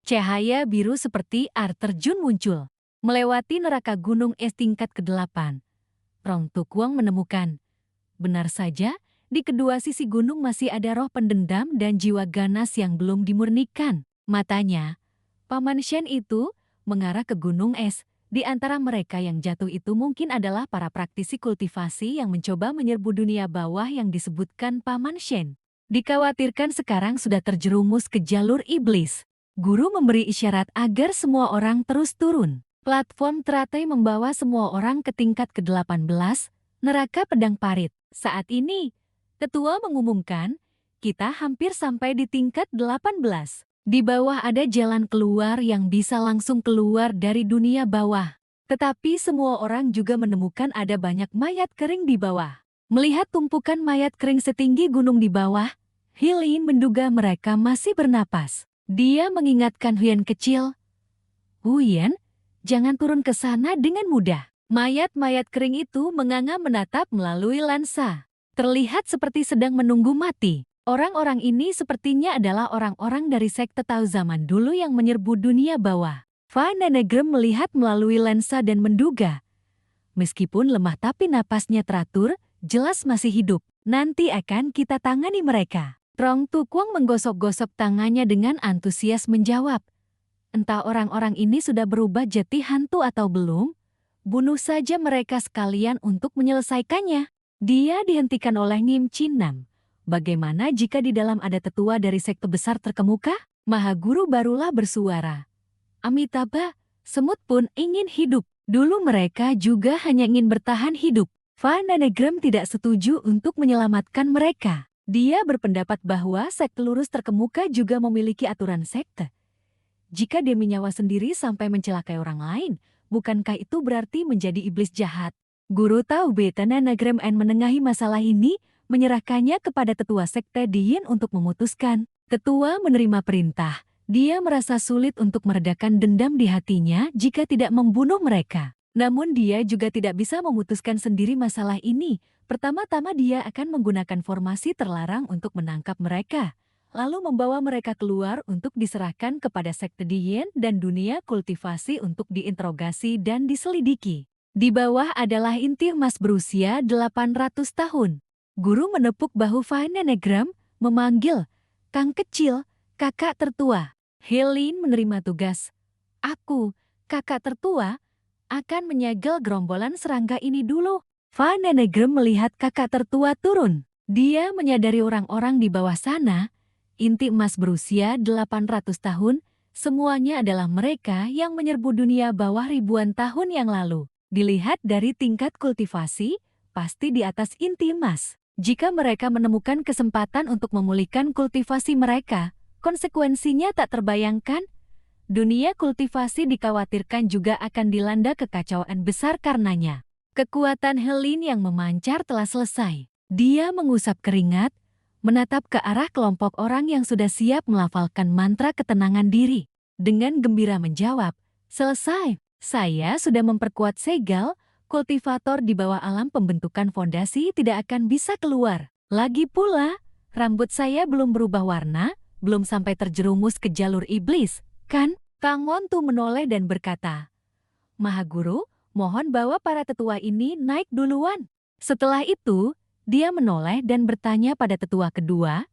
Cahaya biru seperti air terjun muncul, melewati neraka gunung es tingkat ke-8. Rong Tukwang menemukan, benar saja, di kedua sisi gunung masih ada roh pendendam dan jiwa ganas yang belum dimurnikan. Matanya, Paman Shen itu, mengarah ke gunung es. Di antara mereka yang jatuh itu mungkin adalah para praktisi kultivasi yang mencoba menyerbu dunia bawah yang disebutkan Paman Shen. Dikhawatirkan sekarang sudah terjerumus ke jalur iblis. Guru memberi isyarat agar semua orang terus turun. Platform teratai membawa semua orang ke tingkat ke-18, neraka pedang parit. Saat ini, ketua mengumumkan, kita hampir sampai di tingkat 18. Di bawah ada jalan keluar yang bisa langsung keluar dari dunia bawah. Tetapi semua orang juga menemukan ada banyak mayat kering di bawah. Melihat tumpukan mayat kering setinggi gunung di bawah, Hilin menduga mereka masih bernapas. Dia mengingatkan Huyan kecil, Huyan, jangan turun ke sana dengan mudah. Mayat-mayat kering itu menganga menatap melalui lensa. Terlihat seperti sedang menunggu mati. Orang-orang ini sepertinya adalah orang-orang dari sekte Tao zaman dulu yang menyerbu dunia bawah. Van Nenegrem melihat melalui lensa dan menduga. Meskipun lemah tapi napasnya teratur, jelas masih hidup. Nanti akan kita tangani mereka. Rong Tukwang menggosok-gosok tangannya dengan antusias menjawab. Entah orang-orang ini sudah berubah jadi hantu atau belum? Bunuh saja mereka sekalian untuk menyelesaikannya. Dia dihentikan oleh Ngim Chin Nam. Bagaimana jika di dalam ada tetua dari sekte besar terkemuka? Maha Guru barulah bersuara. Amitabha, semut pun ingin hidup. Dulu mereka juga hanya ingin bertahan hidup. Van Nenegrem tidak setuju untuk menyelamatkan mereka. Dia berpendapat bahwa sekte lurus terkemuka juga memiliki aturan sekte. Jika dia menyawa sendiri sampai mencelakai orang lain, bukankah itu berarti menjadi iblis jahat? Guru Tao Beta Nenegrem menengahi masalah ini, menyerahkannya kepada tetua sekte Diyin untuk memutuskan. Tetua menerima perintah. Dia merasa sulit untuk meredakan dendam di hatinya jika tidak membunuh mereka. Namun dia juga tidak bisa memutuskan sendiri masalah ini. Pertama-tama dia akan menggunakan formasi terlarang untuk menangkap mereka. Lalu membawa mereka keluar untuk diserahkan kepada sekte Diyin dan dunia kultivasi untuk diinterogasi dan diselidiki. Di bawah adalah inti emas berusia 800 tahun. Guru menepuk bahu Van Nenegrem, memanggil, Kang kecil, kakak tertua. Hilin menerima tugas. Aku, kakak tertua, akan menyegel gerombolan serangga ini dulu. Van Nenegrem melihat kakak tertua turun. Dia menyadari orang-orang di bawah sana, inti emas berusia 800 tahun, semuanya adalah mereka yang menyerbu dunia bawah ribuan tahun yang lalu. Dilihat dari tingkat kultivasi, pasti di atas inti emas. Jika mereka menemukan kesempatan untuk memulihkan kultivasi mereka, konsekuensinya tak terbayangkan. Dunia kultivasi dikhawatirkan juga akan dilanda kekacauan besar karenanya. Kekuatan Helin yang memancar telah selesai. Dia mengusap keringat, menatap ke arah kelompok orang yang sudah siap melafalkan mantra ketenangan diri. Dengan gembira menjawab, selesai. Saya sudah memperkuat segel. Kultivator di bawah alam pembentukan fondasi tidak akan bisa keluar. Lagi pula, rambut saya belum berubah warna, belum sampai terjerumus ke jalur iblis, kan? Kang Wontu menoleh dan berkata, Maha Guru, mohon bawa para tetua ini naik duluan. Setelah itu, dia menoleh dan bertanya pada tetua kedua,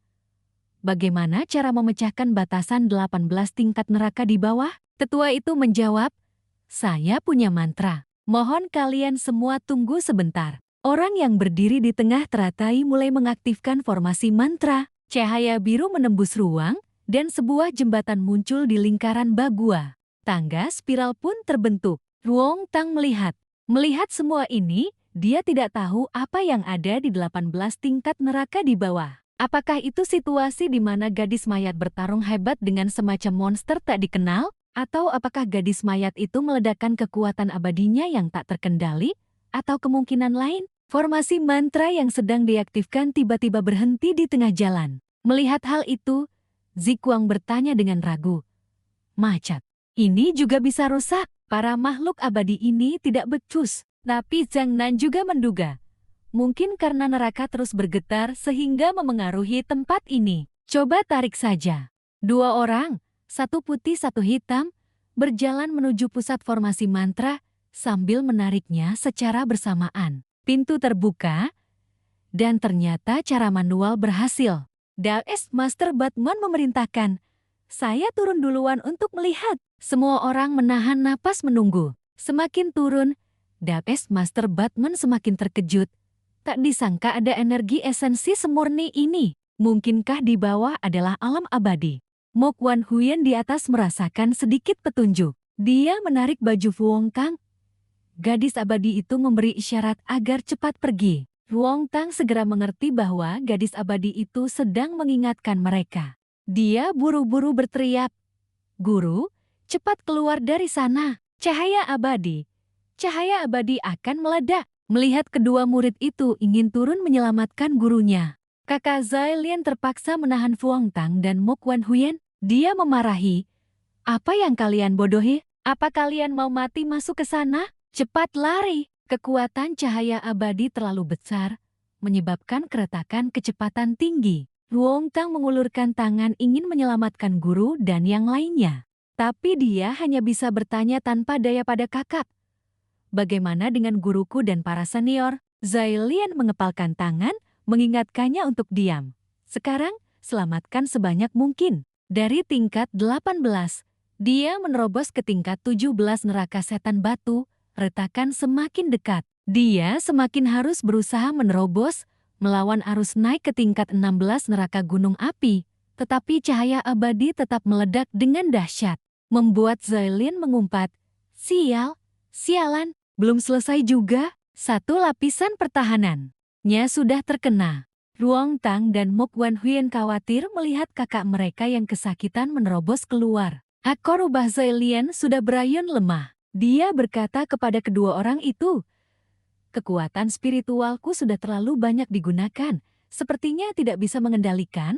bagaimana cara memecahkan batasan 18 tingkat neraka di bawah? Tetua itu menjawab, saya punya mantra. Mohon kalian semua tunggu sebentar. Orang yang berdiri di tengah teratai mulai mengaktifkan formasi mantra. Cahaya biru menembus ruang, dan sebuah jembatan muncul di lingkaran Bagua. Tangga spiral pun terbentuk. Ruong Tang melihat. Melihat semua ini, dia tidak tahu apa yang ada di 18 tingkat neraka di bawah. Apakah itu situasi di mana gadis mayat bertarung hebat dengan semacam monster tak dikenal? Atau apakah gadis mayat itu meledakkan kekuatan abadinya yang tak terkendali? Atau kemungkinan lain, formasi mantra yang sedang diaktifkan tiba-tiba berhenti di tengah jalan. Melihat hal itu, Zikuang bertanya dengan ragu. Macat, ini juga bisa rusak. Para makhluk abadi ini tidak becus. Tapi Zhang Nan juga menduga. Mungkin karena neraka terus bergetar sehingga memengaruhi tempat ini. Coba tarik saja. Dua orang, satu putih satu hitam, berjalan menuju pusat formasi mantra sambil menariknya secara bersamaan. Pintu terbuka, dan ternyata cara manual berhasil. Daes Master Batman memerintahkan, "Saya turun duluan untuk melihat." Semua orang menahan napas menunggu. Semakin turun, Daes Master Batman semakin terkejut. Tak disangka ada energi esensi semurni ini. Mungkinkah di bawah adalah alam abadi? Mok Wan Huyen di atas merasakan sedikit petunjuk. Dia menarik baju Fu Hongtang. Gadis abadi itu memberi isyarat agar cepat pergi. Fu Hongtang segera mengerti bahwa gadis abadi itu sedang mengingatkan mereka. Dia buru-buru berteriak, "Guru, cepat keluar dari sana. Cahaya abadi akan meledak." Melihat kedua murid itu ingin turun menyelamatkan gurunya, kakak Zai Lian terpaksa menahan Fu Hongtang dan Mok Wan Huyen. Dia memarahi, "Apa yang kalian bodohi? Apa kalian mau mati masuk ke sana? Cepat lari!" Kekuatan cahaya abadi terlalu besar, menyebabkan keretakan kecepatan tinggi. Fu Hongtang mengulurkan tangan ingin menyelamatkan guru dan yang lainnya. Tapi dia hanya bisa bertanya tanpa daya pada kakak. "Bagaimana dengan guruku dan para senior?" Zai Lian mengepalkan tangan, mengingatkannya untuk diam. "Sekarang, selamatkan sebanyak mungkin." Dari tingkat 18, dia menerobos ke tingkat 17 neraka setan batu. Retakan semakin dekat. Dia semakin harus berusaha menerobos, melawan arus naik ke tingkat 16 neraka gunung api. Tetapi cahaya abadi tetap meledak dengan dahsyat, membuat Zai Lian mengumpat, Sialan, belum selesai juga." Satu lapisan pertahanannya sudah terkena. Fu Hongtang dan Mok Wan Huyen khawatir melihat kakak mereka yang kesakitan menerobos keluar. Akor rubah Zai Lian sudah berayun lemah. Dia berkata kepada kedua orang itu, "Kekuatan spiritualku sudah terlalu banyak digunakan. Sepertinya tidak bisa mengendalikan,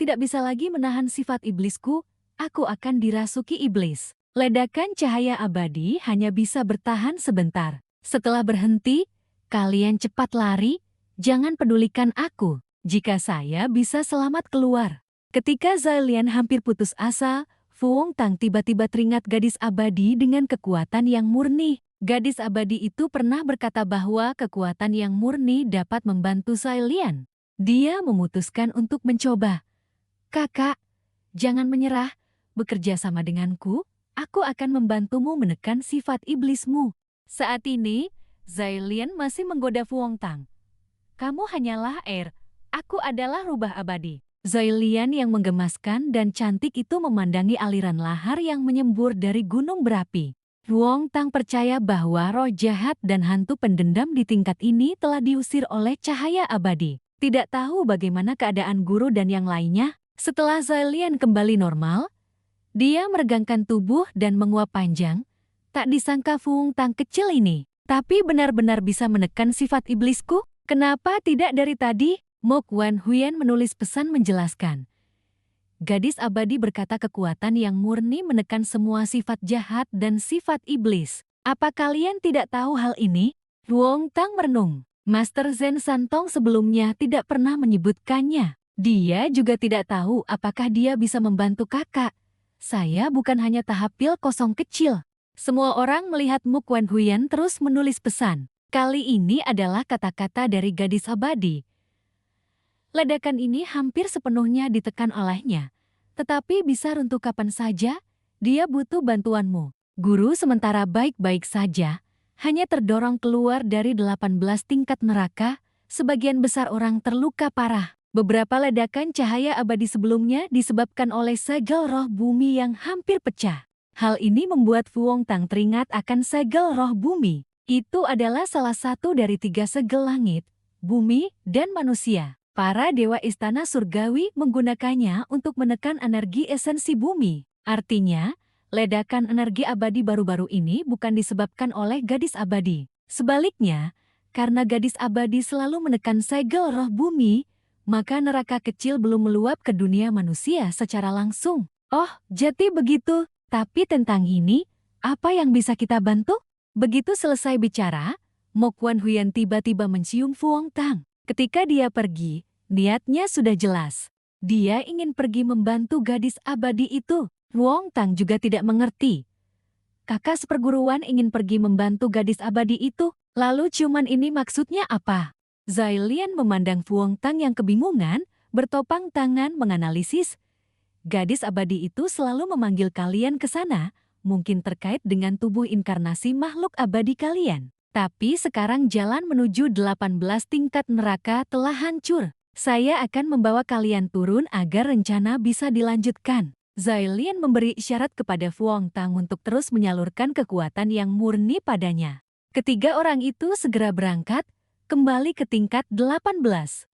tidak bisa lagi menahan sifat iblisku. Aku akan dirasuki iblis." Ledakan cahaya abadi hanya bisa bertahan sebentar. Setelah berhenti, "Kalian cepat lari, jangan pedulikan aku. Jika saya bisa selamat keluar." Ketika Zai Lian hampir putus asa, Fu Hongtang tiba-tiba teringat gadis abadi dengan kekuatan yang murni. Gadis abadi itu pernah berkata bahwa kekuatan yang murni dapat membantu Zai Lian. Dia memutuskan untuk mencoba. "Kakak, jangan menyerah. Bekerja sama denganku, aku akan membantumu menekan sifat iblismu." Saat ini, Zai Lian masih menggoda Fu Hongtang. "Kamu hanyalah air, aku adalah rubah abadi." Zai Lian yang menggemaskan dan cantik itu memandangi aliran lahar yang menyembur dari gunung berapi. Fu Hongtang percaya bahwa roh jahat dan hantu pendendam di tingkat ini telah diusir oleh cahaya abadi. Tidak tahu bagaimana keadaan guru dan yang lainnya. Setelah Zai Lian kembali normal, dia meregangkan tubuh dan menguap panjang. Tak disangka Fu Hongtang kecil ini, tapi benar-benar bisa menekan sifat iblisku. "Kenapa tidak dari tadi?" Mok Wan Huyen menulis pesan menjelaskan. Gadis abadi berkata kekuatan yang murni menekan semua sifat jahat dan sifat iblis. Apa kalian tidak tahu hal ini? Fu Hongtang merenung. Master Zen Santong sebelumnya tidak pernah menyebutkannya. Dia juga tidak tahu apakah dia bisa membantu kakak. "Saya bukan hanya tahap pil kosong kecil." Semua orang melihat Mok Wan Huyen terus menulis pesan. Kali ini adalah kata-kata dari gadis abadi. Ledakan ini hampir sepenuhnya ditekan olehnya. Tetapi bisa runtuh kapan saja, dia butuh bantuanmu. Guru sementara baik-baik saja, hanya terdorong keluar dari 18 tingkat neraka, sebagian besar orang terluka parah. Beberapa ledakan cahaya abadi sebelumnya disebabkan oleh segel roh bumi yang hampir pecah. Hal ini membuat Fu Hongtang teringat akan segel roh bumi. Itu adalah salah satu dari 3 segel langit, bumi, dan manusia. Para dewa istana surgawi menggunakannya untuk menekan energi esensi bumi. Artinya, ledakan energi abadi baru-baru ini bukan disebabkan oleh gadis abadi. Sebaliknya, karena gadis abadi selalu menekan segel roh bumi, maka neraka kecil belum meluap ke dunia manusia secara langsung. "Oh, jadi begitu. Tapi tentang ini, apa yang bisa kita bantu?" Begitu selesai bicara, Mok Wan Huyen tiba-tiba mencium Fu Hongtang. Ketika dia pergi, niatnya sudah jelas. Dia ingin pergi membantu gadis abadi itu. Wong Tang juga tidak mengerti. Kakak seperguruan ingin pergi membantu gadis abadi itu, lalu ciuman ini maksudnya apa? Zai Lian memandang Wong Tang yang kebingungan, bertopang tangan menganalisis. Gadis abadi itu selalu memanggil kalian ke sana, mungkin terkait dengan tubuh inkarnasi makhluk abadi kalian. Tapi sekarang jalan menuju 18 tingkat neraka telah hancur. Saya akan membawa kalian turun agar rencana bisa dilanjutkan. Zai Lian memberi isyarat kepada Wong Tang untuk terus menyalurkan kekuatan yang murni padanya. Ketiga orang itu segera berangkat, kembali ke tingkat 18.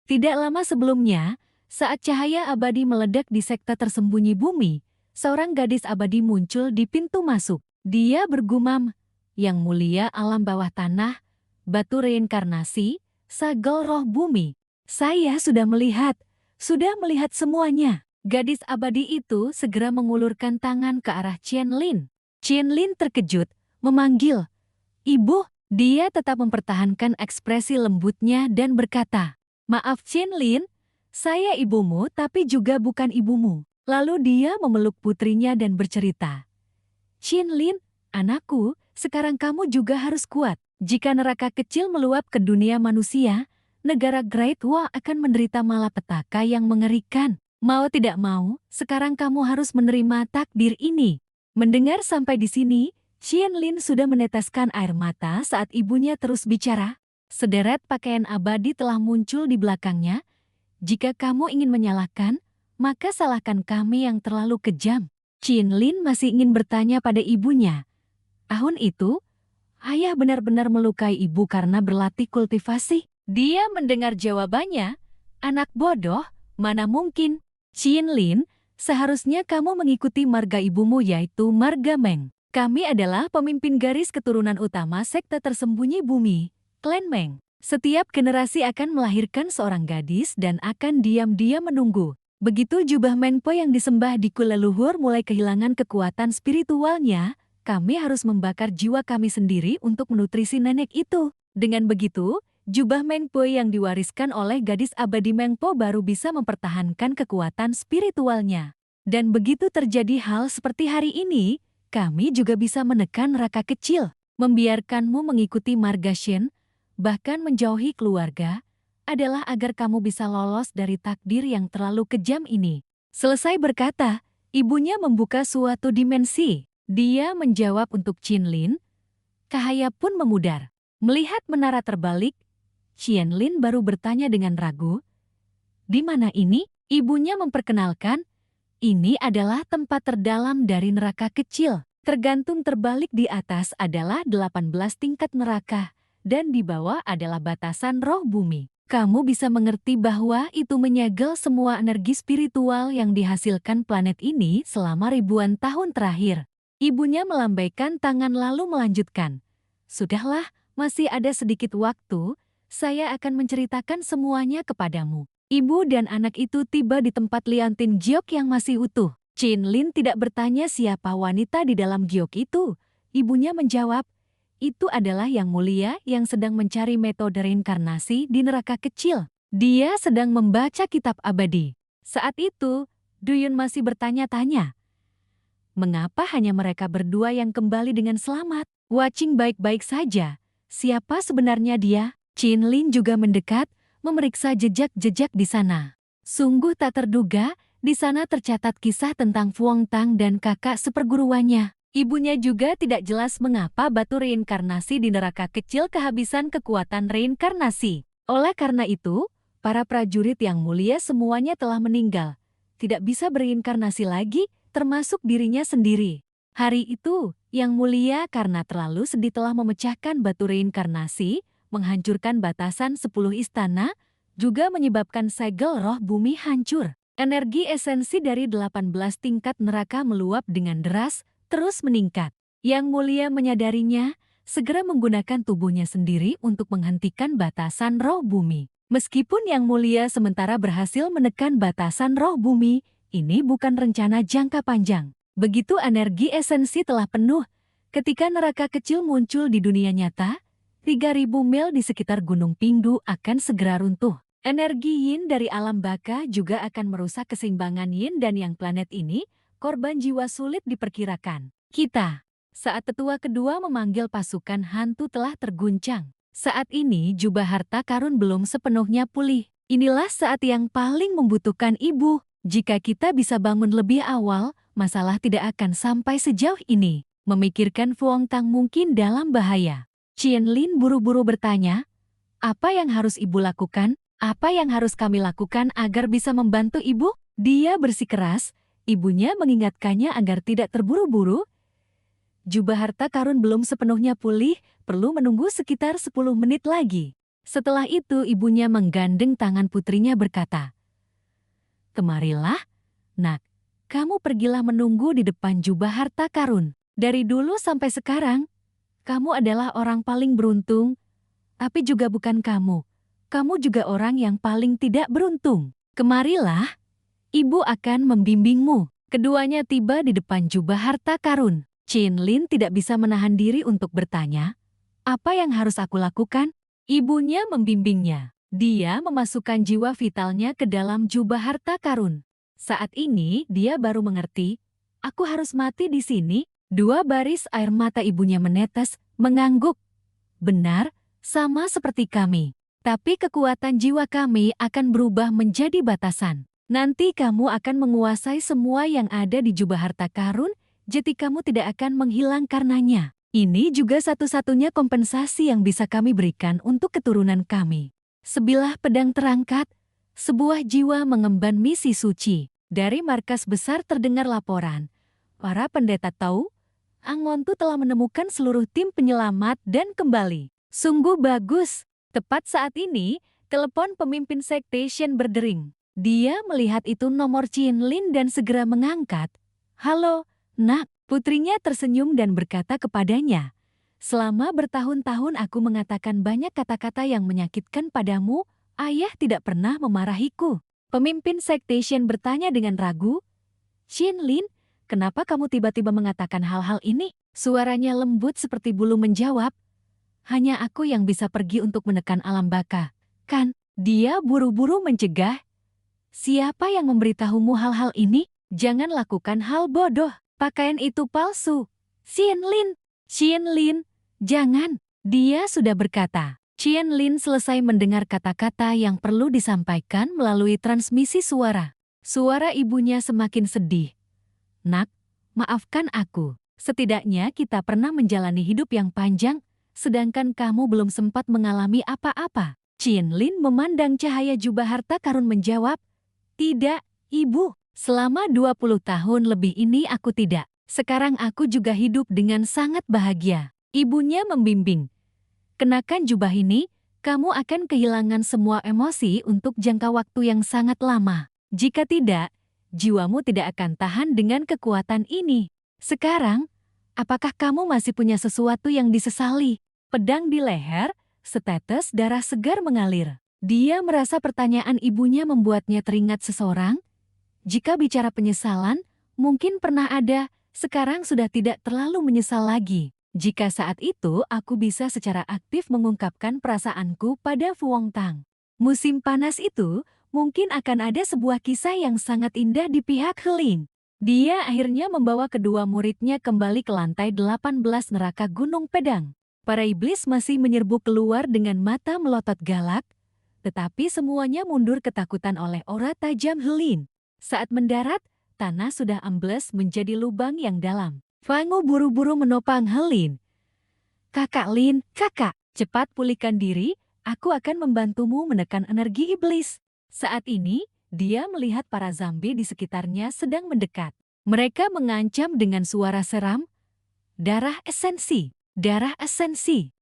Tidak lama sebelumnya, saat cahaya abadi meledak di sekte tersembunyi bumi, seorang gadis abadi muncul di pintu masuk. Dia bergumam, "Yang mulia alam bawah tanah, batu reinkarnasi, sagel roh bumi. Saya sudah melihat semuanya." Gadis abadi itu segera mengulurkan tangan ke arah Qian Lin. Qian Lin terkejut, memanggil, "Ibu." Dia tetap mempertahankan ekspresi lembutnya dan berkata, "Maaf Qian Lin, saya ibumu tapi juga bukan ibumu." Lalu dia memeluk putrinya dan bercerita, "Qian Lin, anakku, sekarang kamu juga harus kuat. Jika neraka kecil meluap ke dunia manusia, negara Great Wall akan menderita malapetaka yang mengerikan. Mau tidak mau, sekarang kamu harus menerima takdir ini." Mendengar sampai di sini, Qian Lin sudah meneteskan air mata saat ibunya terus bicara. Sederet pakaian abadi telah muncul di belakangnya. "Jika kamu ingin menyalahkan, maka salahkan kami yang terlalu kejam." Qian Lin masih ingin bertanya pada ibunya. Tahun itu, ayah benar-benar melukai ibu karena berlatih kultivasi. Dia mendengar jawabannya, "Anak bodoh, mana mungkin. Qian Lin, seharusnya kamu mengikuti marga ibumu yaitu marga Meng. Kami adalah pemimpin garis keturunan utama sekte tersembunyi bumi, klan Meng. Setiap generasi akan melahirkan seorang gadis dan akan diam-diam menunggu. Begitu jubah Mengpo yang disembah di kuil leluhur mulai kehilangan kekuatan spiritualnya, kami harus membakar jiwa kami sendiri untuk menutrisi nenek itu. Dengan begitu, jubah Mengpo yang diwariskan oleh gadis abadi Mengpo baru bisa mempertahankan kekuatan spiritualnya. Dan begitu terjadi hal seperti hari ini, kami juga bisa menekan neraka kecil. Membiarkanmu mengikuti marga Shen, bahkan menjauhi keluarga, adalah agar kamu bisa lolos dari takdir yang terlalu kejam ini." Selesai berkata, ibunya membuka suatu dimensi. Dia menjawab untuk Qian Lin. Cahaya pun memudar. Melihat menara terbalik, Qian Lin baru bertanya dengan ragu, "Di mana ini?" Ibunya memperkenalkan, "Ini adalah tempat terdalam dari neraka kecil. Tergantung terbalik di atas adalah 18 tingkat neraka, dan di bawah adalah batasan roh bumi. Kamu bisa mengerti bahwa itu menyegel semua energi spiritual yang dihasilkan planet ini selama ribuan tahun terakhir." Ibunya melambaikan tangan lalu melanjutkan, "Sudahlah, masih ada sedikit waktu, saya akan menceritakan semuanya kepadamu." Ibu dan anak itu tiba di tempat liantin giok yang masih utuh. Qian Lin tidak bertanya siapa wanita di dalam giok itu. Ibunya menjawab, "Itu adalah Yang Mulia yang sedang mencari metode reinkarnasi di neraka kecil. Dia sedang membaca kitab abadi." Saat itu, Duyun masih bertanya-tanya, mengapa hanya mereka berdua yang kembali dengan selamat? Watching baik-baik saja. Siapa sebenarnya dia? Qian Lin juga mendekat, memeriksa jejak-jejak di sana. Sungguh tak terduga, di sana tercatat kisah tentang Wong Tang dan kakak seperguruannya. Ibunya juga tidak jelas mengapa batu reinkarnasi di neraka kecil kehabisan kekuatan reinkarnasi. Oleh karena itu, para prajurit yang mulia semuanya telah meninggal. Tidak bisa bereinkarnasi lagi, termasuk dirinya sendiri. Hari itu, Yang Mulia karena terlalu sedih telah memecahkan batu reinkarnasi, menghancurkan batasan 10 istana, juga menyebabkan segel roh bumi hancur. Energi esensi dari 18 tingkat neraka meluap dengan deras, terus meningkat. Yang Mulia menyadarinya, segera menggunakan tubuhnya sendiri untuk menghentikan batasan roh bumi. Meskipun Yang Mulia sementara berhasil menekan batasan roh bumi, ini bukan rencana jangka panjang. Begitu energi esensi telah penuh, ketika neraka kecil muncul di dunia nyata, 3.000 mil di sekitar Gunung Pingdu akan segera runtuh. Energi yin dari alam baka juga akan merusak keseimbangan yin dan yang planet ini, korban jiwa sulit diperkirakan. Kita. Saat tetua kedua memanggil pasukan hantu telah terguncang. Saat ini jubah harta karun belum sepenuhnya pulih. Inilah saat yang paling membutuhkan ibu. Jika kita bisa bangun lebih awal, masalah tidak akan sampai sejauh ini. Memikirkan Fuang Tang mungkin dalam bahaya. Qian Lin buru-buru bertanya, apa yang harus ibu lakukan? Apa yang harus kami lakukan agar bisa membantu ibu? Dia bersikeras, ibunya mengingatkannya agar tidak terburu-buru. Jubah harta karun belum sepenuhnya pulih, perlu menunggu sekitar 10 menit lagi. Setelah itu ibunya menggandeng tangan putrinya berkata, "Kemarilah, nak, kamu pergilah menunggu di depan jubah harta karun. Dari dulu sampai sekarang, kamu adalah orang paling beruntung, tapi juga bukan kamu. Kamu juga orang yang paling tidak beruntung. Kemarilah, ibu akan membimbingmu." Keduanya tiba di depan jubah harta karun. Qian Lin tidak bisa menahan diri untuk bertanya, apa yang harus aku lakukan? Ibunya membimbingnya. Dia memasukkan jiwa vitalnya ke dalam jubah harta karun. Saat ini dia baru mengerti, aku harus mati di sini. Dua baris air mata ibunya menetes, mengangguk. Benar, sama seperti kami. Tapi kekuatan jiwa kami akan berubah menjadi batasan. Nanti kamu akan menguasai semua yang ada di jubah harta karun, jadi kamu tidak akan menghilang karenanya. Ini juga satu-satunya kompensasi yang bisa kami berikan untuk keturunan kami. Sebilah pedang terangkat, sebuah jiwa mengemban misi suci. Dari markas besar terdengar laporan. Para pendeta tahu, Angontu telah menemukan seluruh tim penyelamat dan kembali. Sungguh bagus. Tepat saat ini, telepon pemimpin sekte Shen berdering. Dia melihat itu nomor Qian Lin dan segera mengangkat. Halo, nak. Putrinya tersenyum dan berkata kepadanya, selama bertahun-tahun aku mengatakan banyak kata-kata yang menyakitkan padamu, ayah tidak pernah memarahiku. Pemimpin sekte Shen bertanya dengan ragu, Qian Lin, kenapa kamu tiba-tiba mengatakan hal-hal ini? Suaranya lembut seperti bulu menjawab, hanya aku yang bisa pergi untuk menekan alam baka. Kan, dia buru-buru mencegah. Siapa yang memberitahumu hal-hal ini? Jangan lakukan hal bodoh. Pakaian itu palsu. Qian Lin, jangan. Dia sudah berkata. Qian Lin selesai mendengar kata-kata yang perlu disampaikan melalui transmisi suara. Suara ibunya semakin sedih. Nak, maafkan aku. Setidaknya kita pernah menjalani hidup yang panjang, sedangkan kamu belum sempat mengalami apa-apa. Qian Lin memandang cahaya jubah harta karun menjawab, tidak, ibu. Selama 20 tahun lebih ini aku tidak. Sekarang aku juga hidup dengan sangat bahagia. Ibunya membimbing. Kenakan jubah ini, kamu akan kehilangan semua emosi untuk jangka waktu yang sangat lama. Jika tidak, jiwamu tidak akan tahan dengan kekuatan ini. Sekarang, apakah kamu masih punya sesuatu yang disesali? Pedang di leher, setetes darah segar mengalir. Dia merasa pertanyaan ibunya membuatnya teringat seseorang. Jika bicara penyesalan, mungkin pernah ada, sekarang sudah tidak terlalu menyesal lagi. Jika saat itu aku bisa secara aktif mengungkapkan perasaanku pada Fuang Tang. Musim panas itu, mungkin akan ada sebuah kisah yang sangat indah di pihak Helin. Dia akhirnya membawa kedua muridnya kembali ke lantai 18 neraka Gunung Pedang. Para iblis masih menyerbu keluar dengan mata melotot galak, tetapi semuanya mundur ketakutan oleh aura tajam Helin. Saat mendarat, tanah sudah ambles menjadi lubang yang dalam. Fangu buru-buru menopang Helin. Kakak Lin, kakak, cepat pulihkan diri, aku akan membantumu menekan energi iblis. Saat ini, dia melihat para zombie di sekitarnya sedang mendekat. Mereka mengancam dengan suara seram. Darah esensi,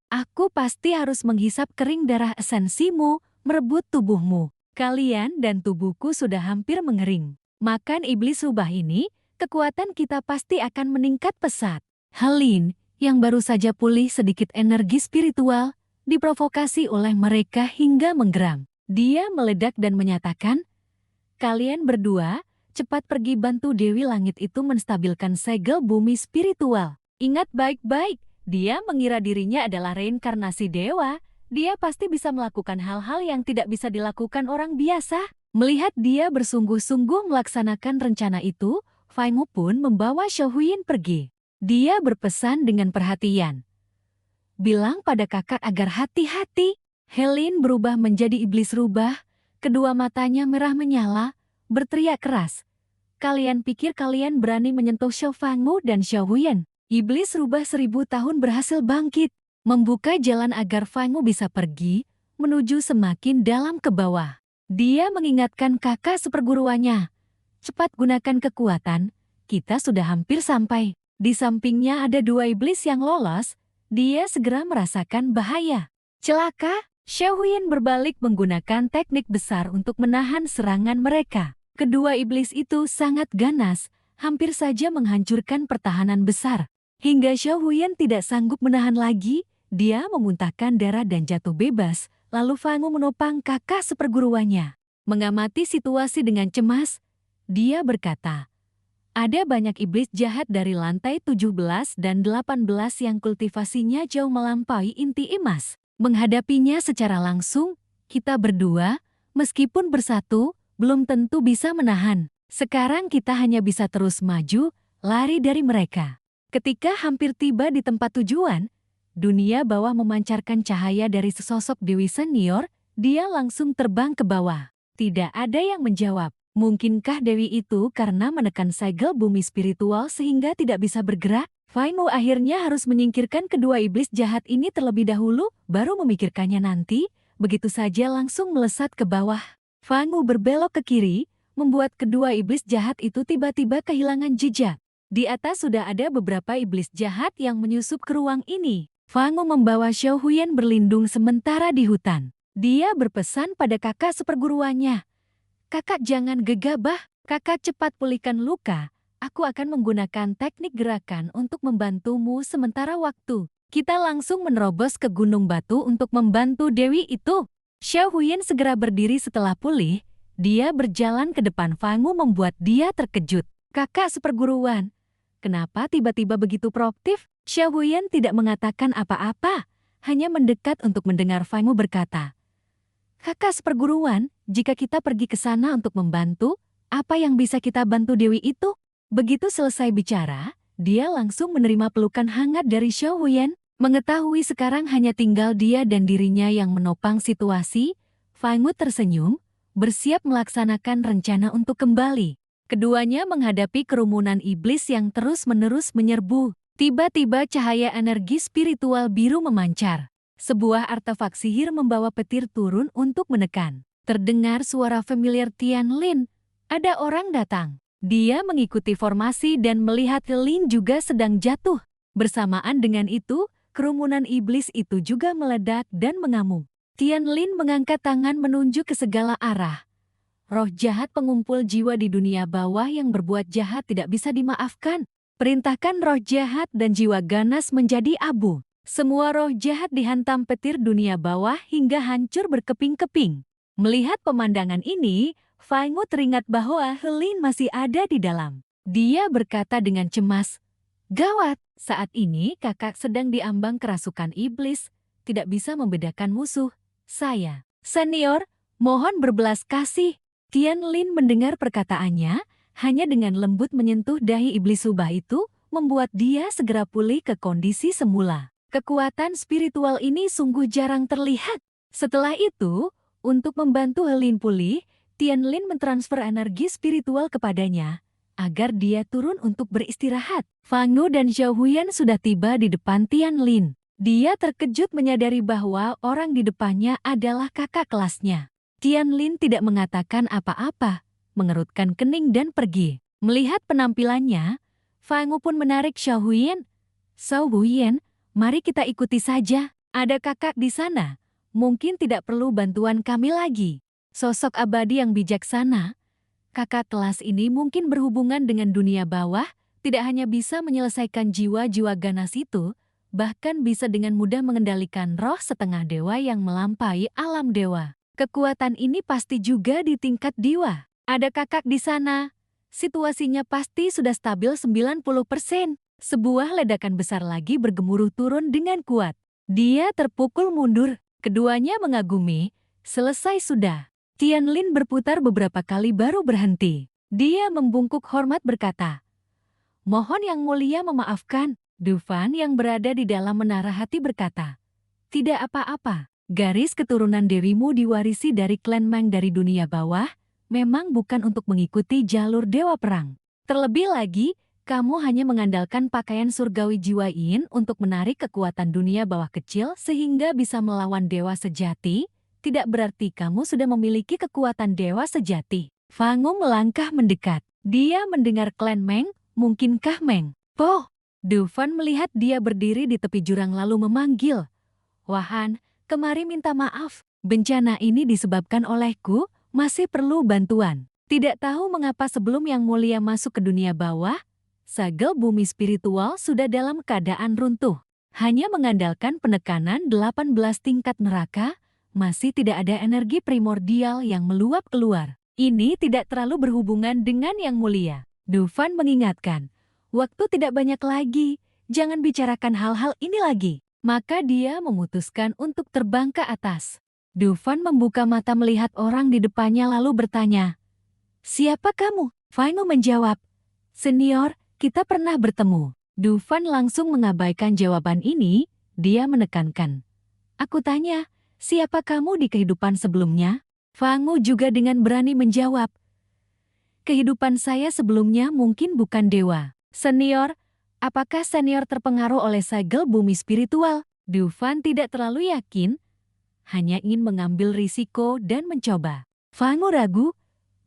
aku pasti harus menghisap kering darah esensimu, merebut tubuhmu. Kalian dan tubuhku sudah hampir mengering. Makan iblis rubah ini, kekuatan kita pasti akan meningkat pesat. Helin, yang baru saja pulih sedikit energi spiritual, diprovokasi oleh mereka hingga menggeram. Dia meledak dan menyatakan, kalian berdua, cepat pergi bantu Dewi Langit itu menstabilkan segel bumi spiritual. Ingat baik-baik, dia mengira dirinya adalah reinkarnasi dewa. Dia pasti bisa melakukan hal-hal yang tidak bisa dilakukan orang biasa. Melihat dia bersungguh-sungguh melaksanakan rencana itu, Fai Mu pun membawa Xiao Huyan pergi. Dia berpesan dengan perhatian. Bilang pada kakak agar hati-hati. Helin berubah menjadi iblis rubah. Kedua matanya merah menyala, berteriak keras. Kalian pikir kalian berani menyentuh Xiao Fangmu dan Xiao Huyan? Iblis rubah 1000 tahun berhasil bangkit, membuka jalan agar Fangmu bisa pergi, menuju semakin dalam ke bawah. Dia mengingatkan kakak seperguruannya. Cepat gunakan kekuatan, kita sudah hampir sampai. Di sampingnya ada 2 iblis yang lolos, dia segera merasakan bahaya. Celaka, Xiao Huyan berbalik menggunakan teknik besar untuk menahan serangan mereka. Kedua iblis itu sangat ganas, hampir saja menghancurkan pertahanan besar. Hingga Xiao Huyan tidak sanggup menahan lagi, dia memuntahkan darah dan jatuh bebas, lalu Fangmu menopang kakak seperguruannya. Mengamati situasi dengan cemas, dia berkata, ada banyak iblis jahat dari lantai 17 dan 18 yang kultivasinya jauh melampaui inti emas. Menghadapinya secara langsung, kita berdua, meskipun bersatu, belum tentu bisa menahan. Sekarang kita hanya bisa terus maju, lari dari mereka. Ketika hampir tiba di tempat tujuan, dunia bawah memancarkan cahaya dari sesosok dewi senior, dia langsung terbang ke bawah. Tidak ada yang menjawab. Mungkinkah dewi itu karena menekan segel bumi spiritual sehingga tidak bisa bergerak? Fai Mu akhirnya harus menyingkirkan kedua iblis jahat ini terlebih dahulu, baru memikirkannya nanti, begitu saja langsung melesat ke bawah. Fai Mu berbelok ke kiri, membuat kedua iblis jahat itu tiba-tiba kehilangan jejak. Di atas sudah ada beberapa iblis jahat yang menyusup ke ruang ini. Fai Mu membawa Xiao Huyan berlindung sementara di hutan. Dia berpesan pada kakak seperguruannya. Kakak jangan gegabah, kakak cepat pulihkan luka. Aku akan menggunakan teknik gerakan untuk membantumu sementara waktu. Kita langsung menerobos ke gunung batu untuk membantu dewi itu. Xiao Huyan segera berdiri setelah pulih. Dia berjalan ke depan Fai Mu membuat dia terkejut. Kakak seperguruan, kenapa tiba-tiba begitu proaktif? Xiao Huyan tidak mengatakan apa-apa, hanya mendekat untuk mendengar Fai Mu berkata. Kakak seperguruan, jika kita pergi ke sana untuk membantu, apa yang bisa kita bantu dewi itu? Begitu selesai bicara, dia langsung menerima pelukan hangat dari Xiao Huyan. Mengetahui sekarang hanya tinggal dia dan dirinya yang menopang situasi, Fai Mu tersenyum, bersiap melaksanakan rencana untuk kembali. Keduanya menghadapi kerumunan iblis yang terus-menerus menyerbu. Tiba-tiba cahaya energi spiritual biru memancar. Sebuah artefak sihir membawa petir turun untuk menekan. Terdengar suara familiar Tian Lin. Ada orang datang. Dia mengikuti formasi dan melihat Lin juga sedang jatuh. Bersamaan dengan itu, kerumunan iblis itu juga meledak dan mengamuk. Tian Lin mengangkat tangan menunjuk ke segala arah. Roh jahat pengumpul jiwa di dunia bawah yang berbuat jahat tidak bisa dimaafkan. Perintahkan roh jahat dan jiwa ganas menjadi abu. Semua roh jahat dihantam petir dunia bawah hingga hancur berkeping-keping. Melihat pemandangan ini, Fai Mu teringat bahwa Helin masih ada di dalam. Dia berkata dengan cemas, gawat, saat ini kakak sedang diambang kerasukan iblis, tidak bisa membedakan musuh. Saya, senior, mohon berbelas kasih. Tian Lin mendengar perkataannya, hanya dengan lembut menyentuh dahi iblis rubah itu, membuat dia segera pulih ke kondisi semula. Kekuatan spiritual ini sungguh jarang terlihat. Setelah itu, untuk membantu Helin pulih, Tian Lin mentransfer energi spiritual kepadanya, agar dia turun untuk beristirahat. Fang Nu dan Xiao Huyan sudah tiba di depan Tian Lin. Dia terkejut menyadari bahwa orang di depannya adalah kakak kelasnya. Tian Lin tidak mengatakan apa-apa, mengerutkan kening dan pergi. Melihat penampilannya, Fang Nu pun menarik Xiao Huyan. Xiao Huyan, mari kita ikuti saja. Ada kakak di sana, mungkin tidak perlu bantuan kami lagi. Sosok abadi yang bijaksana, kakak kelas ini mungkin berhubungan dengan dunia bawah, tidak hanya bisa menyelesaikan jiwa-jiwa ganas itu, bahkan bisa dengan mudah mengendalikan roh setengah dewa yang melampaui alam dewa. Kekuatan ini pasti juga di tingkat dewa. Ada kakak di sana, situasinya pasti sudah stabil 90%. Sebuah ledakan besar lagi bergemuruh turun dengan kuat. Dia terpukul mundur, keduanya mengagumi, selesai sudah. Tian Lin berputar beberapa kali baru berhenti. Dia membungkuk hormat berkata, Mohon Yang Mulia memaafkan. Dufan yang berada di dalam menara hati berkata, tidak apa-apa. Garis keturunan dirimu diwarisi dari klan Meng dari dunia bawah, memang bukan untuk mengikuti jalur dewa perang. Terlebih lagi, kamu hanya mengandalkan pakaian surgawi jiwa Yin untuk menarik kekuatan dunia bawah kecil sehingga bisa melawan dewa sejati, tidak berarti kamu sudah memiliki kekuatan dewa sejati. Fangu melangkah mendekat. Dia mendengar klan Meng, mungkinkah Meng Po? Dufan melihat dia berdiri di tepi jurang lalu memanggil, Wahan, kemari minta maaf. Bencana ini disebabkan olehku, masih perlu bantuan. Tidak tahu mengapa sebelum Yang Mulia masuk ke dunia bawah, segel bumi spiritual sudah dalam keadaan runtuh. Hanya mengandalkan penekanan 18 tingkat neraka, masih tidak ada energi primordial yang meluap keluar. Ini tidak terlalu berhubungan dengan Yang Mulia. Dufan mengingatkan, waktu tidak banyak lagi, jangan bicarakan hal-hal ini lagi. Maka dia memutuskan untuk terbang ke atas. Dufan membuka mata melihat orang di depannya lalu bertanya, siapa kamu? Fangu menjawab, senior, kita pernah bertemu. Dufan langsung mengabaikan jawaban ini, dia menekankan, aku tanya, siapa kamu di kehidupan sebelumnya? Fangu juga dengan berani menjawab, kehidupan saya sebelumnya mungkin bukan dewa. Senior, apakah senior terpengaruh oleh segel bumi spiritual? Dufan tidak terlalu yakin, hanya ingin mengambil risiko dan mencoba. Fangu ragu,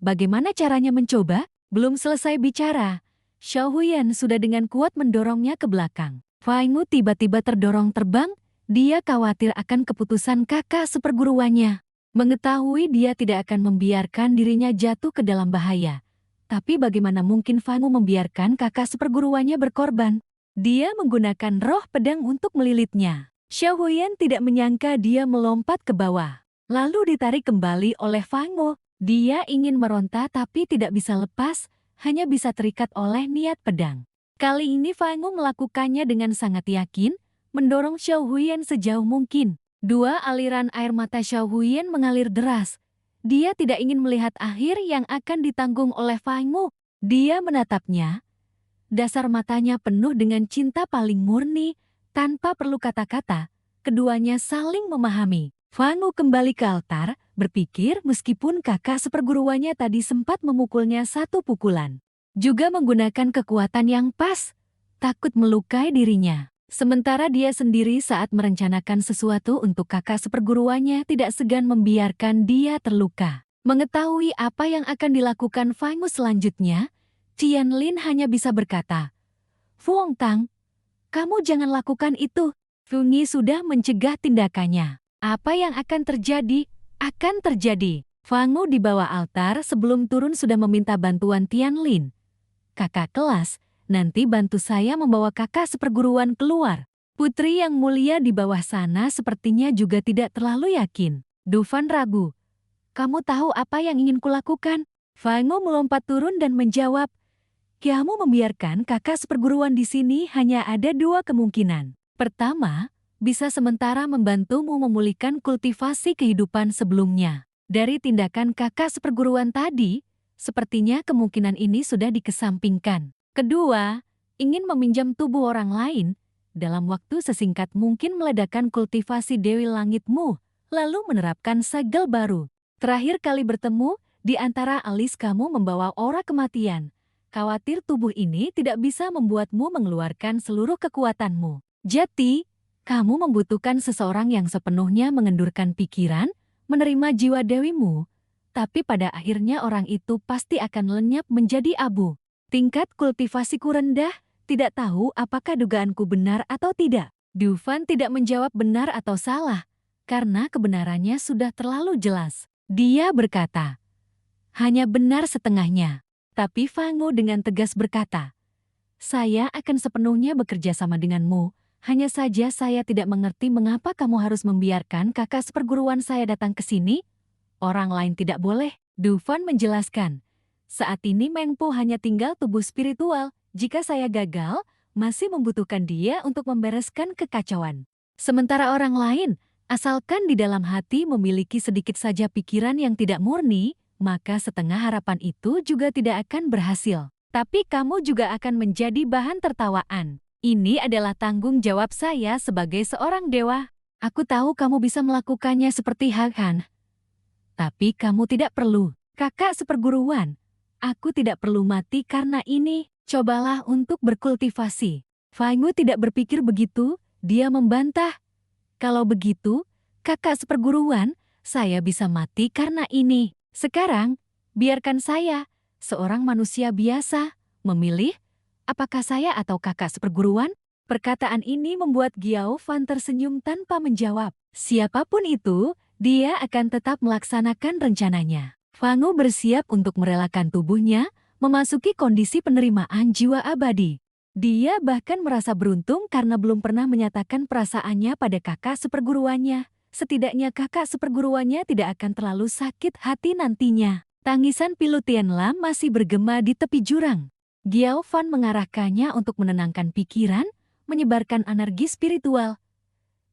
bagaimana caranya mencoba? Belum selesai bicara, Xiao Huyan sudah dengan kuat mendorongnya ke belakang. Fangu tiba-tiba terdorong terbang, dia khawatir akan keputusan kakak seperguruannya. Mengetahui dia tidak akan membiarkan dirinya jatuh ke dalam bahaya. Tapi bagaimana mungkin Fangu membiarkan kakak seperguruannya berkorban? Dia menggunakan roh pedang untuk melilitnya. Xiao Huyan tidak menyangka dia melompat ke bawah. Lalu ditarik kembali oleh Fangu. Dia ingin meronta tapi tidak bisa lepas, hanya bisa terikat oleh niat pedang. Kali ini Fangu melakukannya dengan sangat yakin, mendorong Xiao Huyan sejauh mungkin. Dua aliran air mata Xiao Huyan mengalir deras. Dia tidak ingin melihat akhir yang akan ditanggung oleh Fangu. Dia menatapnya. Dasar matanya penuh dengan cinta paling murni, tanpa perlu kata-kata. Keduanya saling memahami. Fangu kembali ke altar, berpikir meskipun kakak seperguruannya tadi sempat memukulnya satu pukulan. Juga menggunakan kekuatan yang pas, takut melukai dirinya. Sementara dia sendiri saat merencanakan sesuatu untuk kakak seperguruannya tidak segan membiarkan dia terluka. Mengetahui apa yang akan dilakukan Fangu selanjutnya, Tianlin hanya bisa berkata, Fuong Tang, kamu jangan lakukan itu. Fungi sudah mencegah tindakannya. Apa yang akan terjadi, akan terjadi. Fangu di bawah altar sebelum turun sudah meminta bantuan Tianlin. Kakak kelas, nanti bantu saya membawa kakak seperguruan keluar. Putri Yang Mulia di bawah sana sepertinya juga tidak terlalu yakin. Dufan ragu. Kamu tahu apa yang ingin kulakukan? Fangu melompat turun dan menjawab, kamu membiarkan kakak seperguruan di sini hanya ada dua kemungkinan. Pertama, bisa sementara membantumu memulihkan kultivasi kehidupan sebelumnya. Dari tindakan kakak seperguruan tadi, sepertinya kemungkinan ini sudah dikesampingkan. Kedua, ingin meminjam tubuh orang lain, dalam waktu sesingkat mungkin meledakkan kultivasi Dewi Langitmu, lalu menerapkan segel baru. Terakhir kali bertemu, di antara alis kamu membawa aura kematian. Khawatir tubuh ini tidak bisa membuatmu mengeluarkan seluruh kekuatanmu. Jadi, kamu membutuhkan seseorang yang sepenuhnya mengendurkan pikiran, menerima jiwa dewimu, tapi pada akhirnya orang itu pasti akan lenyap menjadi abu. Tingkat kultivasiku rendah, tidak tahu apakah dugaanku benar atau tidak. Dufan tidak menjawab benar atau salah, karena kebenarannya sudah terlalu jelas. Dia berkata, hanya benar setengahnya. Tapi Fangu dengan tegas berkata, saya akan sepenuhnya bekerja sama denganmu, hanya saja saya tidak mengerti mengapa kamu harus membiarkan kakak seperguruan saya datang ke sini. Orang lain tidak boleh. Dufan menjelaskan, saat ini Meng Po hanya tinggal tubuh spiritual. Jika saya gagal, masih membutuhkan dia untuk membereskan kekacauan. Sementara orang lain, asalkan di dalam hati memiliki sedikit saja pikiran yang tidak murni, maka setengah harapan itu juga tidak akan berhasil. Tapi kamu juga akan menjadi bahan tertawaan. Ini adalah tanggung jawab saya sebagai seorang dewa. Aku tahu kamu bisa melakukannya seperti Han. Tapi kamu tidak perlu. Kakak seperguruan, aku tidak perlu mati karena ini. Cobalah untuk berkultivasi. Fangu tidak berpikir begitu, dia membantah. Kalau begitu, kakak seperguruan, saya bisa mati karena ini. Sekarang, biarkan saya, seorang manusia biasa, memilih apakah saya atau kakak seperguruan. Perkataan ini membuat Xiao Fan tersenyum tanpa menjawab. Siapapun itu, dia akan tetap melaksanakan rencananya. Fangu bersiap untuk merelakan tubuhnya, memasuki kondisi penerimaan jiwa abadi. Dia bahkan merasa beruntung karena belum pernah menyatakan perasaannya pada kakak seperguruannya. Setidaknya kakak seperguruannya tidak akan terlalu sakit hati nantinya. Tangisan Pilu Tianlam masih bergema di tepi jurang. Xiao Fan mengarahkannya untuk menenangkan pikiran, menyebarkan energi spiritual.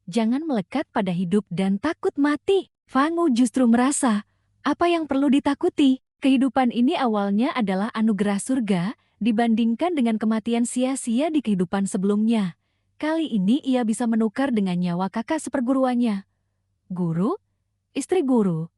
Jangan melekat pada hidup dan takut mati. Fangu justru merasa, apa yang perlu ditakuti? Kehidupan ini awalnya adalah anugerah surga, dibandingkan dengan kematian sia-sia di kehidupan sebelumnya. Kali ini ia bisa menukar dengan nyawa kakak seperguruannya. Guru, istri guru,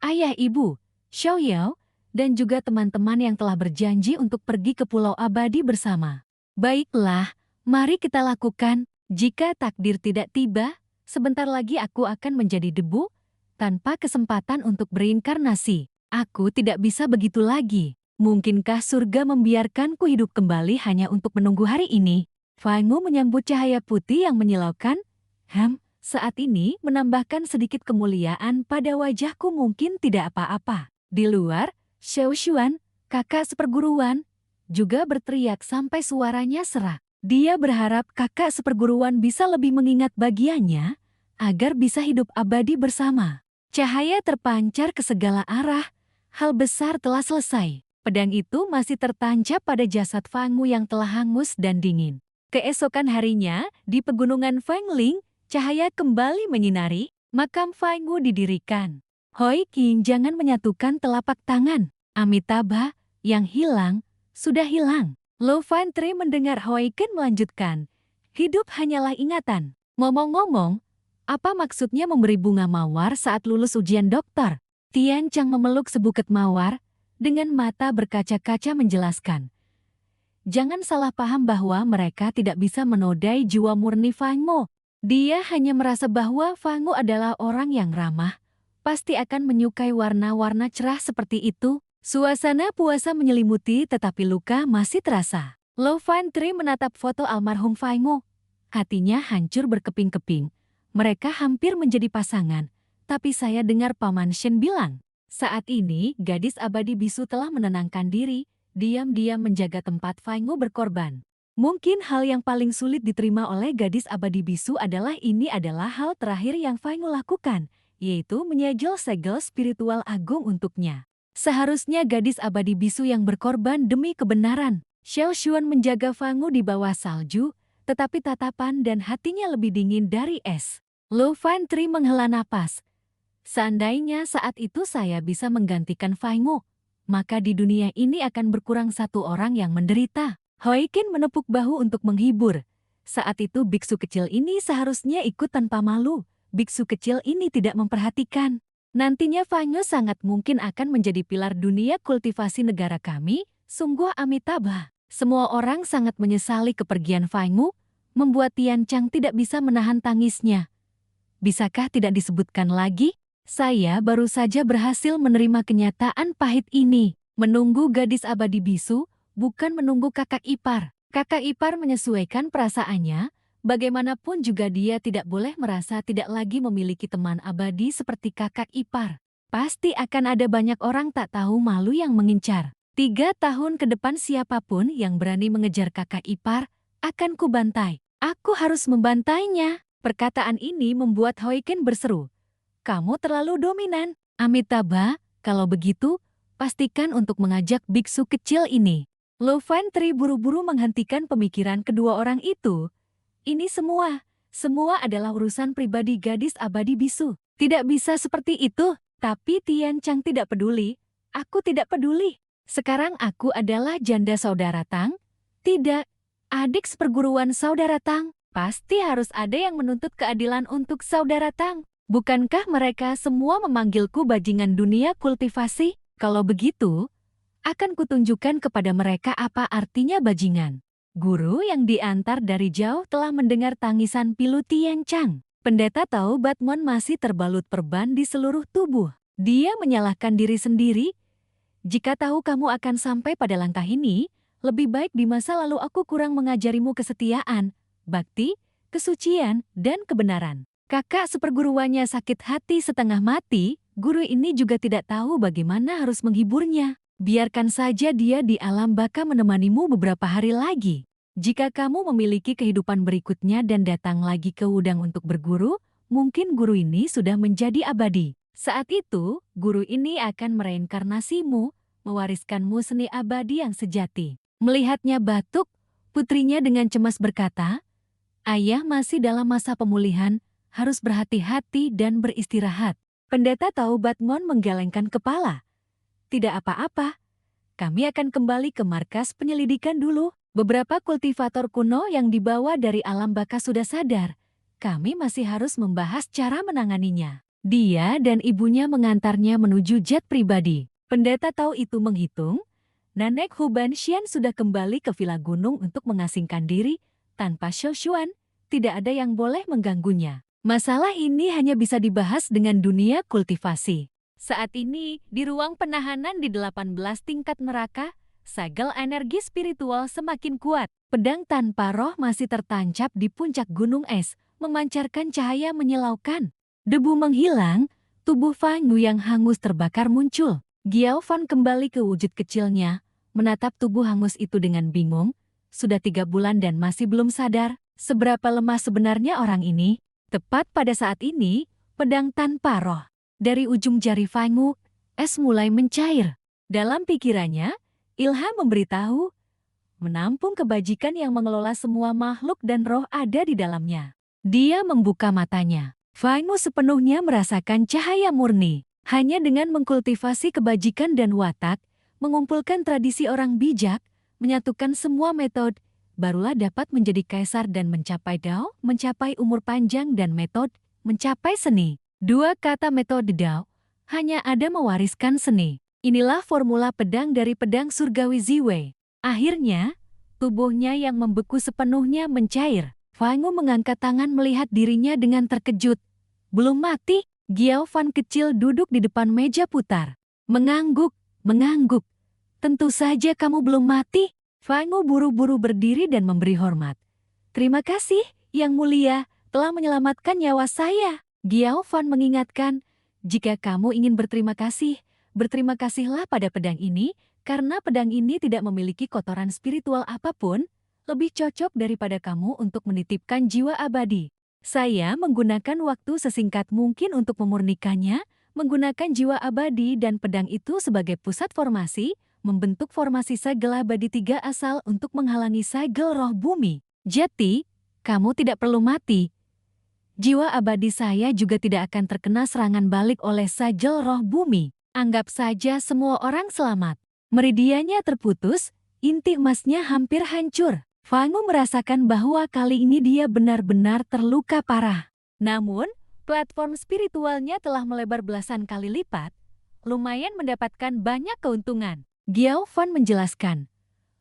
ayah ibu, Xiao Yao, dan juga teman-teman yang telah berjanji untuk pergi ke Pulau Abadi bersama. Baiklah, mari kita lakukan. Jika takdir tidak tiba, sebentar lagi aku akan menjadi debu, tanpa kesempatan untuk berinkarnasi. Aku tidak bisa begitu lagi. Mungkinkah surga membiarkanku hidup kembali hanya untuk menunggu hari ini? Fangu menyambut cahaya putih yang menyilaukan. Saat ini menambahkan sedikit kemuliaan pada wajahku mungkin tidak apa-apa. Di luar, Xiao Xuan, kakak seperguruan, juga berteriak sampai suaranya serak. Dia berharap kakak seperguruan bisa lebih mengingat bagiannya, agar bisa hidup abadi bersama. Cahaya terpancar ke segala arah. Hal besar telah selesai. Pedang itu masih tertancap pada jasad Fangu yang telah hangus dan dingin. Keesokan harinya, di pegunungan Fengling, cahaya kembali menyinari. Makam Fangu didirikan. Hoi Qing jangan menyatukan telapak tangan. Amitabha, yang hilang, sudah hilang. Lo Fan Tri mendengar Hoi Qing melanjutkan. Hidup hanyalah ingatan. Ngomong-ngomong, apa maksudnya memberi bunga mawar saat lulus ujian dokter? Tian Chang memeluk sebuket mawar, dengan mata berkaca-kaca menjelaskan. Jangan salah paham bahwa mereka tidak bisa menodai jiwa murni Fangu. Dia hanya merasa bahwa Fangu adalah orang yang ramah, pasti akan menyukai warna-warna cerah seperti itu. Suasana puasa menyelimuti tetapi luka masih terasa. Lo Fan Tri menatap foto almarhum Fangu. Hatinya hancur berkeping-keping. Mereka hampir menjadi pasangan. Tapi saya dengar Paman Shen bilang, saat ini gadis abadi bisu telah menenangkan diri, diam-diam menjaga tempat Fangu berkorban. Mungkin hal yang paling sulit diterima oleh gadis abadi bisu adalah ini adalah hal terakhir yang Fangu lakukan, yaitu menyajol segel spiritual agung untuknya. Seharusnya gadis abadi bisu yang berkorban demi kebenaran. Xiao Xuan menjaga Fangu di bawah salju, tetapi tatapan dan hatinya lebih dingin dari es. Lo Fan Tri menghela napas. Seandainya saat itu saya bisa menggantikan Fangu, maka di dunia ini akan berkurang satu orang yang menderita. Hoi Qing menepuk bahu untuk menghibur. Saat itu biksu kecil ini seharusnya ikut tanpa malu. Biksu kecil ini tidak memperhatikan. Nantinya Fangu sangat mungkin akan menjadi pilar dunia kultivasi negara kami, sungguh Amitabha. Semua orang sangat menyesali kepergian Fangu, membuat Tian Chang tidak bisa menahan tangisnya. Bisakah tidak disebutkan lagi? Saya baru saja berhasil menerima kenyataan pahit ini. Menunggu gadis abadi bisu, bukan menunggu kakak ipar. Kakak ipar menyesuaikan perasaannya, bagaimanapun juga dia tidak boleh merasa tidak lagi memiliki teman abadi seperti kakak ipar. Pasti akan ada banyak orang tak tahu malu yang mengincar. 3 tahun ke depan siapapun yang berani mengejar kakak ipar, akan kubantai. Aku harus membantainya. Perkataan ini membuat Hoi Qing berseru. Kamu terlalu dominan. Amitabha, kalau begitu, pastikan untuk mengajak biksu kecil ini. Lo Fan Tri buru-buru menghentikan pemikiran kedua orang itu. Ini semua adalah urusan pribadi gadis abadi bisu. Tidak bisa seperti itu, tapi Tian Chang tidak peduli. Aku tidak peduli. Sekarang aku adalah janda saudara Tang? Tidak, adik seperguruan saudara Tang. Pasti harus ada yang menuntut keadilan untuk saudara Tang. Bukankah mereka semua memanggilku bajingan dunia kultivasi? Kalau begitu, akan kutunjukkan kepada mereka apa artinya bajingan. Guru yang diantar dari jauh telah mendengar tangisan pilu Tian Chang. Pendeta tahu Batmon masih terbalut perban di seluruh tubuh. Dia menyalahkan diri sendiri. Jika tahu kamu akan sampai pada langkah ini, lebih baik di masa lalu aku kurang mengajarimu kesetiaan, bakti, kesucian, dan kebenaran. Kakak seperguruannya sakit hati setengah mati, guru ini juga tidak tahu bagaimana harus menghiburnya. Biarkan saja dia di alam baka menemanimu beberapa hari lagi. Jika kamu memiliki kehidupan berikutnya dan datang lagi ke Wudang untuk berguru, mungkin guru ini sudah menjadi abadi. Saat itu, guru ini akan mereinkarnasimu, mewariskanmu seni abadi yang sejati. Melihatnya batuk, putrinya dengan cemas berkata, "Ayah masih dalam masa pemulihan, harus berhati-hati dan beristirahat." Pendeta tahu Batmon menggelengkan kepala. Tidak apa-apa, kami akan kembali ke markas penyelidikan dulu. Beberapa kultivator kuno yang dibawa dari alam baka sudah sadar. Kami masih harus membahas cara menanganinya. Dia dan ibunya mengantarnya menuju jet pribadi. Pendeta tahu itu menghitung. Nanek Huban Xian sudah kembali ke villa gunung untuk mengasingkan diri. Tanpa Xiao Xuan, tidak ada yang boleh mengganggunya. Masalah ini hanya bisa dibahas dengan dunia kultivasi. Saat ini, di ruang penahanan di 18 tingkat neraka, segel energi spiritual semakin kuat. Pedang tanpa roh masih tertancap di puncak gunung es, memancarkan cahaya menyilaukan. Debu menghilang, tubuh Fang Yu yang hangus terbakar muncul. Giao Fan kembali ke wujud kecilnya, menatap tubuh hangus itu dengan bingung. Sudah 3 bulan dan masih belum sadar seberapa lemah sebenarnya orang ini. Tepat pada saat ini, pedang tanpa roh. Dari ujung jari Fang Yu, es mulai mencair. Dalam pikirannya, ilham memberitahu, menampung kebajikan yang mengelola semua makhluk dan roh ada di dalamnya. Dia membuka matanya. Fang Yu sepenuhnya merasakan cahaya murni. Hanya dengan mengkultivasi kebajikan dan watak, mengumpulkan tradisi orang bijak, menyatukan semua metode, barulah dapat menjadi kaisar dan mencapai Dao, mencapai umur panjang dan metode, mencapai seni. 2 kata metode Dao, hanya ada mewariskan seni. Inilah formula pedang dari pedang surgawi Ziwei. Akhirnya, tubuhnya yang membeku sepenuhnya mencair. Fang Yu mengangkat tangan melihat dirinya dengan terkejut. Belum mati, Giao Fan kecil duduk di depan meja putar. Mengangguk, mengangguk. Tentu saja kamu belum mati. Fang Yu buru-buru berdiri dan memberi hormat. Terima kasih, Yang Mulia, telah menyelamatkan nyawa saya. Giao Fan mengingatkan, jika kamu ingin berterima kasihlah pada pedang ini, karena pedang ini tidak memiliki kotoran spiritual apapun, lebih cocok daripada kamu untuk menitipkan jiwa abadi. Saya menggunakan waktu sesingkat mungkin untuk memurnikannya, menggunakan jiwa abadi dan pedang itu sebagai pusat formasi, membentuk formasi segel abadi 3 asal untuk menghalangi segel roh bumi. Jadi, kamu tidak perlu mati. Jiwa abadi saya juga tidak akan terkena serangan balik oleh segel roh bumi. Anggap saja semua orang selamat. Meridiannya terputus, inti emasnya hampir hancur. Fang Yu merasakan bahwa kali ini dia benar-benar terluka parah. Namun, platform spiritualnya telah melebar belasan kali lipat, lumayan mendapatkan banyak keuntungan. Giao Fan menjelaskan,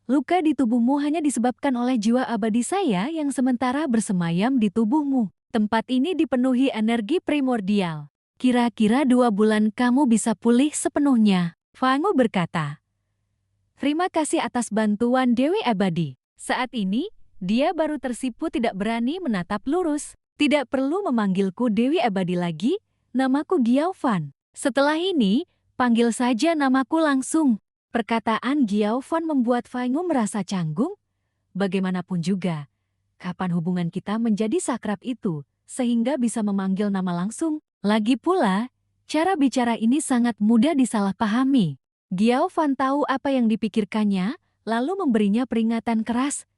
luka di tubuhmu hanya disebabkan oleh jiwa abadi saya yang sementara bersemayam di tubuhmu. Tempat ini dipenuhi energi primordial. Kira-kira 2 bulan kamu bisa pulih sepenuhnya. Fang Yu berkata, terima kasih atas bantuan Dewi Abadi. Saat ini, dia baru tersipu tidak berani menatap lurus. Tidak perlu memanggilku Dewi Abadi lagi, namaku Giao Fan. Setelah ini, panggil saja namaku langsung. Perkataan Giao Fan membuat Fang Yu merasa canggung. Bagaimanapun juga, kapan hubungan kita menjadi sakrab itu, sehingga bisa memanggil nama langsung? Lagi pula, cara bicara ini sangat mudah disalahpahami. Giao Fan tahu apa yang dipikirkannya, lalu memberinya peringatan keras.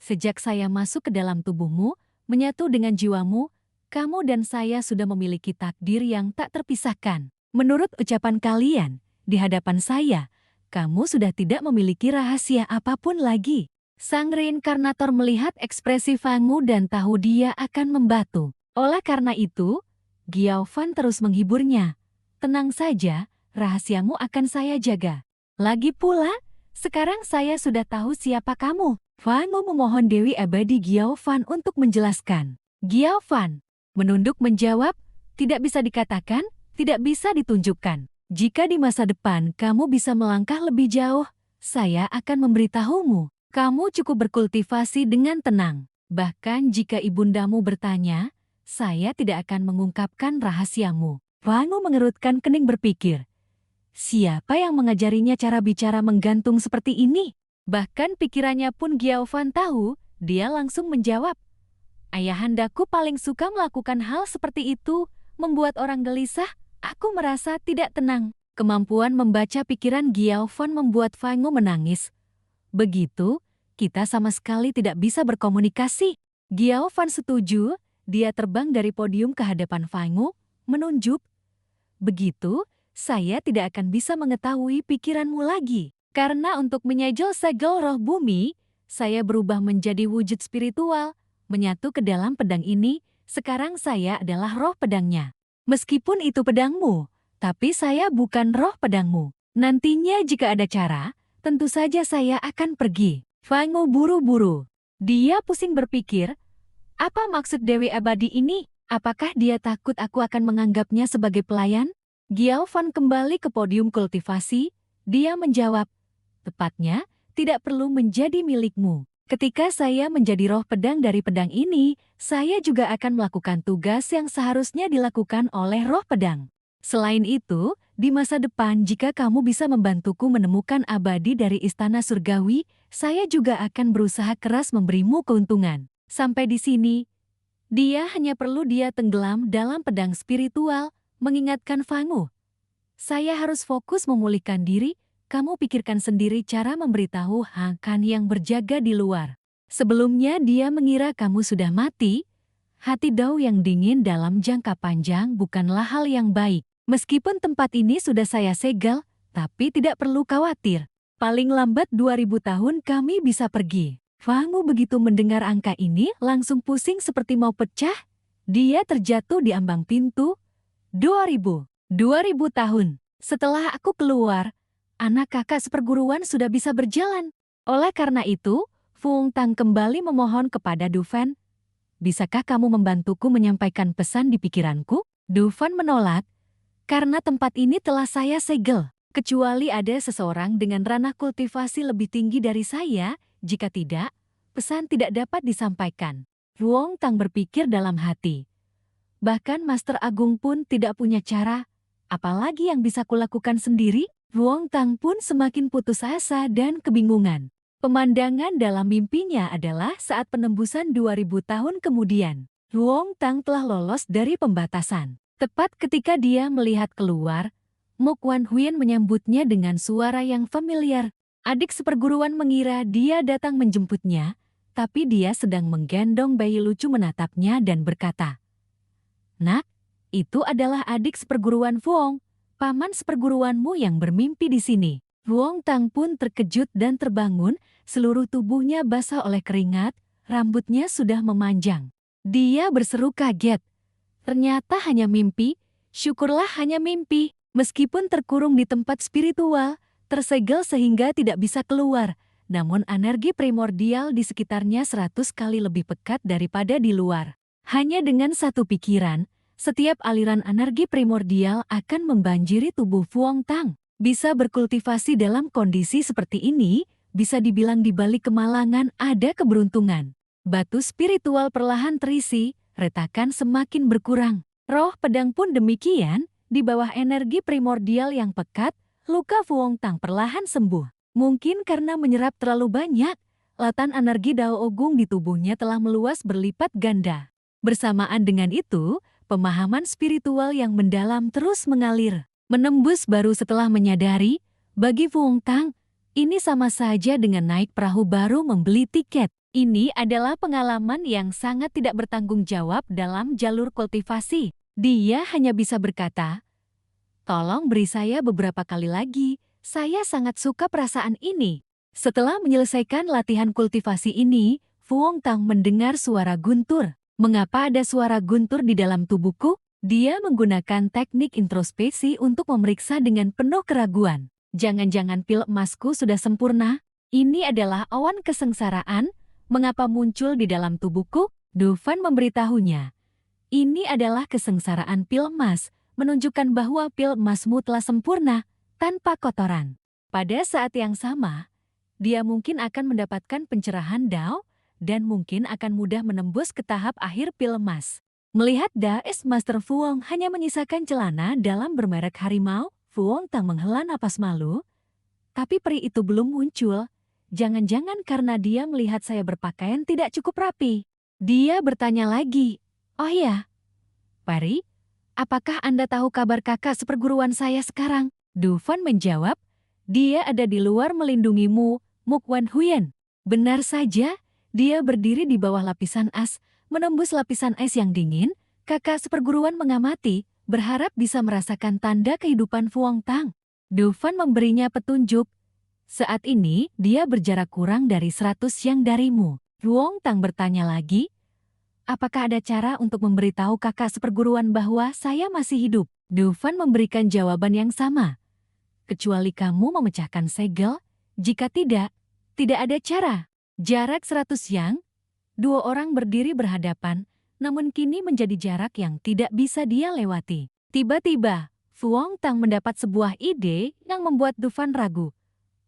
Sejak saya masuk ke dalam tubuhmu, menyatu dengan jiwamu, kamu dan saya sudah memiliki takdir yang tak terpisahkan. Menurut ucapan kalian, di hadapan saya, kamu sudah tidak memiliki rahasia apapun lagi. Sang reinkarnator melihat ekspresi Fang Wu dan tahu dia akan membatu. Oleh karena itu, Giao Fan terus menghiburnya. Tenang saja, rahasiamu akan saya jaga. Lagi pula, sekarang saya sudah tahu siapa kamu. Fang Wu memohon Dewi Abadi Giao Fan untuk menjelaskan. Giao Fan menunduk menjawab, tidak bisa dikatakan, tidak bisa ditunjukkan. Jika di masa depan kamu bisa melangkah lebih jauh, saya akan memberitahumu. Kamu cukup berkultivasi dengan tenang. Bahkan jika ibundamu bertanya, saya tidak akan mengungkapkan rahasiamu. Fang Wu mengerutkan kening berpikir, siapa yang mengajarinya cara bicara menggantung seperti ini? Bahkan pikirannya pun Giao Fan tahu, dia langsung menjawab, ayahandaku paling suka melakukan hal seperti itu, membuat orang gelisah. Aku merasa tidak tenang. Kemampuan membaca pikiran Giao Fan membuat Fang Wu menangis. Begitu, kita sama sekali tidak bisa berkomunikasi. Giao Fan setuju, dia terbang dari podium ke hadapan Fang Wu, menunjuk. Begitu, saya tidak akan bisa mengetahui pikiranmu lagi. Karena untuk menyegel segel roh bumi, saya berubah menjadi wujud spiritual, menyatu ke dalam pedang ini, sekarang saya adalah roh pedangnya. Meskipun itu pedangmu, tapi saya bukan roh pedangmu. Nantinya jika ada cara, tentu saja saya akan pergi. Fang Wu buru-buru. Dia pusing berpikir, apa maksud Dewi Abadi ini? Apakah dia takut aku akan menganggapnya sebagai pelayan? Giao Fan kembali ke podium kultivasi. Dia menjawab, tepatnya, tidak perlu menjadi milikmu. Ketika saya menjadi roh pedang dari pedang ini, saya juga akan melakukan tugas yang seharusnya dilakukan oleh roh pedang. Selain itu, di masa depan jika kamu bisa membantuku menemukan abadi dari istana surgawi, saya juga akan berusaha keras memberimu keuntungan. Sampai di sini, dia hanya perlu dia tenggelam dalam pedang spiritual, mengingatkan Fang Wu. Saya harus fokus memulihkan diri. Kamu pikirkan sendiri cara memberitahu Hakan yang berjaga di luar. Sebelumnya dia mengira kamu sudah mati. Hati Dao yang dingin dalam jangka panjang bukanlah hal yang baik. Meskipun tempat ini sudah saya segel, tapi tidak perlu khawatir. Paling lambat 2000 tahun kami bisa pergi. Fang Wu begitu mendengar angka ini langsung pusing seperti mau pecah. Dia terjatuh di ambang pintu. 2000 tahun. Setelah aku keluar, anak kakak seperguruan sudah bisa berjalan. Oleh karena itu, Fung Tang kembali memohon kepada Du Fan. Bisakah kamu membantuku menyampaikan pesan di pikiranku? Du Fan menolak, karena tempat ini telah saya segel. Kecuali ada seseorang dengan ranah kultivasi lebih tinggi dari saya, jika tidak, pesan tidak dapat disampaikan. Fung Tang berpikir dalam hati. Bahkan Master Agung pun tidak punya cara, apalagi yang bisa kulakukan sendiri? Fung Tang pun semakin putus asa dan kebingungan. Pemandangan dalam mimpinya adalah saat penembusan 2000 tahun kemudian. Fung Tang telah lolos dari pembatasan. Tepat ketika dia melihat keluar, Mok Wan Huyen menyambutnya dengan suara yang familiar. Adik seperguruan mengira dia datang menjemputnya, tapi dia sedang menggendong bayi lucu menatapnya dan berkata, "Nak, itu adalah adik seperguruan Fung. Paman seperguruanmu yang bermimpi di sini." Fung Tang pun terkejut dan terbangun, seluruh tubuhnya basah oleh keringat, rambutnya sudah memanjang. Dia berseru kaget. Ternyata hanya mimpi, syukurlah hanya mimpi. Meskipun terkurung di tempat spiritual, tersegel sehingga tidak bisa keluar, namun energi primordial di sekitarnya 100 kali lebih pekat daripada di luar. Hanya dengan satu pikiran, setiap aliran energi primordial akan membanjiri tubuh Fung Tang. Bisa berkultivasi dalam kondisi seperti ini, bisa dibilang di balik kemalangan ada keberuntungan. Batu spiritual perlahan terisi, retakan semakin berkurang. Roh pedang pun demikian, di bawah energi primordial yang pekat, luka Fung Tang perlahan sembuh. Mungkin karena menyerap terlalu banyak, lautan energi Dao Ogung di tubuhnya telah meluas berlipat ganda. Bersamaan dengan itu, pemahaman spiritual yang mendalam terus mengalir. Menembus baru setelah menyadari, bagi Fung Tang, ini sama saja dengan naik perahu baru membeli tiket. Ini adalah pengalaman yang sangat tidak bertanggung jawab dalam jalur kultivasi. Dia hanya bisa berkata, "Tolong beri saya beberapa kali lagi, saya sangat suka perasaan ini. Setelah menyelesaikan latihan kultivasi ini, Fuong Tang mendengar suara guntur. Mengapa ada suara guntur di dalam tubuhku? Dia menggunakan teknik introspeksi untuk memeriksa dengan penuh keraguan. Jangan-jangan pil emasku sudah sempurna? Ini adalah awan kesengsaraan. Mengapa muncul di dalam tubuhku? Dufan memberitahunya. Ini adalah kesengsaraan pil emas, menunjukkan bahwa pil emasmu telah sempurna, tanpa kotoran. Pada saat yang sama, dia mungkin akan mendapatkan pencerahan Dao, dan mungkin akan mudah menembus ke tahap akhir pil emas. Melihat Daes Master Fuong hanya menyisakan celana dalam bermerek harimau, Fuong Tang menghela napas malu. Tapi peri itu belum muncul. Jangan-jangan karena dia melihat saya berpakaian tidak cukup rapi. Dia bertanya lagi, "Oh iya, peri, apakah Anda tahu kabar kakak seperguruan saya sekarang?" Dufan menjawab, "Dia ada di luar melindungimu, Muk Wan Huyen." Benar saja, dia berdiri di bawah lapisan es, menembus lapisan es yang dingin. Kakak seperguruan mengamati, berharap bisa merasakan tanda kehidupan Fuong Tang. Dufan memberinya petunjuk. Saat ini, dia berjarak kurang dari 100 yang darimu. Fuong Tang bertanya lagi, "Apakah ada cara untuk memberitahu kakak seperguruan bahwa saya masih hidup?" Dufan memberikan jawaban yang sama. "Kecuali kamu memecahkan segel, jika tidak, tidak ada cara." Jarak 100 yang, dua orang berdiri berhadapan, namun kini menjadi jarak yang tidak bisa dia lewati. Tiba-tiba, Fuong Tang mendapat sebuah ide yang membuat Dufan ragu.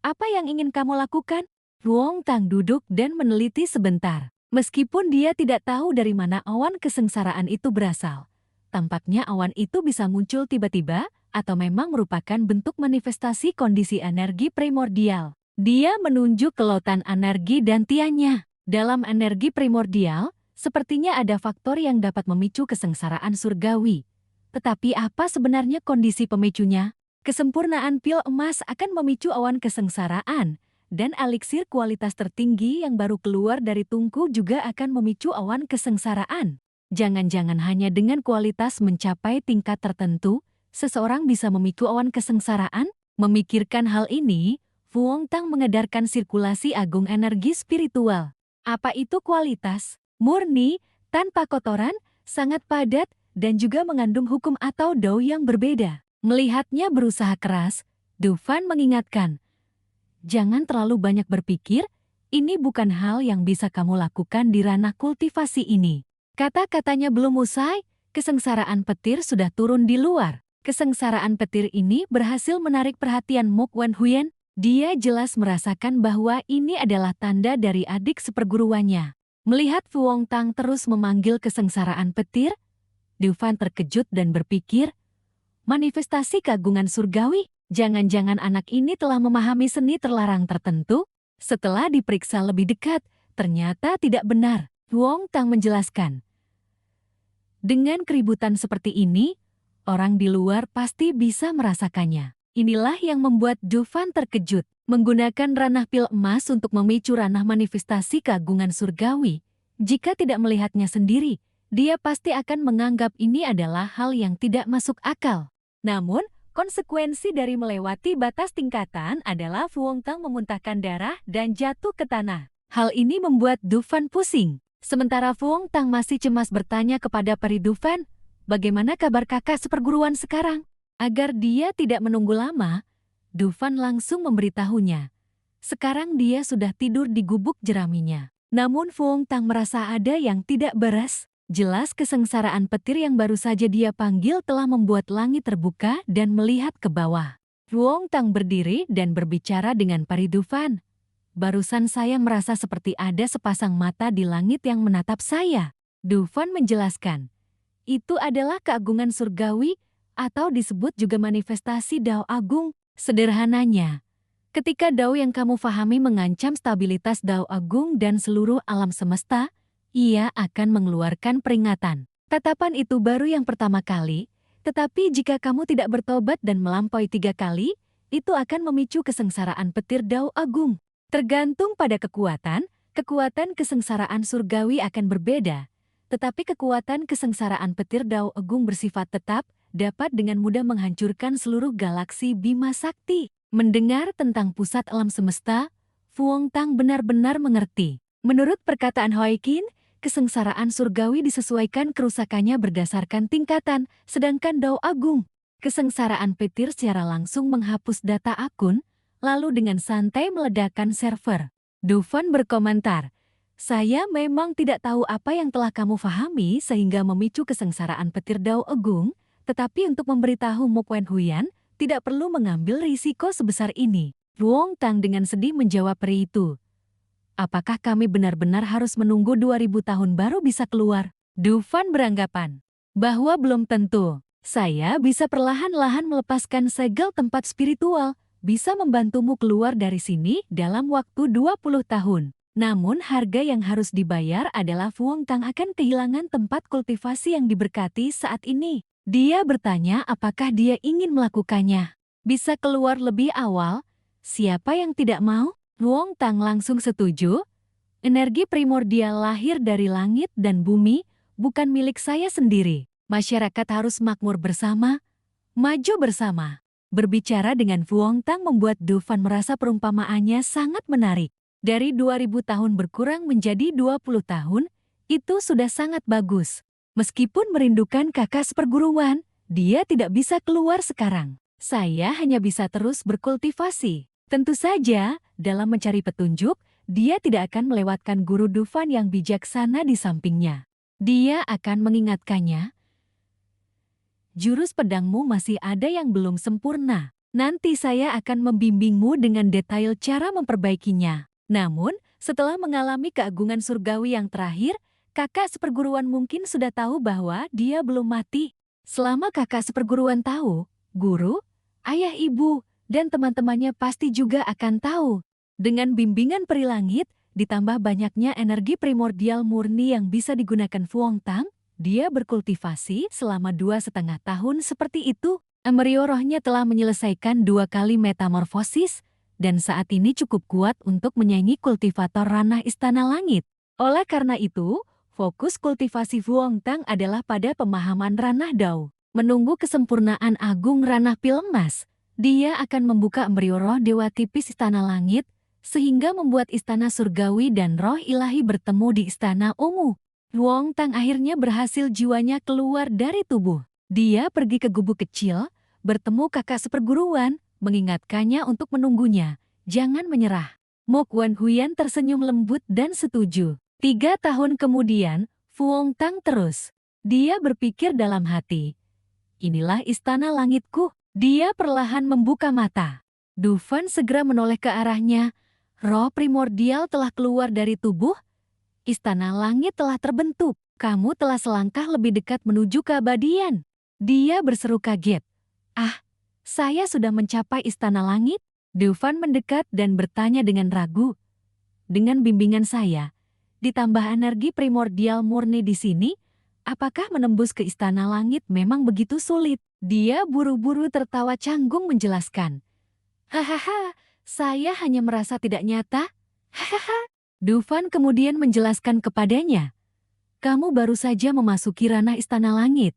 "Apa yang ingin kamu lakukan?" Fuong Tang duduk dan meneliti sebentar. Meskipun dia tidak tahu dari mana awan kesengsaraan itu berasal. Tampaknya awan itu bisa muncul tiba-tiba, atau memang merupakan bentuk manifestasi kondisi energi primordial. Dia menunjuk ke lautan energi dantiannya. Dalam energi primordial, sepertinya ada faktor yang dapat memicu kesengsaraan surgawi. Tetapi apa sebenarnya kondisi pemicunya? Kesempurnaan pil emas akan memicu awan kesengsaraan, dan eliksir kualitas tertinggi yang baru keluar dari tungku juga akan memicu awan kesengsaraan. Jangan-jangan hanya dengan kualitas mencapai tingkat tertentu, seseorang bisa memicu awan kesengsaraan? Memikirkan hal ini, Fuong Tang mengedarkan sirkulasi agung energi spiritual. Apa itu kualitas? Murni, tanpa kotoran, sangat padat, dan juga mengandung hukum atau dao yang berbeda. Melihatnya berusaha keras, Dufan mengingatkan, "Jangan terlalu banyak berpikir, ini bukan hal yang bisa kamu lakukan di ranah kultivasi ini." Kata-katanya belum usai, kesengsaraan petir sudah turun di luar. Kesengsaraan petir ini berhasil menarik perhatian Muk Wan Huyen. Dia jelas merasakan bahwa ini adalah tanda dari adik seperguruannya. Melihat Fuong Tang terus memanggil kesengsaraan petir, Dufan terkejut dan berpikir, manifestasi keagungan surgawi? Jangan-jangan anak ini telah memahami seni terlarang tertentu? Setelah diperiksa lebih dekat, ternyata tidak benar. Fuong Tang menjelaskan, dengan keributan seperti ini, orang di luar pasti bisa merasakannya. Inilah yang membuat Dufan terkejut. Menggunakan ranah pil emas untuk memicu ranah manifestasi keagungan surgawi. Jika tidak melihatnya sendiri, dia pasti akan menganggap ini adalah hal yang tidak masuk akal. Namun, konsekuensi dari melewati batas tingkatan adalah Fuong Tang memuntahkan darah dan jatuh ke tanah. Hal ini membuat Dufan pusing. Sementara Fuong Tang masih cemas bertanya kepada peri Dufan, "Bagaimana kabar kakak seperguruan sekarang?" Agar dia tidak menunggu lama, Dufan langsung memberitahunya. Sekarang dia sudah tidur di gubuk jeraminya. Namun Fuong Tang merasa ada yang tidak beres. Jelas kesengsaraan petir yang baru saja dia panggil telah membuat langit terbuka dan melihat ke bawah. Fuong Tang berdiri dan berbicara dengan peri Dufan. "Barusan saya merasa seperti ada sepasang mata di langit yang menatap saya." Dufan menjelaskan, "Itu adalah keagungan surgawi, atau disebut juga manifestasi Dao Agung." Sederhananya, ketika Dao yang kamu fahami mengancam stabilitas Dao Agung dan seluruh alam semesta, ia akan mengeluarkan peringatan. Tatapan itu baru yang pertama kali, tetapi jika kamu tidak bertobat dan melampaui 3 kali, itu akan memicu kesengsaraan petir Dao Agung. Tergantung pada kekuatan kesengsaraan surgawi akan berbeda, tetapi kekuatan kesengsaraan petir Dao Agung bersifat tetap, dapat dengan mudah menghancurkan seluruh galaksi Bima Sakti. Mendengar tentang pusat alam semesta, Fuong Tang benar-benar mengerti. Menurut perkataan Hoikin, kesengsaraan surgawi disesuaikan kerusakannya berdasarkan tingkatan, sedangkan Dao Agung, kesengsaraan petir secara langsung menghapus data akun, lalu dengan santai meledakkan server. Dufan berkomentar, "Saya memang tidak tahu apa yang telah kamu fahami sehingga memicu kesengsaraan petir Dao Agung, tetapi untuk memberitahu Mo Wen Huyan, tidak perlu mengambil risiko sebesar ini." Fuong Tang dengan sedih menjawab peri itu. "Apakah kami benar-benar harus menunggu 2000 tahun baru bisa keluar?" Dufan beranggapan bahwa belum tentu. "Saya bisa perlahan-lahan melepaskan segel tempat spiritual, bisa membantumu keluar dari sini dalam waktu 20 tahun. Namun harga yang harus dibayar adalah Fuong Tang akan kehilangan tempat kultivasi yang diberkati saat ini." Dia bertanya apakah dia ingin melakukannya. Bisa keluar lebih awal? Siapa yang tidak mau? Fuong Tang langsung setuju. "Energi primordial lahir dari langit dan bumi, bukan milik saya sendiri. Masyarakat harus makmur bersama, maju bersama." Berbicara dengan Fuong Tang membuat Dufan merasa perumpamaannya sangat menarik. Dari 2000 tahun berkurang menjadi 20 tahun, itu sudah sangat bagus. Meskipun merindukan kakak seperguruan, dia tidak bisa keluar sekarang. Saya hanya bisa terus berkultivasi. Tentu saja, dalam mencari petunjuk, dia tidak akan melewatkan guru Dufan yang bijaksana di sampingnya. Dia akan mengingatkannya, "Jurus pedangmu masih ada yang belum sempurna. Nanti saya akan membimbingmu dengan detail cara memperbaikinya." Namun, setelah mengalami keagungan surgawi yang terakhir, kakak seperguruan mungkin sudah tahu bahwa dia belum mati. Selama kakak seperguruan tahu, guru, ayah ibu, dan teman-temannya pasti juga akan tahu. Dengan bimbingan peri langit, ditambah banyaknya energi primordial murni yang bisa digunakan Fuong Tang, dia berkultivasi selama 2,5 tahun seperti itu. Embryo rohnya telah menyelesaikan 2 kali metamorfosis, dan saat ini cukup kuat untuk menyaingi kultivator ranah Istana Langit. Oleh karena itu, fokus kultivasi Fuong Tang adalah pada pemahaman ranah Dao. Menunggu kesempurnaan agung ranah pil emas, dia akan membuka embryo roh dewa tipis Istana Langit, sehingga membuat Istana Surgawi dan roh ilahi bertemu di Istana Ungu. Fuong Tang akhirnya berhasil jiwanya keluar dari tubuh. Dia pergi ke gubuk kecil, bertemu kakak seperguruan, mengingatkannya untuk menunggunya. Jangan menyerah. Mo Wen Huyan tersenyum lembut dan setuju. 3 tahun kemudian, Fuong Tang terus. Dia berpikir dalam hati, "Inilah istana langitku." Dia perlahan membuka mata. Dufan segera menoleh ke arahnya. "Roh primordial telah keluar dari tubuh. Istana langit telah terbentuk. Kamu telah selangkah lebih dekat menuju keabadian." Dia berseru kaget. "Ah, saya sudah mencapai istana langit?" Dufan mendekat dan bertanya dengan ragu. "Dengan bimbingan saya, ditambah energi primordial murni di sini, apakah menembus ke istana langit memang begitu sulit?" Dia buru-buru tertawa canggung menjelaskan. "Hahaha, saya hanya merasa tidak nyata. Hahaha." Dufan kemudian menjelaskan kepadanya, "Kamu baru saja memasuki ranah istana langit.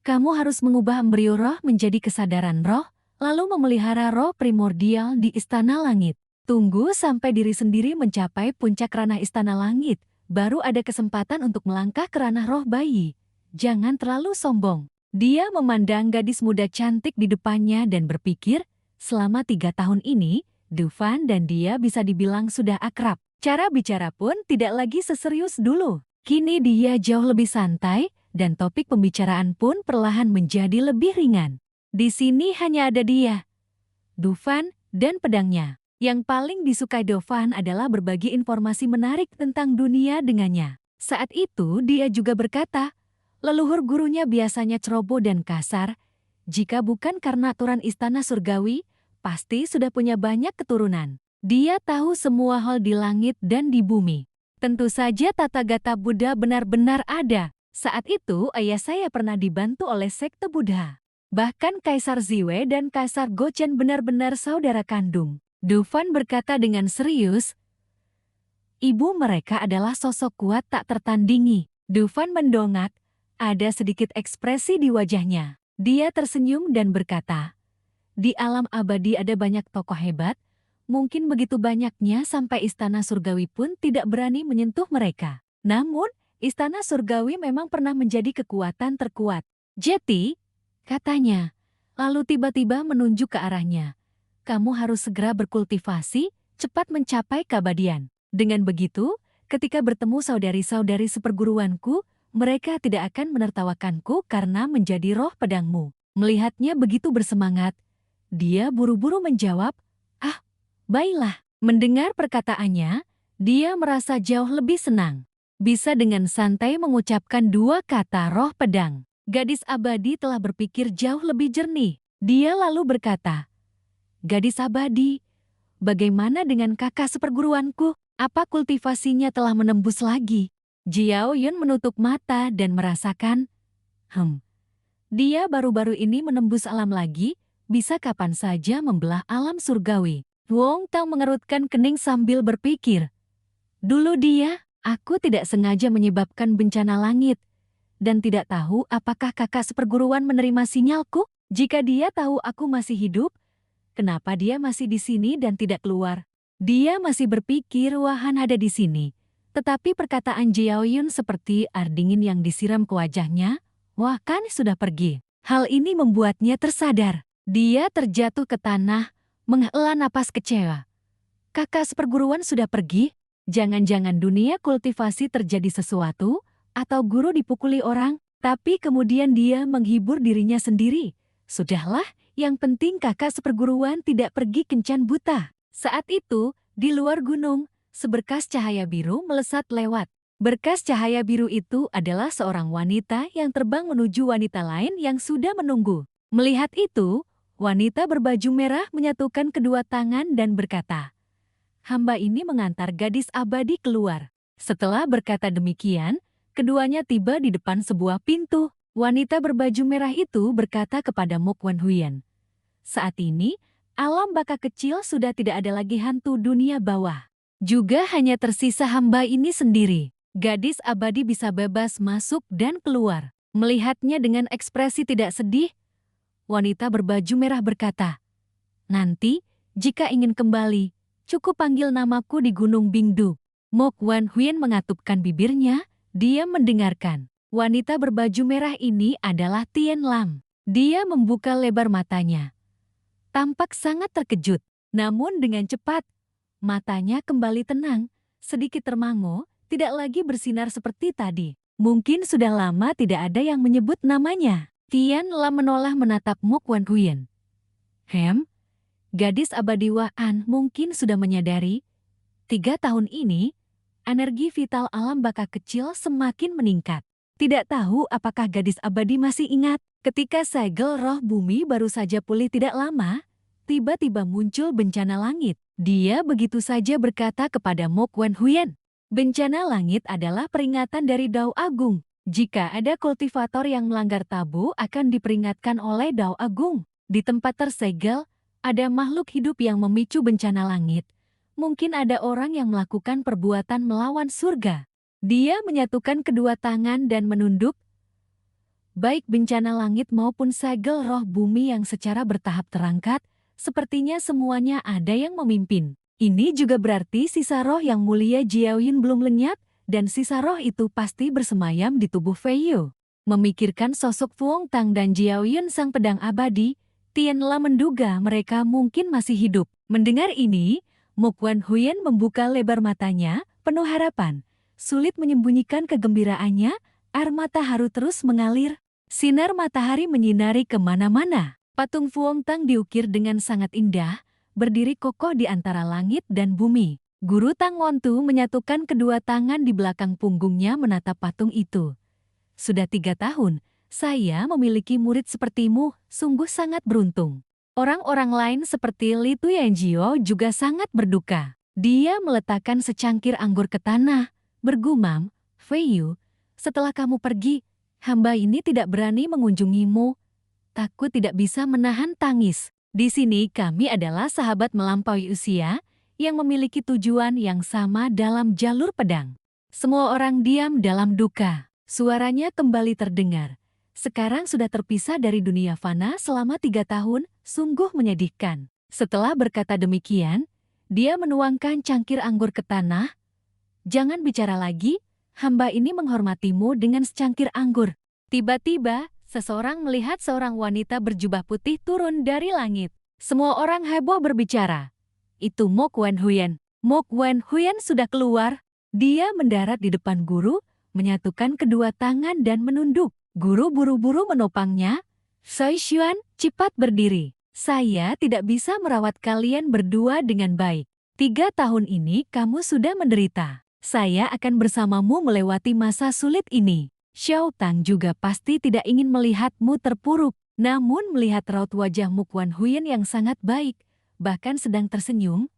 Kamu harus mengubah embrio roh menjadi kesadaran roh, lalu memelihara roh primordial di istana langit. Tunggu sampai diri sendiri mencapai puncak ranah istana langit, baru ada kesempatan untuk melangkah ke ranah roh bayi. Jangan terlalu sombong." Dia memandang gadis muda cantik di depannya dan berpikir, selama 3 tahun ini, Dufan dan dia bisa dibilang sudah akrab. Cara bicara pun tidak lagi seserius dulu. Kini dia jauh lebih santai, dan topik pembicaraan pun perlahan menjadi lebih ringan. Di sini hanya ada dia, Dufan, dan pedangnya. Yang paling disukai Dufan adalah berbagi informasi menarik tentang dunia dengannya. Saat itu dia juga berkata, leluhur gurunya biasanya ceroboh dan kasar. Jika bukan karena aturan istana surgawi, pasti sudah punya banyak keturunan. Dia tahu semua hal di langit dan di bumi. Tentu saja tata gata Buddha benar-benar ada. Saat itu ayah saya pernah dibantu oleh sekte Buddha. Bahkan Kaisar Ziwe dan Kaisar Gochen benar-benar saudara kandung. Dufan berkata dengan serius, "Ibu mereka adalah sosok kuat tak tertandingi." Dufan mendongak, ada sedikit ekspresi di wajahnya. Dia tersenyum dan berkata, Di alam abadi ada banyak tokoh hebat, mungkin begitu banyaknya sampai istana surgawi pun tidak berani menyentuh mereka. Namun, istana surgawi memang pernah menjadi kekuatan terkuat. Jeti, katanya, lalu tiba-tiba menunjuk ke arahnya. Kamu harus segera berkultivasi, cepat mencapai keabadian. Dengan begitu, ketika bertemu saudari-saudari seperguruanku, mereka tidak akan menertawakanku karena menjadi roh pedangmu. Melihatnya begitu bersemangat, dia buru-buru menjawab, "Ah, baiklah." Mendengar perkataannya, dia merasa jauh lebih senang. Bisa dengan santai mengucapkan dua kata roh pedang. Gadis abadi telah berpikir jauh lebih jernih. Dia lalu berkata, "Gadis abadi, bagaimana dengan kakak seperguruanku? Apa kultivasinya telah menembus lagi?" Jiao Yun menutup mata dan merasakan, dia baru-baru ini menembus alam lagi, bisa kapan saja membelah alam surgawi. Wong Tao mengerutkan kening sambil berpikir. Dulu aku tidak sengaja menyebabkan bencana langit. Dan tidak tahu apakah kakak seperguruan menerima sinyalku? Jika dia tahu aku masih hidup, kenapa dia masih di sini dan tidak keluar? Dia masih berpikir Wahan ada di sini. Tetapi perkataan Jiao Yun seperti air dingin yang disiram ke wajahnya. Wah, kan sudah pergi. Hal ini membuatnya tersadar. Dia terjatuh ke tanah, menghela napas kecewa. Kakak seperguruan sudah pergi? Jangan-jangan dunia kultivasi terjadi sesuatu, atau guru dipukuli orang, tapi kemudian dia menghibur dirinya sendiri. Sudahlah, yang penting kakak seperguruan tidak pergi kencan buta. Saat itu, di luar gunung, seberkas cahaya biru melesat lewat. Berkas cahaya biru itu adalah seorang wanita yang terbang menuju wanita lain yang sudah menunggu. Melihat itu, wanita berbaju merah menyatukan kedua tangan dan berkata, "Hamba ini mengantar gadis abadi keluar." Setelah berkata demikian, keduanya tiba di depan sebuah pintu. Wanita berbaju merah itu berkata kepada Mok Wan Huyen, "Saat ini, alam baka kecil sudah tidak ada lagi hantu dunia bawah. Juga hanya tersisa hamba ini sendiri. Gadis abadi bisa bebas masuk dan keluar." Melihatnya dengan ekspresi tidak sedih, wanita berbaju merah berkata, "Nanti, jika ingin kembali, cukup panggil namaku di Gunung Bingdu." Mok Wan Huyen mengatupkan bibirnya, dia mendengarkan. Wanita berbaju merah ini adalah Tien Lam. Dia membuka lebar matanya. Tampak sangat terkejut, namun dengan cepat, matanya kembali tenang, sedikit termangu, tidak lagi bersinar seperti tadi. Mungkin sudah lama tidak ada yang menyebut namanya. Tien Lam menoleh menatap Mok Wan Huyen. Gadis abadi Waan mungkin sudah menyadari, 3 tahun ini, energi vital alam baka kecil semakin meningkat. Tidak tahu apakah gadis abadi masih ingat, ketika segel roh bumi baru saja pulih tidak lama, tiba-tiba muncul bencana langit. Dia begitu saja berkata kepada Mok Wan Huyen, "Bencana langit adalah peringatan dari Dao Agung. Jika ada kultivator yang melanggar tabu akan diperingatkan oleh Dao Agung. Di tempat tersegel, ada makhluk hidup yang memicu bencana langit. Mungkin ada orang yang melakukan perbuatan melawan surga." Dia menyatukan kedua tangan dan menunduk. Baik bencana langit maupun segel roh bumi yang secara bertahap terangkat, sepertinya semuanya ada yang memimpin. Ini juga berarti sisa roh yang mulia Jiao Yun belum lenyap, dan sisa roh itu pasti bersemayam di tubuh Fei Yu. Memikirkan sosok Fuong Tang dan Jiao Yun sang pedang abadi, Tien Lam menduga mereka mungkin masih hidup. Mendengar ini, Mok Wan Huyen membuka lebar matanya, penuh harapan. Sulit menyembunyikan kegembiraannya, air mata haru terus mengalir. Sinar matahari menyinari kemana-mana. Patung Fuong Tang diukir dengan sangat indah, berdiri kokoh di antara langit dan bumi. Guru Tang Wontu menyatukan kedua tangan di belakang punggungnya menatap patung itu. "Sudah 3 tahun, saya memiliki murid sepertimu, sungguh sangat beruntung." Orang-orang lain seperti Li Tuyanjio juga sangat berduka. Dia meletakkan secangkir anggur ke tanah, bergumam, "Fei Yu, setelah kamu pergi, hamba ini tidak berani mengunjungimu. Takut tidak bisa menahan tangis. Di sini kami adalah sahabat melampaui usia yang memiliki tujuan yang sama dalam jalur pedang." Semua orang diam dalam duka. Suaranya kembali terdengar. sekarang sudah terpisah dari dunia fana selama 3 tahun, sungguh menyedihkan. Setelah berkata demikian, dia menuangkan cangkir anggur ke tanah. Jangan bicara lagi, hamba ini menghormatimu dengan secangkir anggur. Tiba-tiba, seseorang melihat seorang wanita berjubah putih turun dari langit. Semua orang heboh berbicara. Itu Mok Wan Huyen. Mok Wan Huyen sudah keluar. Dia mendarat di depan guru, menyatukan kedua tangan dan menunduk. Guru buru-buru menopangnya. Soi Xuan, cepat berdiri. Saya tidak bisa merawat kalian berdua dengan baik. 3 tahun ini kamu sudah menderita. Saya akan bersamamu melewati masa sulit ini. Xiao Tang juga pasti tidak ingin melihatmu terpuruk. Namun melihat raut wajah Mok Wan Huyen yang sangat baik, bahkan sedang tersenyum,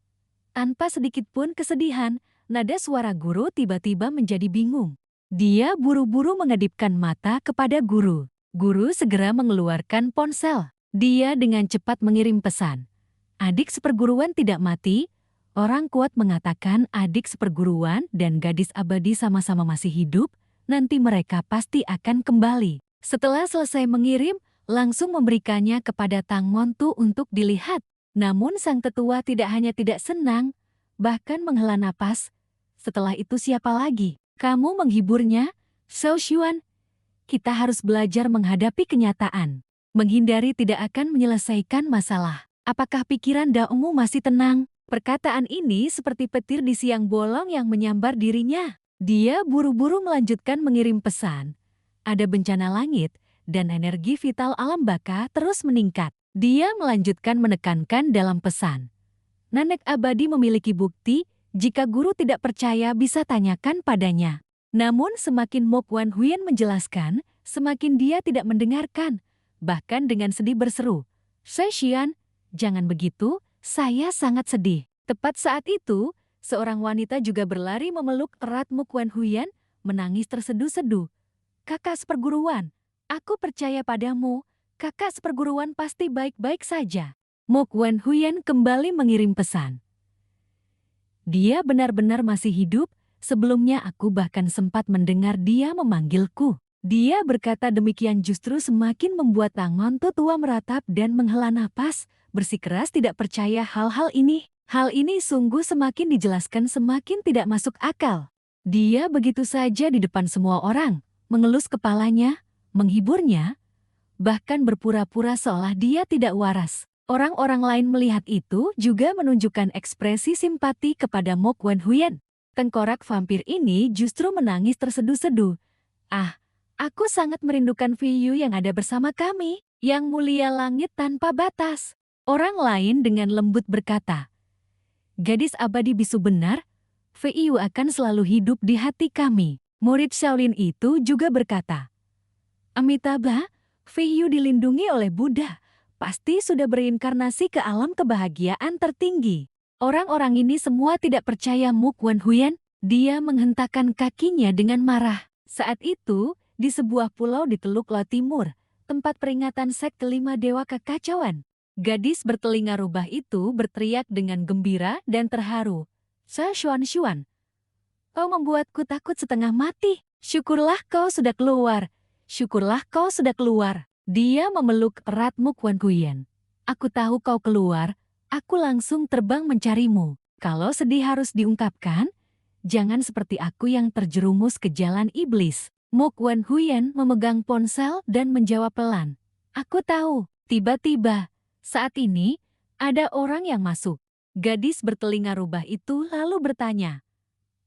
tanpa sedikit pun kesedihan, nada suara guru tiba-tiba menjadi bingung. Dia buru-buru mengedipkan mata kepada guru. Guru segera mengeluarkan ponsel. Dia dengan cepat mengirim pesan. Adik seperguruan tidak mati. Orang kuat mengatakan adik seperguruan dan gadis abadi sama-sama masih hidup. Nanti mereka pasti akan kembali. Setelah selesai mengirim, langsung memberikannya kepada Tang Montu untuk dilihat. Namun sang tetua tidak hanya tidak senang, bahkan menghela napas. Setelah itu siapa lagi? Kamu menghiburnya? Xiao Xuan, kita harus belajar menghadapi kenyataan. Menghindari tidak akan menyelesaikan masalah. Apakah pikiran Daomu masih tenang? Perkataan ini seperti petir di siang bolong yang menyambar dirinya. Dia buru-buru melanjutkan mengirim pesan. Ada bencana langit, dan energi vital alam baka terus meningkat. Dia melanjutkan menekankan dalam pesan. Nanek abadi memiliki bukti, jika guru tidak percaya bisa tanyakan padanya. Namun semakin Mok Wan Huyen menjelaskan, semakin dia tidak mendengarkan. Bahkan dengan sedih berseru, Soi Xian, jangan begitu, saya sangat sedih. Tepat saat itu, seorang wanita juga berlari memeluk erat Mok Wan Huyen, menangis terseduh-seduh. Kakak seperguruan, aku percaya padamu, kakak seperguruan pasti baik-baik saja. Mok Wan Huyen kembali mengirim pesan. Dia benar-benar masih hidup, sebelumnya aku bahkan sempat mendengar dia memanggilku. Dia berkata demikian justru semakin membuat Tang Montu tua meratap dan menghela napas, bersikeras tidak percaya hal-hal ini. Hal ini sungguh semakin dijelaskan semakin tidak masuk akal. Dia begitu saja di depan semua orang, mengelus kepalanya, menghiburnya, bahkan berpura-pura seolah dia tidak waras. Orang-orang lain melihat itu juga menunjukkan ekspresi simpati kepada Mok Wan Huyen. Tengkorak vampir ini justru menangis terseduh-seduh. Ah, aku sangat merindukan Viyu yang ada bersama kami, yang mulia langit tanpa batas. Orang lain dengan lembut berkata, gadis abadi bisu benar, Viyu akan selalu hidup di hati kami. Murid Shaolin itu juga berkata, Amitabha, Viyu dilindungi oleh Buddha, pasti sudah berinkarnasi ke alam kebahagiaan tertinggi. Orang-orang ini semua tidak percaya Mok Wan Huyen, dia menghentakkan kakinya dengan marah. Saat itu, di sebuah pulau di Teluk Laut Timur, tempat peringatan sek kelima Dewa Kekacauan. Gadis bertelinga rubah itu berteriak dengan gembira dan terharu. Xuan, kau membuatku takut setengah mati. Syukurlah kau sudah keluar. Syukurlah kau sudah keluar. Dia memeluk erat Mok Wan Huyen. Aku tahu kau keluar, aku langsung terbang mencarimu. Kalau sedih harus diungkapkan, jangan seperti aku yang terjerumus ke jalan iblis. Mok Wan Huyen memegang ponsel dan menjawab pelan. Aku tahu. Tiba-tiba, saat ini, ada orang yang masuk. Gadis bertelinga rubah itu lalu bertanya.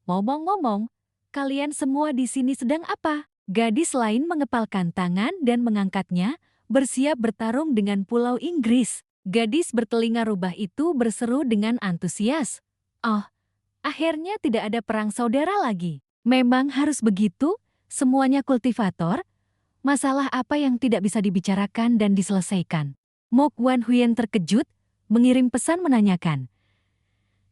Ngomong-ngomong, kalian semua di sini sedang apa? Gadis lain mengepalkan tangan dan mengangkatnya, bersiap bertarung dengan Pulau Inggris. Gadis bertelinga rubah itu berseru dengan antusias. Oh, akhirnya tidak ada perang saudara lagi. Memang harus begitu? Semuanya kultivator? Masalah apa yang tidak bisa dibicarakan dan diselesaikan? Mok Wan Huyen terkejut, mengirim pesan menanyakan.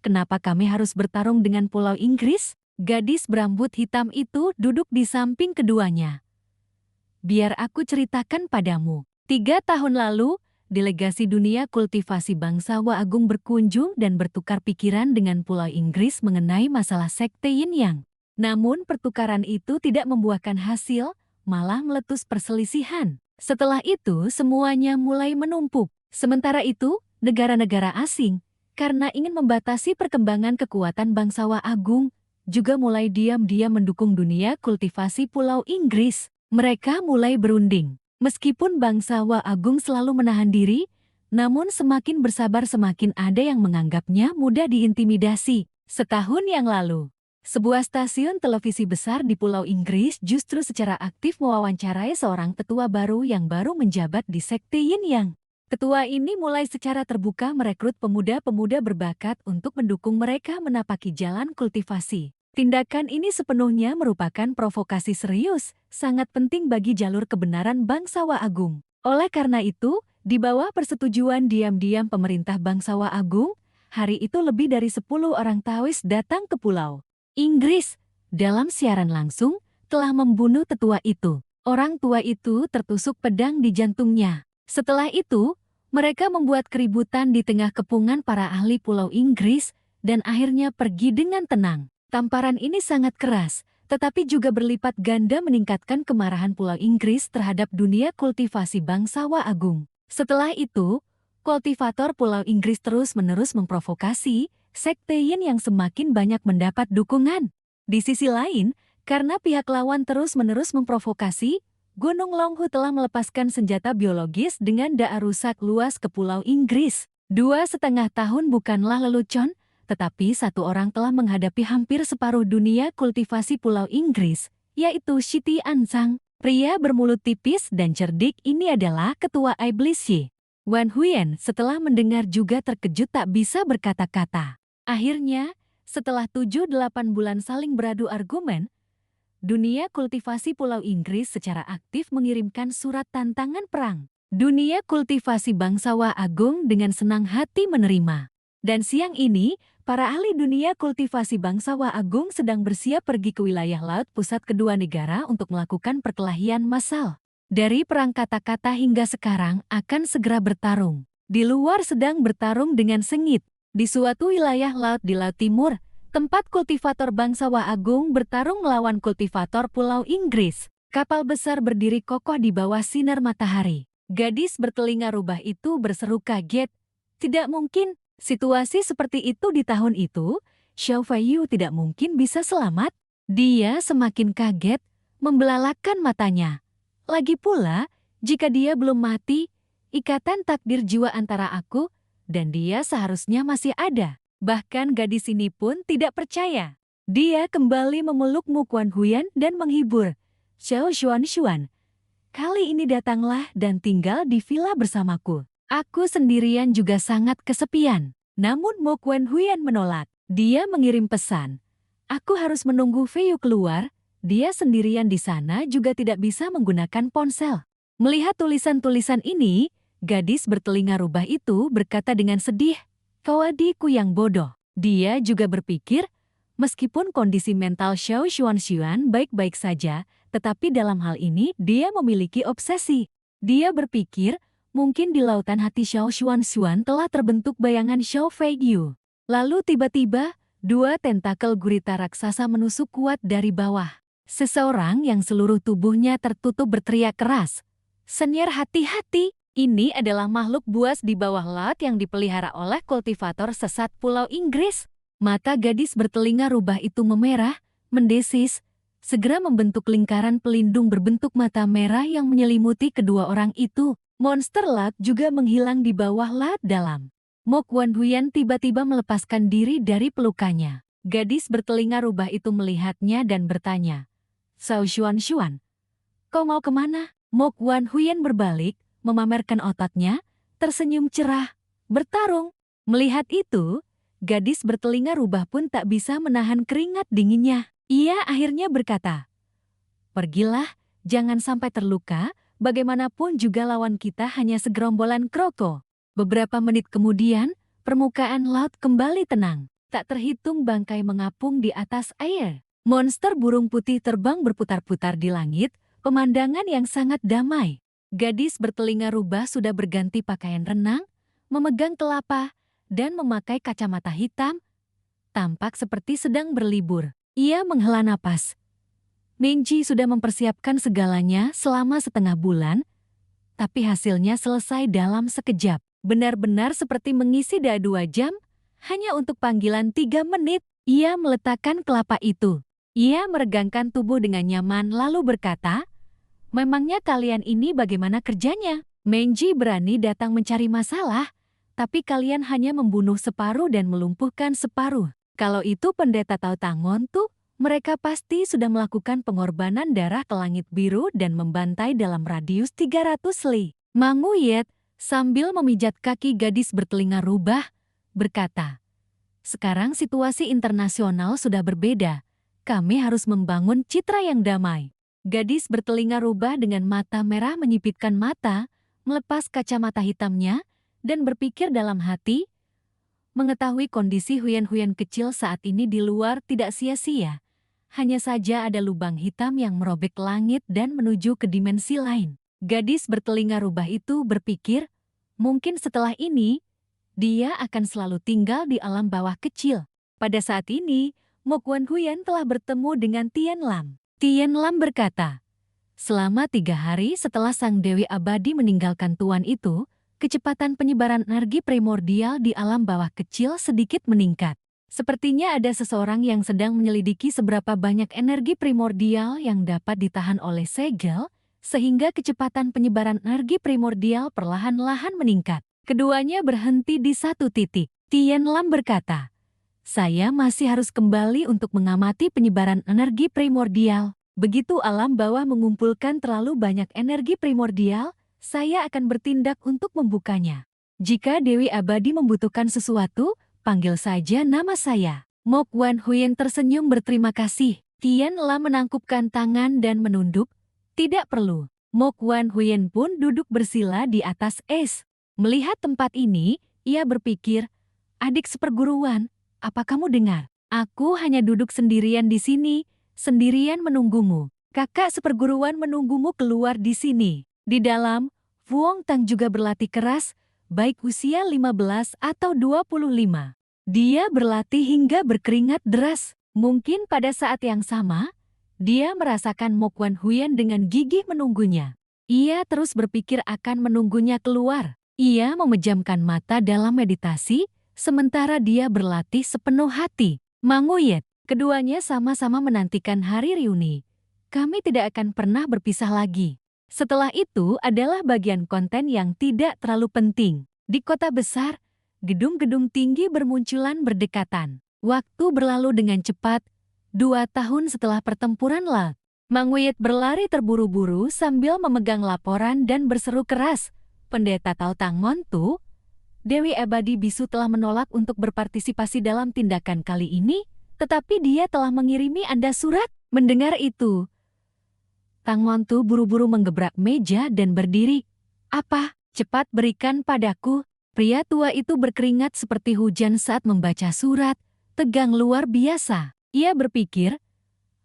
Kenapa kami harus bertarung dengan Pulau Inggris? Gadis berambut hitam itu duduk di samping keduanya. Biar aku ceritakan padamu. 3 tahun lalu, delegasi dunia kultivasi bangsawa agung berkunjung dan bertukar pikiran dengan Pulau Inggris mengenai masalah sekte Yin Yang. Namun pertukaran itu tidak membuahkan hasil, malah meletus perselisihan. Setelah itu semuanya mulai menumpuk. Sementara itu, negara-negara asing, karena ingin membatasi perkembangan kekuatan bangsawan agung, juga mulai diam-diam mendukung dunia kultivasi Pulau Inggris. Mereka mulai berunding. Meskipun bangsawan agung selalu menahan diri, namun semakin bersabar semakin ada yang menganggapnya mudah diintimidasi. Setahun yang lalu, sebuah stasiun televisi besar di Pulau Inggris justru secara aktif mewawancarai seorang tetua baru yang baru menjabat di Sekte Yin Yang. Ketua ini mulai secara terbuka merekrut pemuda-pemuda berbakat untuk mendukung mereka menapaki jalan kultivasi. Tindakan ini sepenuhnya merupakan provokasi serius, sangat penting bagi jalur kebenaran bangsawan agung. Oleh karena itu, di bawah persetujuan diam-diam pemerintah bangsawan agung, hari itu lebih dari 10 orang Taois datang ke Pulau Inggris. Dalam siaran langsung, telah membunuh tetua itu. Orang tua itu tertusuk pedang di jantungnya. Setelah itu, mereka membuat keributan di tengah kepungan para ahli Pulau Inggris dan akhirnya pergi dengan tenang. Tamparan ini sangat keras, tetapi juga berlipat ganda meningkatkan kemarahan Pulau Inggris terhadap dunia kultivasi bangsawan agung. Setelah itu, kultivator Pulau Inggris terus-menerus memprovokasi Sekte Yin yang semakin banyak mendapat dukungan. Di sisi lain, karena pihak lawan terus-menerus memprovokasi, Gunung Longhu telah melepaskan senjata biologis dengan daya rusak luas ke Pulau Inggris. 2,5 tahun bukanlah lelucon, tetapi satu orang telah menghadapi hampir separuh dunia kultivasi Pulau Inggris, yaitu Shiti Ansang. Pria bermulut tipis dan cerdik ini adalah ketua iblis Yi. Wan Huyen setelah mendengar juga terkejut tak bisa berkata-kata. Akhirnya, setelah 7-8 bulan saling beradu argumen, dunia kultivasi Pulau Inggris secara aktif mengirimkan surat tantangan perang. Dunia kultivasi bangsawan agung dengan senang hati menerima. Dan siang ini, para ahli dunia kultivasi bangsawan agung sedang bersiap pergi ke wilayah laut pusat kedua negara untuk melakukan perkelahian massal. Dari perang kata-kata hingga sekarang akan segera bertarung. Di luar sedang bertarung dengan sengit. Di suatu wilayah laut di Laut Timur, tempat kultivator bangsawan agung bertarung melawan kultivator Pulau Inggris. Kapal besar berdiri kokoh di bawah sinar matahari. Gadis bertelinga rubah itu berseru kaget. Tidak mungkin. Situasi seperti itu di tahun itu, Xiao Feiyu tidak mungkin bisa selamat. Dia semakin kaget, membelalakan matanya. Lagi pula, jika dia belum mati, ikatan takdir jiwa antara aku dan dia seharusnya masih ada. Bahkan gadis ini pun tidak percaya. Dia kembali memeluk Mu Kuan Huyan dan menghibur. Xiao Xuan, kali ini datanglah dan tinggal di villa bersamaku. Aku sendirian juga sangat kesepian. Namun Mo Kuan Huyan menolak. Dia mengirim pesan. Aku harus menunggu Feiyu keluar. Dia sendirian di sana juga tidak bisa menggunakan ponsel. Melihat tulisan-tulisan ini, gadis bertelinga rubah itu berkata dengan sedih, "Kau adikku yang bodoh." Dia juga berpikir, meskipun kondisi mental Xiao Xuan baik-baik saja, tetapi dalam hal ini dia memiliki obsesi. Dia berpikir, mungkin di lautan hati Xiao Xuan telah terbentuk bayangan Xiao Feiyu. Lalu tiba-tiba, 2 tentakel gurita raksasa menusuk kuat dari bawah. Seseorang yang seluruh tubuhnya tertutup berteriak keras. "Senior, hati-hati! Ini adalah makhluk buas di bawah laut yang dipelihara oleh kultivator sesat Pulau Inggris." Mata gadis bertelinga rubah itu memerah, mendesis, segera membentuk lingkaran pelindung berbentuk mata merah yang menyelimuti kedua orang itu. Monster laut juga menghilang di bawah laut dalam. Mo Kuan Huyan tiba-tiba melepaskan diri dari pelukannya. Gadis bertelinga rubah itu melihatnya dan bertanya, "Xiao Xuan, kau mau kemana?" Mo Kuan Huyan berbalik, memamerkan ototnya, tersenyum cerah, "Bertarung." Melihat itu, gadis bertelinga rubah pun tak bisa menahan keringat dinginnya. Ia akhirnya berkata, "Pergilah, jangan sampai terluka. Bagaimanapun juga lawan kita hanya segerombolan kroko." Beberapa menit kemudian, permukaan laut kembali tenang. Tak terhitung bangkai mengapung di atas air. Monster burung putih terbang berputar-putar di langit, pemandangan yang sangat damai. Gadis bertelinga rubah sudah berganti pakaian renang, memegang kelapa, dan memakai kacamata hitam, tampak seperti sedang berlibur. Ia menghela napas. Menji sudah mempersiapkan segalanya selama setengah bulan, tapi hasilnya selesai dalam sekejap. Benar-benar seperti mengisi dua 2 jam, hanya untuk panggilan 3 menit. Ia meletakkan kelapa itu. Ia meregangkan tubuh dengan nyaman lalu berkata, "Memangnya kalian ini bagaimana kerjanya? Menji berani datang mencari masalah, tapi kalian hanya membunuh separuh dan melumpuhkan separuh. Kalau itu pendeta Tao Tangon tuh, mereka pasti sudah melakukan pengorbanan darah ke langit biru dan membantai dalam radius 300 li." Manguyet, sambil memijat kaki gadis bertelinga rubah, berkata, "Sekarang situasi internasional sudah berbeda. Kami harus membangun citra yang damai." Gadis bertelinga rubah dengan mata merah menyipitkan mata, melepas kacamata hitamnya, dan berpikir dalam hati, mengetahui kondisi Huyan-Huyan kecil saat ini di luar tidak sia-sia. Hanya saja ada lubang hitam yang merobek langit dan menuju ke dimensi lain. Gadis bertelinga rubah itu berpikir, mungkin setelah ini, dia akan selalu tinggal di alam bawah kecil. Pada saat ini, Mokwan Huyan telah bertemu dengan Tian Lam. Tian Lam berkata, selama 3 hari setelah Sang Dewi Abadi meninggalkan tuan itu, kecepatan penyebaran energi primordial di alam bawah kecil sedikit meningkat. Sepertinya ada seseorang yang sedang menyelidiki seberapa banyak energi primordial yang dapat ditahan oleh segel, sehingga kecepatan penyebaran energi primordial perlahan-lahan meningkat. Keduanya berhenti di satu titik. Tian Lam berkata, "Saya masih harus kembali untuk mengamati penyebaran energi primordial. Begitu alam bawah mengumpulkan terlalu banyak energi primordial, saya akan bertindak untuk membukanya. Jika Dewi Abadi membutuhkan sesuatu, panggil saja nama saya." Mokwan Huyan tersenyum berterima kasih. Tian Lam menangkupkan tangan dan menunduk. "Tidak perlu." Mokwan Huyan pun duduk bersila di atas es. Melihat tempat ini, ia berpikir, "Adik seperguruan, apa kamu dengar? Aku hanya duduk sendirian di sini, sendirian menunggumu. Kakak seperguruan menunggumu keluar di sini." Di dalam, Vuong Tang juga berlatih keras, baik usia 15 atau 25. Dia berlatih hingga berkeringat deras. Mungkin pada saat yang sama, dia merasakan Mokwan Huyan dengan gigih menunggunya. Ia terus berpikir akan menunggunya keluar. Ia memejamkan mata dalam meditasi, sementara dia berlatih sepenuh hati. Manguyet, keduanya sama-sama menantikan hari reuni. Kami tidak akan pernah berpisah lagi. Setelah itu adalah bagian konten yang tidak terlalu penting. Di kota besar, gedung-gedung tinggi bermunculan berdekatan. Waktu berlalu dengan cepat. 2 tahun setelah pertempuran Lat, Manguyet berlari terburu-buru sambil memegang laporan dan berseru keras, "Pendeta Tao Tangon tuh, Dewi Abadi Bisu telah menolak untuk berpartisipasi dalam tindakan kali ini, tetapi dia telah mengirimi Anda surat." Mendengar itu, Tangon tuh buru-buru menggebrak meja dan berdiri. "Apa? Cepat berikan padaku." Pria tua itu berkeringat seperti hujan saat membaca surat, tegang luar biasa. Ia berpikir,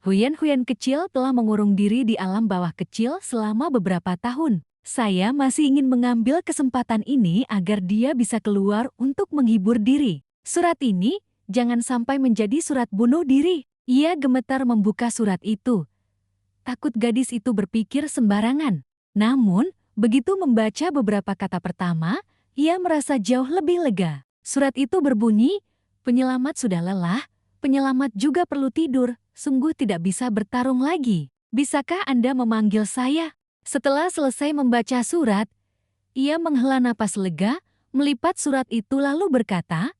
Huyan-Huyan kecil telah mengurung diri di alam bawah kecil selama beberapa tahun. Saya masih ingin mengambil kesempatan ini agar dia bisa keluar untuk menghibur diri. Surat ini jangan sampai menjadi surat bunuh diri. Ia gemetar membuka surat itu. Takut gadis itu berpikir sembarangan. Namun, begitu membaca beberapa kata pertama, ia merasa jauh lebih lega. Surat itu berbunyi, "Penyelamat sudah lelah, penyelamat juga perlu tidur, sungguh tidak bisa bertarung lagi. Bisakah Anda memanggil saya?" Setelah selesai membaca surat, ia menghela napas lega, melipat surat itu lalu berkata,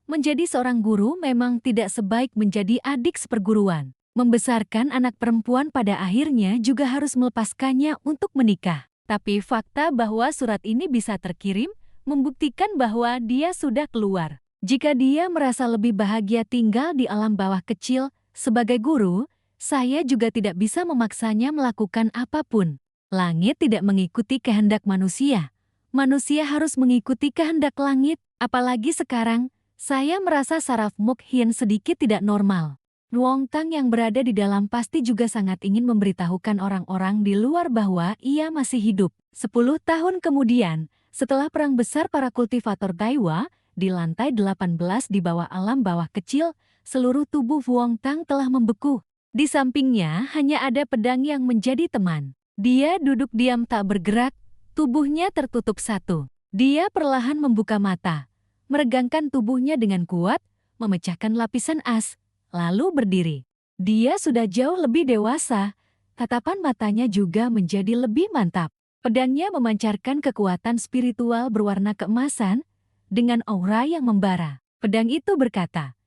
"Menjadi seorang guru memang tidak sebaik menjadi adik seperguruan. Membesarkan anak perempuan pada akhirnya juga harus melepaskannya untuk menikah. Tapi fakta bahwa surat ini bisa terkirim, membuktikan bahwa dia sudah keluar. Jika dia merasa lebih bahagia tinggal di alam bawah kecil, sebagai guru, saya juga tidak bisa memaksanya melakukan apapun. Langit tidak mengikuti kehendak manusia. Manusia harus mengikuti kehendak langit, apalagi sekarang, saya merasa saraf Mok Hien sedikit tidak normal." Vuong Tang yang berada di dalam pasti juga sangat ingin memberitahukan orang-orang di luar bahwa ia masih hidup. 10 tahun kemudian, setelah perang besar para kultivator Daiwa, di lantai 18 di bawah alam bawah kecil, seluruh tubuh Vuong Tang telah membeku. Di sampingnya hanya ada pedang yang menjadi teman. Dia duduk diam tak bergerak, tubuhnya tertutup satu. Dia perlahan membuka mata, meregangkan tubuhnya dengan kuat, memecahkan lapisan as, lalu berdiri. Dia sudah jauh lebih dewasa, tatapan matanya juga menjadi lebih mantap. Pedangnya memancarkan kekuatan spiritual berwarna keemasan, dengan aura yang membara. Pedang itu berkata,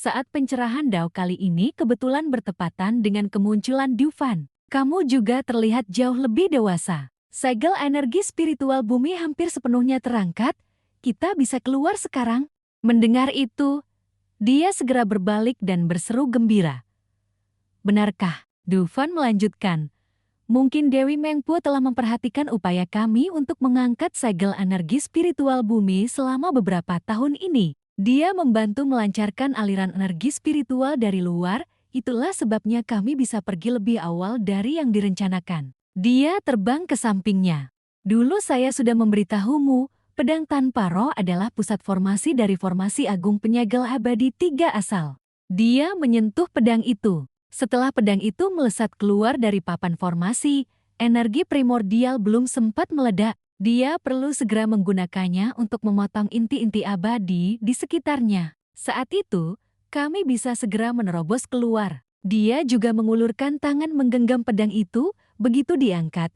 saat pencerahan Dao kali ini kebetulan bertepatan dengan kemunculan Dufan. Kamu juga terlihat jauh lebih dewasa. Segel energi spiritual bumi hampir sepenuhnya terangkat. Kita bisa keluar sekarang. Mendengar itu, dia segera berbalik dan berseru gembira. Benarkah? Dufan melanjutkan. Mungkin Dewi Mengpo telah memperhatikan upaya kami untuk mengangkat segel energi spiritual bumi selama beberapa tahun ini. Dia membantu melancarkan aliran energi spiritual dari luar, itulah sebabnya kami bisa pergi lebih awal dari yang direncanakan. Dia terbang ke sampingnya. Dulu saya sudah memberitahumu, pedang tanpa roh adalah pusat formasi dari formasi agung penyegel abadi 3 asal. Dia menyentuh pedang itu. Setelah pedang itu melesat keluar dari papan formasi, energi primordial belum sempat meledak. Dia perlu segera menggunakannya untuk memotong inti-inti abadi di sekitarnya. Saat itu, kami bisa segera menerobos keluar. Dia juga mengulurkan tangan menggenggam pedang itu, begitu diangkat.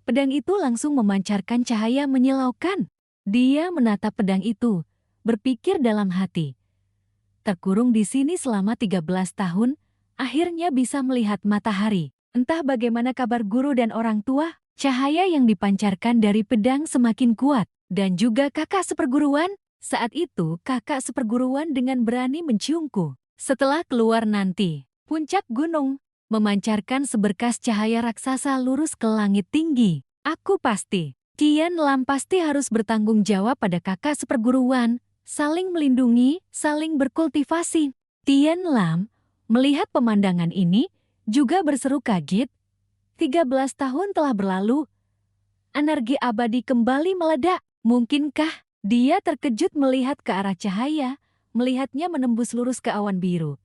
Pedang itu langsung memancarkan cahaya menyilaukan. Dia menatap pedang itu, berpikir dalam hati. Terkurung di sini selama 13 tahun, akhirnya bisa melihat matahari. Entah bagaimana kabar guru dan orang tua. Cahaya yang dipancarkan dari pedang semakin kuat, dan juga kakak seperguruan. Saat itu kakak seperguruan dengan berani menciumku. Setelah keluar nanti, puncak gunung, memancarkan seberkas cahaya raksasa lurus ke langit tinggi. Aku pasti, Tian Lam pasti harus bertanggung jawab pada kakak seperguruan, saling melindungi, saling berkultivasi. Tian Lam, melihat pemandangan ini, juga berseru kaget. 13 tahun telah berlalu. Energi abadi kembali meledak. Mungkinkah? Dia terkejut melihat ke arah cahaya, melihatnya menembus lurus ke awan biru.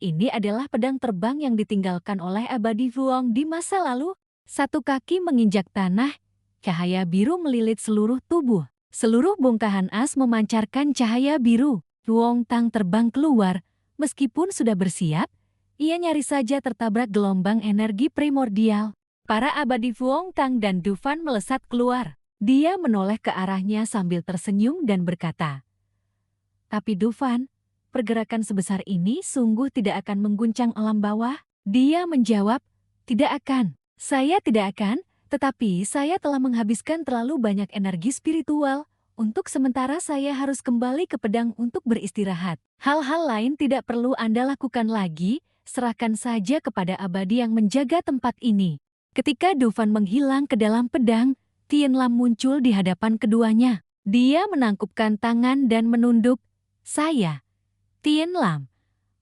Ini adalah pedang terbang yang ditinggalkan oleh abadi Vuong di masa lalu. Satu kaki menginjak tanah, cahaya biru melilit seluruh tubuh. Seluruh bongkahan as memancarkan cahaya biru. Vuong Tang terbang keluar, meskipun sudah bersiap, ia nyaris saja tertabrak gelombang energi primordial. Para abadi Vuong Tang dan Dufan melesat keluar. Dia menoleh ke arahnya sambil tersenyum dan berkata, tapi Dufan, pergerakan sebesar ini sungguh tidak akan mengguncang alam bawah. Dia menjawab, tidak akan. Saya tidak akan, tetapi saya telah menghabiskan terlalu banyak energi spiritual. Untuk sementara saya harus kembali ke pedang untuk beristirahat. Hal-hal lain tidak perlu Anda lakukan lagi, serahkan saja kepada abadi yang menjaga tempat ini. Ketika Dufan menghilang ke dalam pedang, Tian Lam muncul di hadapan keduanya. Dia menangkupkan tangan dan menunduk. Saya, Tian Lam,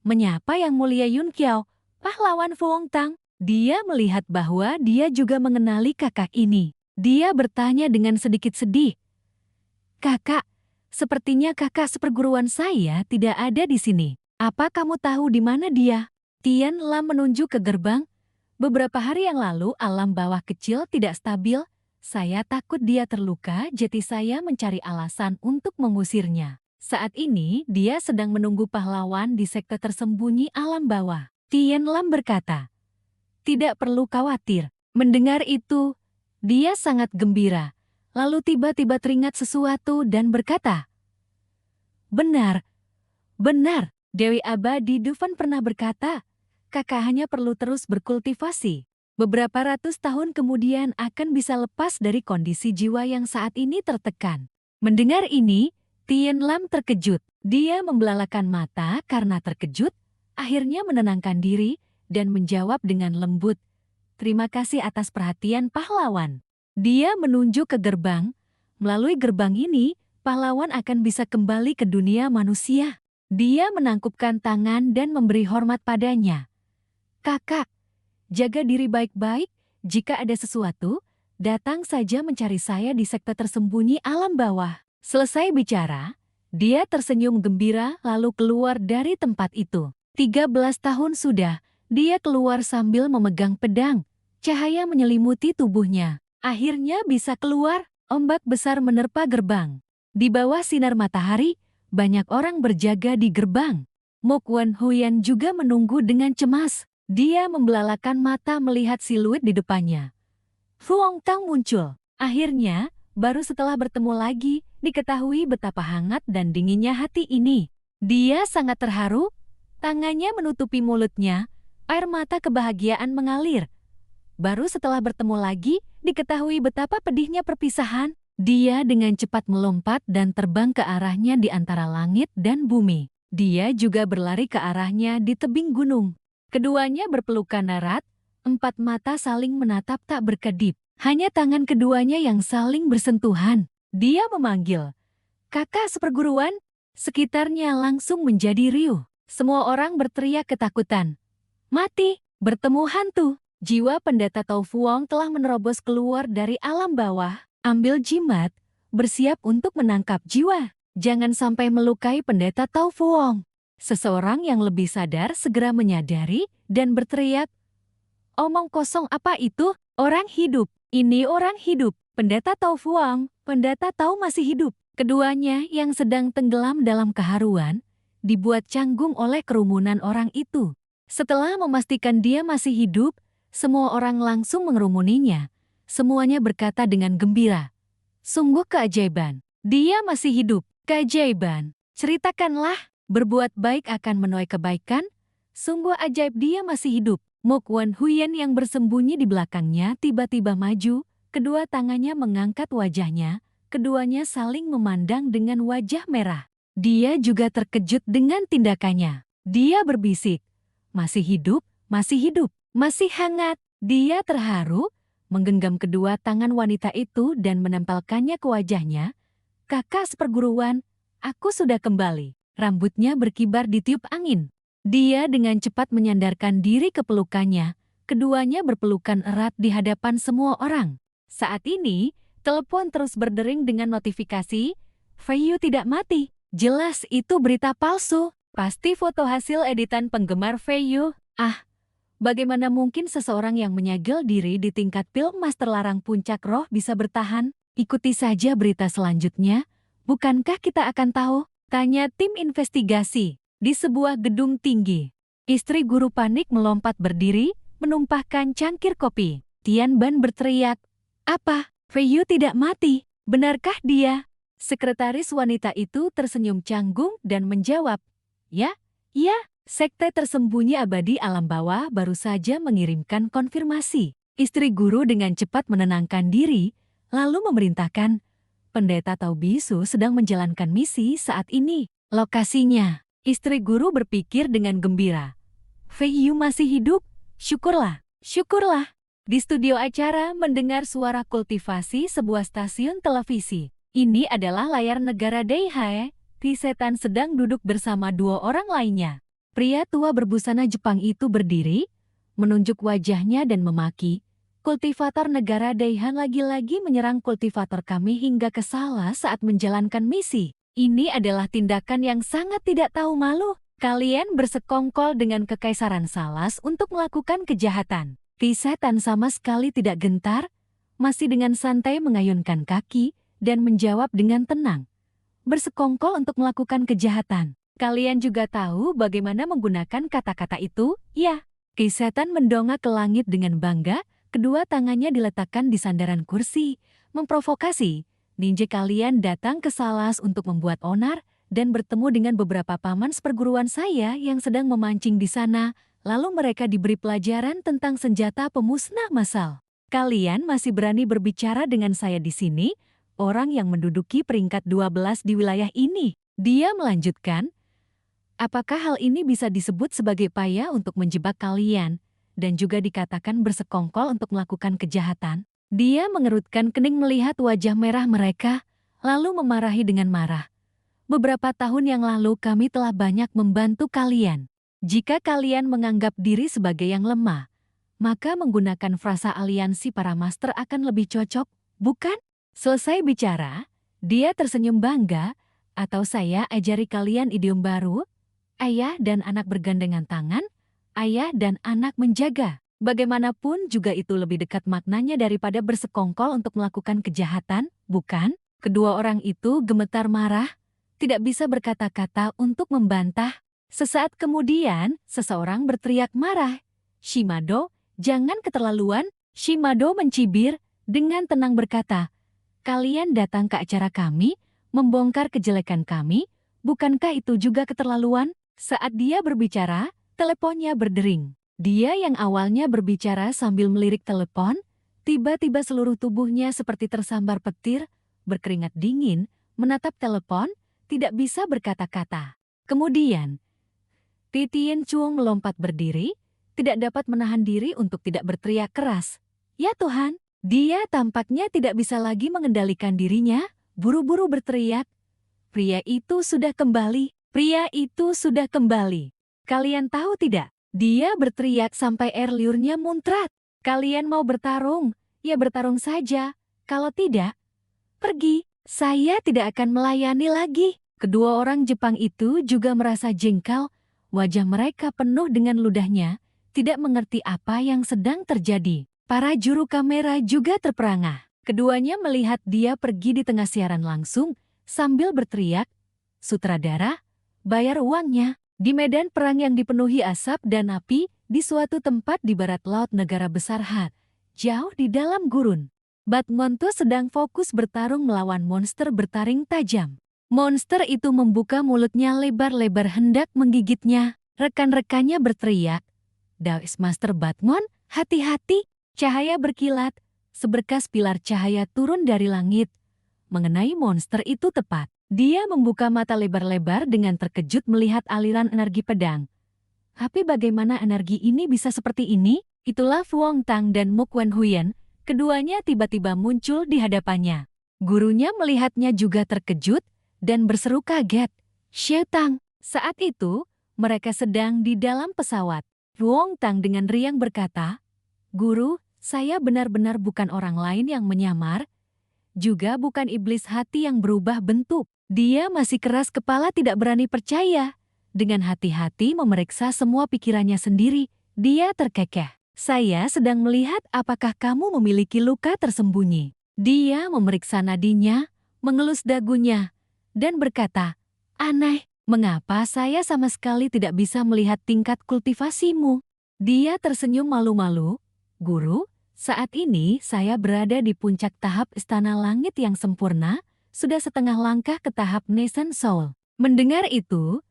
menyapa Yang Mulia Yun Kiao, pahlawan Vuong Tang. Dia melihat bahwa dia juga mengenali kakak ini. Dia bertanya dengan sedikit sedih. Kakak, sepertinya kakak seperguruan saya tidak ada di sini. Apa kamu tahu di mana dia? Tian Lam menunjuk ke gerbang. Beberapa hari yang lalu alam bawah kecil tidak stabil. Saya takut dia terluka, jadi saya mencari alasan untuk mengusirnya. Saat ini dia sedang menunggu pahlawan di sekte tersembunyi alam bawah. Tian Lam berkata, tidak perlu khawatir. Mendengar itu, dia sangat gembira. Lalu tiba-tiba teringat sesuatu dan berkata, benar, benar, Dewi Abadi Dufan pernah berkata, kakak hanya perlu terus berkultivasi. Beberapa ratus tahun kemudian akan bisa lepas dari kondisi jiwa yang saat ini tertekan. Mendengar ini, Tian Lam terkejut. Dia membelalakan mata karena terkejut, akhirnya menenangkan diri dan menjawab dengan lembut. Terima kasih atas perhatian pahlawan. Dia menunjuk ke gerbang. Melalui gerbang ini, pahlawan akan bisa kembali ke dunia manusia. Dia menangkupkan tangan dan memberi hormat padanya. Kakak, jaga diri baik-baik. Jika ada sesuatu, datang saja mencari saya di sekte tersembunyi alam bawah. Selesai bicara, dia tersenyum gembira lalu keluar dari tempat itu. 13 tahun sudah, Dia keluar sambil memegang pedang. Cahaya menyelimuti tubuhnya. Akhirnya bisa keluar. Ombak besar menerpa gerbang. Di bawah sinar matahari, banyak orang berjaga di gerbang. Mok Wan Huyan juga menunggu dengan cemas. Dia membelalakan mata melihat siluet di depannya. Fu Hongtang muncul. Akhirnya, baru setelah bertemu lagi, diketahui betapa hangat dan dinginnya hati ini. Dia sangat terharu, tangannya menutupi mulutnya, air mata kebahagiaan mengalir. Baru setelah bertemu lagi, diketahui betapa pedihnya perpisahan. Dia dengan cepat melompat dan terbang ke arahnya di antara langit dan bumi. Dia juga berlari ke arahnya di tebing gunung. Keduanya berpelukan erat, empat mata saling menatap tak berkedip. Hanya tangan keduanya yang saling bersentuhan. Dia memanggil, "Kakak seperguruan." Sekitarnya langsung menjadi riuh. Semua orang berteriak ketakutan. Mati, bertemu hantu. Jiwa pendeta Tao Fuong telah menerobos keluar dari alam bawah. Ambil jimat, bersiap untuk menangkap jiwa. Jangan sampai melukai pendeta Tao Fuong. Seseorang yang lebih sadar segera menyadari dan berteriak, "Omong kosong apa itu? Orang hidup. Ini orang hidup. Pendeta Tao Fuong, pendeta Tao masih hidup." Keduanya yang sedang tenggelam dalam keharuan, dibuat canggung oleh kerumunan orang itu. Setelah memastikan dia masih hidup, semua orang langsung mengerumuninya. Semuanya berkata dengan gembira, "Sungguh keajaiban. Dia masih hidup. Keajaiban. Ceritakanlah, berbuat baik akan menuai kebaikan. Sungguh ajaib dia masih hidup." Mok Wan Huyan yang bersembunyi di belakangnya tiba-tiba maju, kedua tangannya mengangkat wajahnya, keduanya saling memandang dengan wajah merah. Dia juga terkejut dengan tindakannya. Dia berbisik, "Masih hidup, masih hidup, masih hangat." Dia terharu, menggenggam kedua tangan wanita itu dan menempelkannya ke wajahnya. "Kakak seperguruan, aku sudah kembali." Rambutnya berkibar di tiup angin. Dia dengan cepat menyandarkan diri ke pelukannya. Keduanya berpelukan erat di hadapan semua orang. Saat ini, telepon terus berdering dengan notifikasi, "Fei Yu tidak mati." Jelas itu berita palsu. Pasti foto hasil editan penggemar Fei Yu. Bagaimana mungkin seseorang yang menyegel diri di tingkat Pilmas terlarang puncak roh bisa bertahan? Ikuti saja berita selanjutnya. Bukankah kita akan tahu? Tanya tim investigasi. Di sebuah gedung tinggi, istri guru panik melompat berdiri, menumpahkan cangkir kopi. Tian Ban berteriak, "Apa? Fei Yu tidak mati? Benarkah dia?" Sekretaris wanita itu tersenyum canggung dan menjawab, "Ya, ya." Sekte tersembunyi abadi alam bawah baru saja mengirimkan konfirmasi. Istri guru dengan cepat menenangkan diri, lalu memerintahkan, "Pendeta Tao Bisu sedang menjalankan misi saat ini." Lokasinya, istri guru berpikir dengan gembira. "Fei Yu masih hidup? Syukurlah, syukurlah." Di studio acara mendengar suara kultivasi sebuah stasiun televisi. Ini adalah layar negara Daihae. Ti Setan sedang duduk bersama dua orang lainnya. Pria tua berbusana Jepang itu berdiri, menunjuk wajahnya dan memaki, "Kultivator negara Daihan lagi-lagi menyerang kultivator kami hingga kesalah saat menjalankan misi. Ini adalah tindakan yang sangat tidak tahu malu. Kalian bersekongkol dengan kekaisaran Salas untuk melakukan kejahatan." Ti Setan sama sekali tidak gentar, masih dengan santai mengayunkan kaki dan menjawab dengan tenang. "Bersekongkol untuk melakukan kejahatan. Kalian juga tahu bagaimana menggunakan kata-kata itu, ya?" Ti Setan mendongak ke langit dengan bangga, kedua tangannya diletakkan di sandaran kursi, memprovokasi. "Ninja kalian datang ke Salas untuk membuat onar dan bertemu dengan beberapa paman seperguruan saya yang sedang memancing di sana, lalu mereka diberi pelajaran tentang senjata pemusnah massal. Kalian masih berani berbicara dengan saya di sini, orang yang menduduki peringkat 12 di wilayah ini." Dia melanjutkan, "Apakah hal ini bisa disebut sebagai payah untuk menjebak kalian dan juga dikatakan bersekongkol untuk melakukan kejahatan?" Dia mengerutkan kening melihat wajah merah mereka, lalu memarahi dengan marah. "Beberapa tahun yang lalu kami telah banyak membantu kalian. Jika kalian menganggap diri sebagai yang lemah, maka menggunakan frasa aliansi para master akan lebih cocok, bukan?" Selesai bicara, dia tersenyum bangga, "Atau saya ajari kalian idiom baru? Ayah dan anak bergandengan tangan, ayah dan anak menjaga. Bagaimanapun juga itu lebih dekat maknanya daripada bersekongkol untuk melakukan kejahatan, bukan? Kedua orang itu gemetar marah, tidak bisa berkata-kata untuk membantah. Sesaat kemudian, seseorang berteriak marah. Shimado, jangan keterlaluan. Shimado mencibir, dengan tenang berkata, kalian datang ke acara kami, membongkar kejelekan kami, bukankah itu juga keterlaluan? Saat dia berbicara, teleponnya berdering. Dia yang awalnya berbicara sambil melirik telepon, tiba-tiba seluruh tubuhnya seperti tersambar petir, berkeringat dingin, menatap telepon, tidak bisa berkata-kata. Kemudian, Titien Chuang melompat berdiri, tidak dapat menahan diri untuk tidak berteriak keras. Ya Tuhan, dia tampaknya tidak bisa lagi mengendalikan dirinya, buru-buru berteriak. Pria itu sudah kembali, pria itu sudah kembali. Kalian tahu tidak? Dia berteriak sampai air liurnya muncrat. Kalian mau bertarung? Ya bertarung saja. Kalau tidak, pergi. Saya tidak akan melayani lagi. Kedua orang Jepang itu juga merasa jengkel. Wajah mereka penuh dengan ludahnya, tidak mengerti apa yang sedang terjadi. Para juru kamera juga terperangah. Keduanya melihat dia pergi di tengah siaran langsung, sambil berteriak, sutradara, bayar uangnya. Di medan perang yang dipenuhi asap dan api, di suatu tempat di barat laut negara besar Hat, jauh di dalam gurun, Batmonto sedang fokus bertarung melawan monster bertaring tajam. Monster itu membuka mulutnya lebar-lebar hendak menggigitnya. Rekan-rekannya berteriak, Daoist Master Batmon, hati-hati! Cahaya berkilat, seberkas pilar cahaya turun dari langit, mengenai monster itu tepat. Dia membuka mata lebar-lebar dengan terkejut melihat aliran energi pedang. Tapi bagaimana energi ini bisa seperti ini? Itulah Fu Hongtang dan Mok Wenhuyen, keduanya tiba-tiba muncul di hadapannya. Gurunya melihatnya juga terkejut dan berseru kaget. Xiao Tang. Saat itu, mereka sedang di dalam pesawat. Fu Hongtang dengan riang berkata, Guru, saya benar-benar bukan orang lain yang menyamar, juga bukan iblis hati yang berubah bentuk. Dia masih keras kepala tidak berani percaya. Dengan hati-hati memeriksa semua pikirannya sendiri, dia terkekeh. Saya sedang melihat apakah kamu memiliki luka tersembunyi. Dia memeriksa nadinya, mengelus dagunya, dan berkata, aneh, mengapa saya sama sekali tidak bisa melihat tingkat kultivasimu? Dia tersenyum malu-malu, Guru, saat ini saya berada di puncak tahap istana langit yang sempurna, sudah setengah langkah ke tahap Nation Soul. Mendengar itu,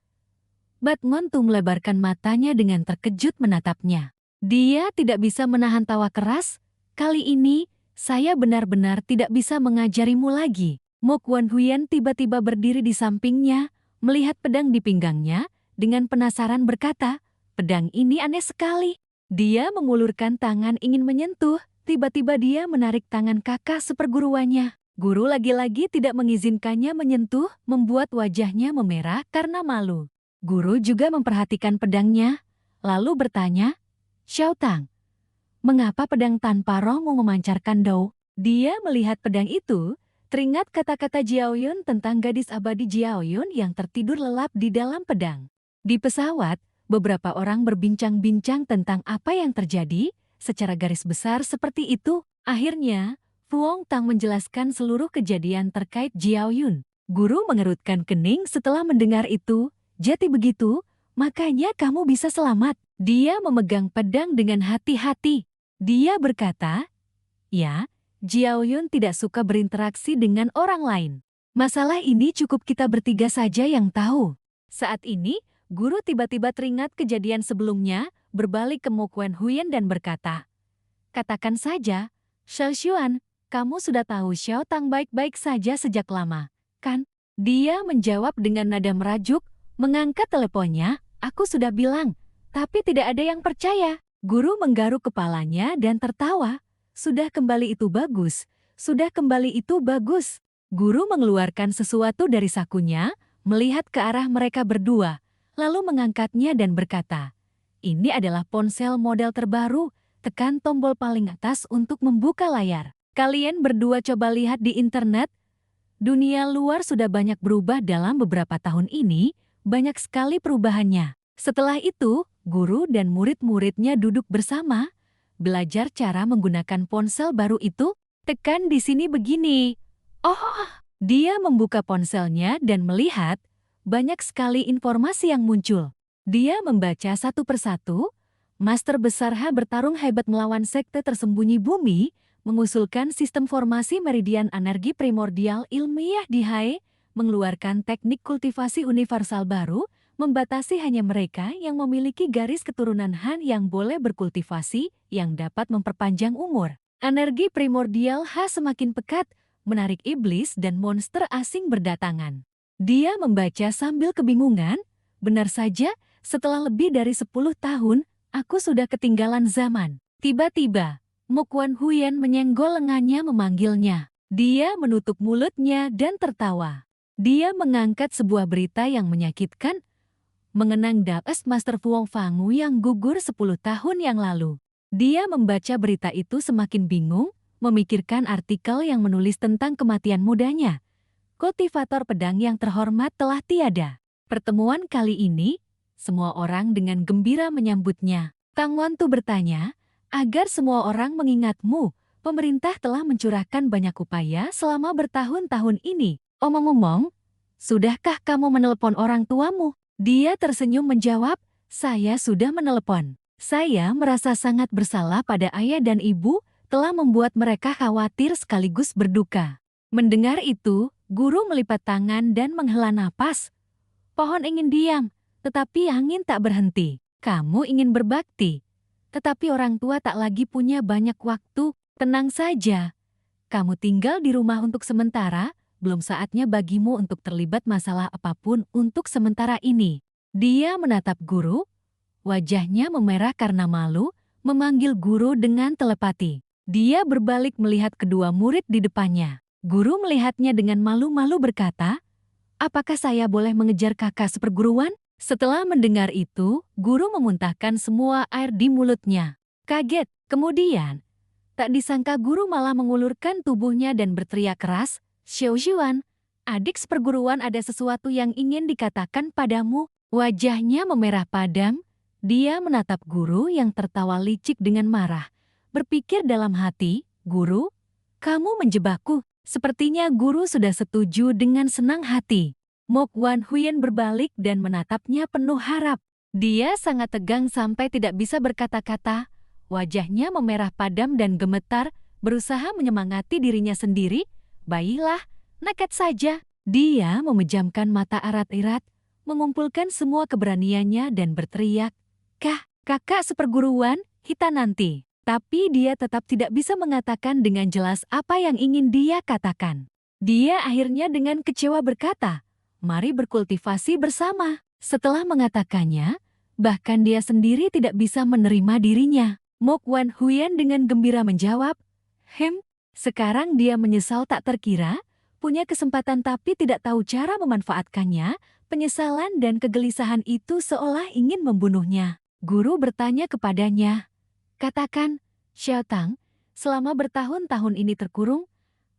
Batmonto melebarkan matanya dengan terkejut menatapnya. Dia tidak bisa menahan tawa keras. Kali ini, saya benar-benar tidak bisa mengajarimu lagi. Mok Wenhuyen tiba-tiba berdiri di sampingnya, melihat pedang di pinggangnya, dengan penasaran berkata, pedang ini aneh sekali. Dia mengulurkan tangan ingin menyentuh, tiba-tiba dia menarik tangan kakak seperguruannya. Guru lagi-lagi tidak mengizinkannya menyentuh, membuat wajahnya memerah karena malu. Guru juga memperhatikan pedangnya, lalu bertanya, Xiao Tang, mengapa pedang tanpa rohmu memancarkan dao? Dia melihat pedang itu, teringat kata-kata Jiaoyun tentang gadis abadi Jiaoyun yang tertidur lelap di dalam pedang. Di pesawat, beberapa orang berbincang-bincang tentang apa yang terjadi, secara garis besar seperti itu. Akhirnya, Fu Hongtang menjelaskan seluruh kejadian terkait Jiaoyun. Guru mengerutkan kening setelah mendengar itu. Jadi begitu, makanya kamu bisa selamat. Dia memegang pedang dengan hati-hati. Dia berkata, ya, Jiaoyun tidak suka berinteraksi dengan orang lain. Masalah ini cukup kita bertiga saja yang tahu. Saat ini, guru tiba-tiba teringat kejadian sebelumnya, berbalik ke Mok Wenhuyen dan berkata, katakan saja, Xiao Xuan, kamu sudah tahu Xiao Tang baik-baik saja sejak lama, kan? Dia menjawab dengan nada merajuk, mengangkat teleponnya, aku sudah bilang, tapi tidak ada yang percaya. Guru menggaruk kepalanya dan tertawa. Sudah kembali itu bagus, sudah kembali itu bagus. Guru mengeluarkan sesuatu dari sakunya, melihat ke arah mereka berdua, lalu mengangkatnya dan berkata, ini adalah ponsel model terbaru, tekan tombol paling atas untuk membuka layar. Kalian berdua coba lihat di internet, dunia luar sudah banyak berubah dalam beberapa tahun ini, banyak sekali perubahannya. Setelah itu, guru dan murid-muridnya duduk bersama, belajar cara menggunakan ponsel baru itu. Tekan di sini begini. Oh, dia membuka ponselnya dan melihat banyak sekali informasi yang muncul. Dia membaca satu persatu. Master Besar H bertarung hebat melawan sekte tersembunyi bumi, mengusulkan sistem formasi meridian energi primordial ilmiah di Hae, mengeluarkan teknik kultivasi universal baru, membatasi hanya mereka yang memiliki garis keturunan Han yang boleh berkultivasi, yang dapat memperpanjang umur. Energi primordial H semakin pekat, menarik iblis dan monster asing berdatangan. Dia membaca sambil kebingungan. Benar saja, setelah lebih dari 10 tahun, aku sudah ketinggalan zaman. Tiba-tiba, Mo Quan Huyen menyenggol lengannya memanggilnya. Dia menutup mulutnya dan tertawa. Dia mengangkat sebuah berita yang menyakitkan, mengenang Daes Master Fuong Fangu yang gugur 10 tahun yang lalu. Dia membaca berita itu semakin bingung, memikirkan artikel yang menulis tentang kematian mudanya. Kultivator pedang yang terhormat telah tiada. Pertemuan kali ini, semua orang dengan gembira menyambutnya. Tang Wantu bertanya, agar semua orang mengingatmu, pemerintah telah mencurahkan banyak upaya selama bertahun-tahun ini. Omong-omong, sudahkah kamu menelepon orang tuamu? Dia tersenyum menjawab, saya sudah menelepon. Saya merasa sangat bersalah pada ayah dan ibu, telah membuat mereka khawatir sekaligus berduka. Mendengar itu, guru melipat tangan dan menghela napas. Pohon ingin diam, tetapi angin tak berhenti. Kamu ingin berbakti, tetapi orang tua tak lagi punya banyak waktu. Tenang saja. Kamu tinggal di rumah untuk sementara, belum saatnya bagimu untuk terlibat masalah apapun untuk sementara ini. Dia menatap guru. Wajahnya memerah karena malu, memanggil guru dengan telepati. Dia berbalik melihat kedua murid di depannya. Guru melihatnya dengan malu-malu berkata, apakah saya boleh mengejar kakak seperguruan? Setelah mendengar itu, guru memuntahkan semua air di mulutnya. Kaget, kemudian, tak disangka guru malah mengulurkan tubuhnya dan berteriak keras, Xiao Xuan, adik seperguruan ada sesuatu yang ingin dikatakan padamu. Wajahnya memerah padam. Dia menatap guru yang tertawa licik dengan marah. Berpikir dalam hati, guru, kamu menjebakku. Sepertinya guru sudah setuju dengan senang hati. Mo Quan Huyen berbalik dan menatapnya penuh harap. Dia sangat tegang sampai tidak bisa berkata-kata. Wajahnya memerah padam dan gemetar, berusaha menyemangati dirinya sendiri. Baiklah, nekat saja. Dia memejamkan mata erat-erat, mengumpulkan semua keberaniannya dan berteriak, kakak seperguruan, kita nanti. Tapi dia tetap tidak bisa mengatakan dengan jelas apa yang ingin dia katakan. Dia akhirnya dengan kecewa berkata, mari berkultivasi bersama. Setelah mengatakannya, bahkan dia sendiri tidak bisa menerima dirinya. Mo Quan Huyen dengan gembira menjawab, sekarang dia menyesal tak terkira, punya kesempatan tapi tidak tahu cara memanfaatkannya. Penyesalan dan kegelisahan itu seolah ingin membunuhnya. Guru bertanya kepadanya, katakan, Xiao Tang, selama bertahun-tahun ini terkurung,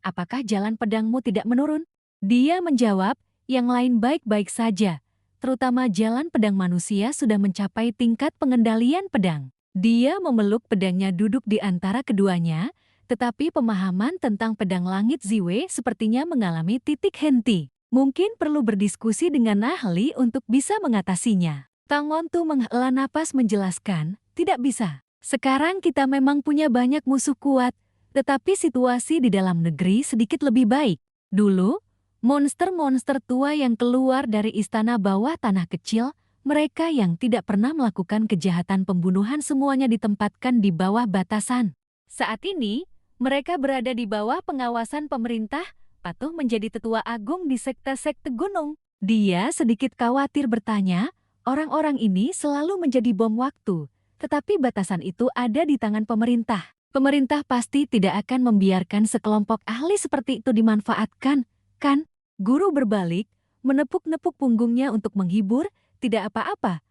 apakah jalan pedangmu tidak menurun? Dia menjawab, yang lain baik-baik saja, terutama jalan pedang manusia sudah mencapai tingkat pengendalian pedang. Dia memeluk pedangnya duduk di antara keduanya, tetapi pemahaman tentang pedang langit Ziwei sepertinya mengalami titik henti. Mungkin perlu berdiskusi dengan ahli untuk bisa mengatasinya. Tang Wantu menghela napas menjelaskan, tidak bisa. Sekarang kita memang punya banyak musuh kuat, tetapi situasi di dalam negeri sedikit lebih baik. Dulu, monster-monster tua yang keluar dari istana bawah tanah kecil, mereka yang tidak pernah melakukan kejahatan pembunuhan semuanya ditempatkan di bawah batasan. Saat ini, mereka berada di bawah pengawasan pemerintah, patuh menjadi tetua agung di sekte-sekte gunung. Dia sedikit khawatir bertanya, orang-orang ini selalu menjadi bom waktu, tetapi batasan itu ada di tangan pemerintah. Pemerintah pasti tidak akan membiarkan sekelompok ahli seperti itu dimanfaatkan, kan? Guru berbalik, menepuk-nepuk punggungnya untuk menghibur, tidak apa-apa.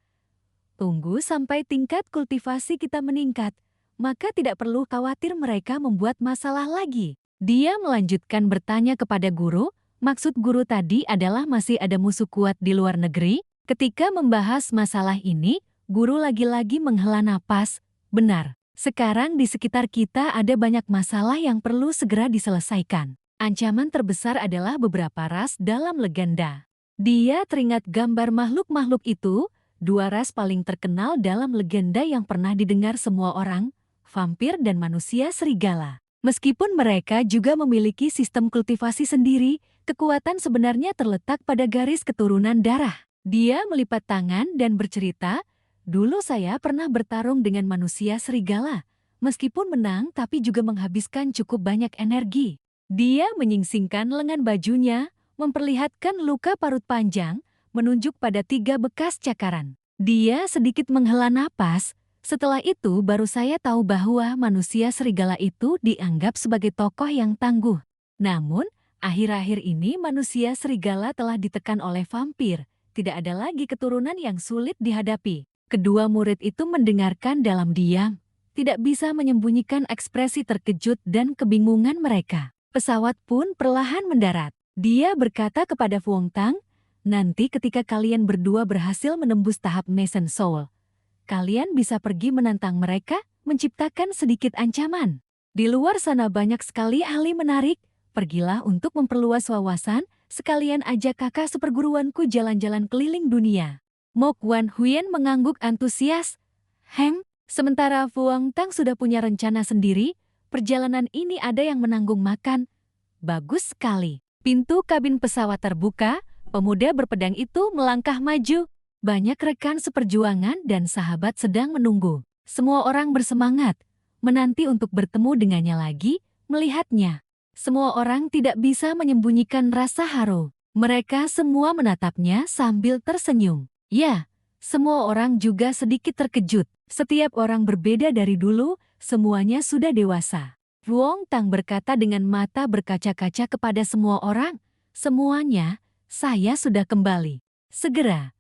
Tunggu sampai tingkat kultivasi kita meningkat, maka tidak perlu khawatir mereka membuat masalah lagi. Dia melanjutkan bertanya kepada guru, maksud guru tadi adalah masih ada musuh kuat di luar negeri? Ketika membahas masalah ini, guru lagi-lagi menghela napas. Benar, sekarang di sekitar kita ada banyak masalah yang perlu segera diselesaikan. Ancaman terbesar adalah beberapa ras dalam legenda. Dia teringat gambar makhluk-makhluk itu, dua ras paling terkenal dalam legenda yang pernah didengar semua orang, vampir dan manusia serigala. Meskipun mereka juga memiliki sistem kultivasi sendiri, kekuatan sebenarnya terletak pada garis keturunan darah. Dia melipat tangan dan bercerita, "Dulu saya pernah bertarung dengan manusia serigala. Meskipun menang tapi juga menghabiskan cukup banyak energi." Dia menyingsingkan lengan bajunya, memperlihatkan luka parut panjang, menunjuk pada 3 bekas cakaran. Dia sedikit menghela napas. Setelah itu baru saya tahu bahwa manusia serigala itu dianggap sebagai tokoh yang tangguh. Namun, akhir-akhir ini manusia serigala telah ditekan oleh vampir. Tidak ada lagi keturunan yang sulit dihadapi. Kedua murid itu mendengarkan dalam diam, tidak bisa menyembunyikan ekspresi terkejut dan kebingungan mereka. Pesawat pun perlahan mendarat. Dia berkata kepada Fuong Tang, "Nanti ketika kalian berdua berhasil menembus tahap Nation Soul, kalian bisa pergi menantang mereka, menciptakan sedikit ancaman. Di luar sana banyak sekali ahli menarik, pergilah untuk memperluas wawasan, sekalian ajak kakak seperguruanku jalan-jalan keliling dunia." Mo Quan Huyen mengangguk antusias. Sementara Fuong Tang sudah punya rencana sendiri, perjalanan ini ada yang menanggung makan. Bagus sekali. Pintu kabin pesawat terbuka, pemuda berpedang itu melangkah maju. Banyak rekan seperjuangan dan sahabat sedang menunggu. Semua orang bersemangat, menanti untuk bertemu dengannya lagi, melihatnya. Semua orang tidak bisa menyembunyikan rasa haru. Mereka semua menatapnya sambil tersenyum. Ya, semua orang juga sedikit terkejut. Setiap orang berbeda dari dulu, semuanya sudah dewasa. Fuong Tang berkata dengan mata berkaca-kaca kepada semua orang, "Semuanya, saya sudah kembali." Segera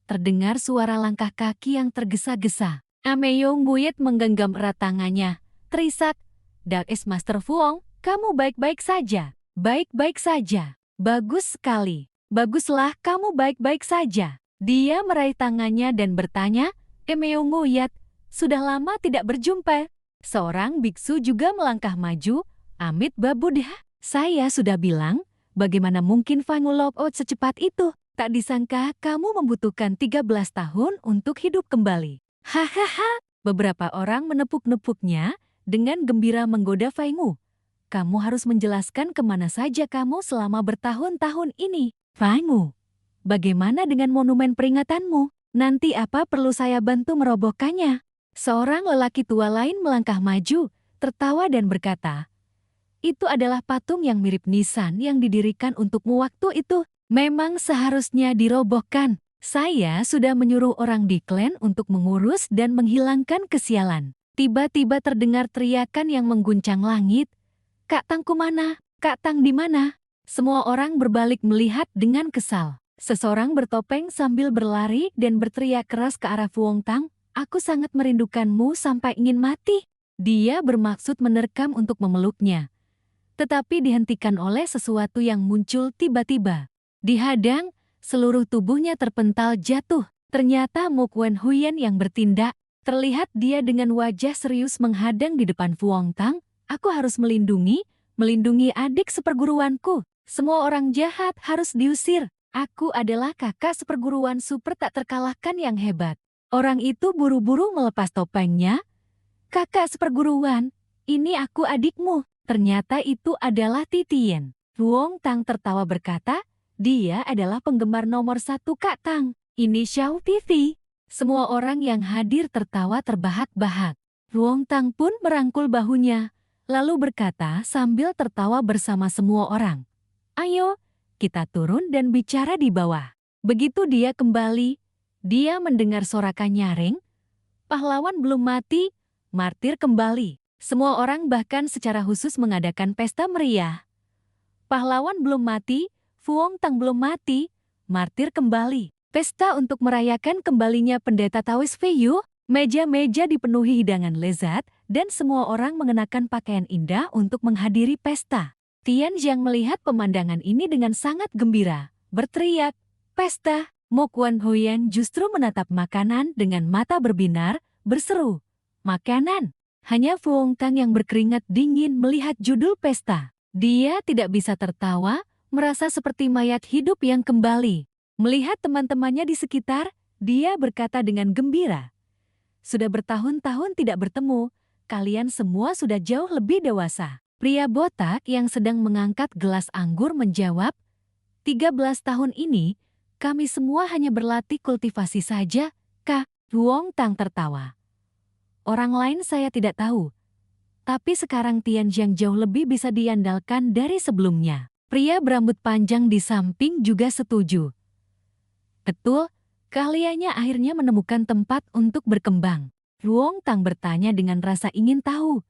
terdengar suara langkah kaki yang tergesa-gesa. Ameyong Buyet menggenggam erat tangannya. Terisak, "Dark is Master Fuong, kamu baik-baik saja." "Baik-baik saja. Bagus sekali. Baguslah kamu baik-baik saja." Dia meraih tangannya dan bertanya, "Ameyong Buyet, sudah lama tidak berjumpa." Seorang biksu juga melangkah maju. "Amit Babudha, saya sudah bilang, bagaimana mungkin Fangu Lockout secepat itu? Tak disangka kamu membutuhkan 13 tahun untuk hidup kembali." Hahaha, beberapa orang menepuk-nepuknya dengan gembira menggoda Fangu. "Kamu harus menjelaskan kemana saja kamu selama bertahun-tahun ini. Fangu, bagaimana dengan monumen peringatanmu? Nanti apa perlu saya bantu merobohkannya?" Seorang lelaki tua lain melangkah maju, tertawa dan berkata, "Itu adalah patung yang mirip nisan yang didirikan untukmu waktu itu. Memang seharusnya dirobohkan. Saya sudah menyuruh orang di klan untuk mengurus dan menghilangkan kesialan." Tiba-tiba terdengar teriakan yang mengguncang langit. "Kak Tangku mana? Kak Tang di mana?" Semua orang berbalik melihat dengan kesal. Seseorang bertopeng sambil berlari dan berteriak keras ke arah Fuong Tang, "Aku sangat merindukanmu sampai ingin mati." Dia bermaksud menerkam untuk memeluknya, tetapi dihentikan oleh sesuatu yang muncul tiba-tiba. Dihadang, seluruh tubuhnya terpental jatuh. Ternyata Mo Quan Huyen yang bertindak. Terlihat dia dengan wajah serius menghadang di depan Fuong Tang. "Aku harus melindungi adik seperguruanku. Semua orang jahat harus diusir. Aku adalah kakak seperguruan super tak terkalahkan yang hebat." Orang itu buru-buru melepas topengnya. "Kakak seperguruan, ini aku adikmu." Ternyata itu adalah Titien. Fuong Tang tertawa berkata, "Dia adalah penggemar nomor 1 Kak Tang. Ini Xiao Pivi." Semua orang yang hadir tertawa terbahak-bahak. Fuong Tang pun merangkul bahunya, lalu berkata sambil tertawa bersama semua orang, "Ayo, kita turun dan bicara di bawah." Begitu dia kembali, dia mendengar sorakan nyaring, "Pahlawan belum mati, martir kembali." Semua orang bahkan secara khusus mengadakan pesta meriah. Pahlawan belum mati, Fuong Tang belum mati, martir kembali. Pesta untuk merayakan kembalinya pendeta Taois Feiyu. Meja-meja dipenuhi hidangan lezat dan semua orang mengenakan pakaian indah untuk menghadiri pesta. Tian Jiang melihat pemandangan ini dengan sangat gembira, berteriak, "Pesta! Mo Kwon Hoyan justru menatap makanan dengan mata berbinar, berseru, "Makanan!" Hanya Fu Hongtang yang berkeringat dingin melihat judul pesta. Dia tidak bisa tertawa, merasa seperti mayat hidup yang kembali. Melihat teman-temannya di sekitar, dia berkata dengan gembira, "Sudah bertahun-tahun tidak bertemu, kalian semua sudah jauh lebih dewasa." Pria botak yang sedang mengangkat gelas anggur menjawab, 13 tahun ini, kami semua hanya berlatih kultivasi saja, Kak." Fu Hongtang tertawa. "Orang lain saya tidak tahu, tapi sekarang Tian Jiang jauh lebih bisa diandalkan dari sebelumnya." Pria berambut panjang di samping juga setuju. "Betul, keahliannya akhirnya menemukan tempat untuk berkembang." Fu Hongtang bertanya dengan rasa ingin tahu.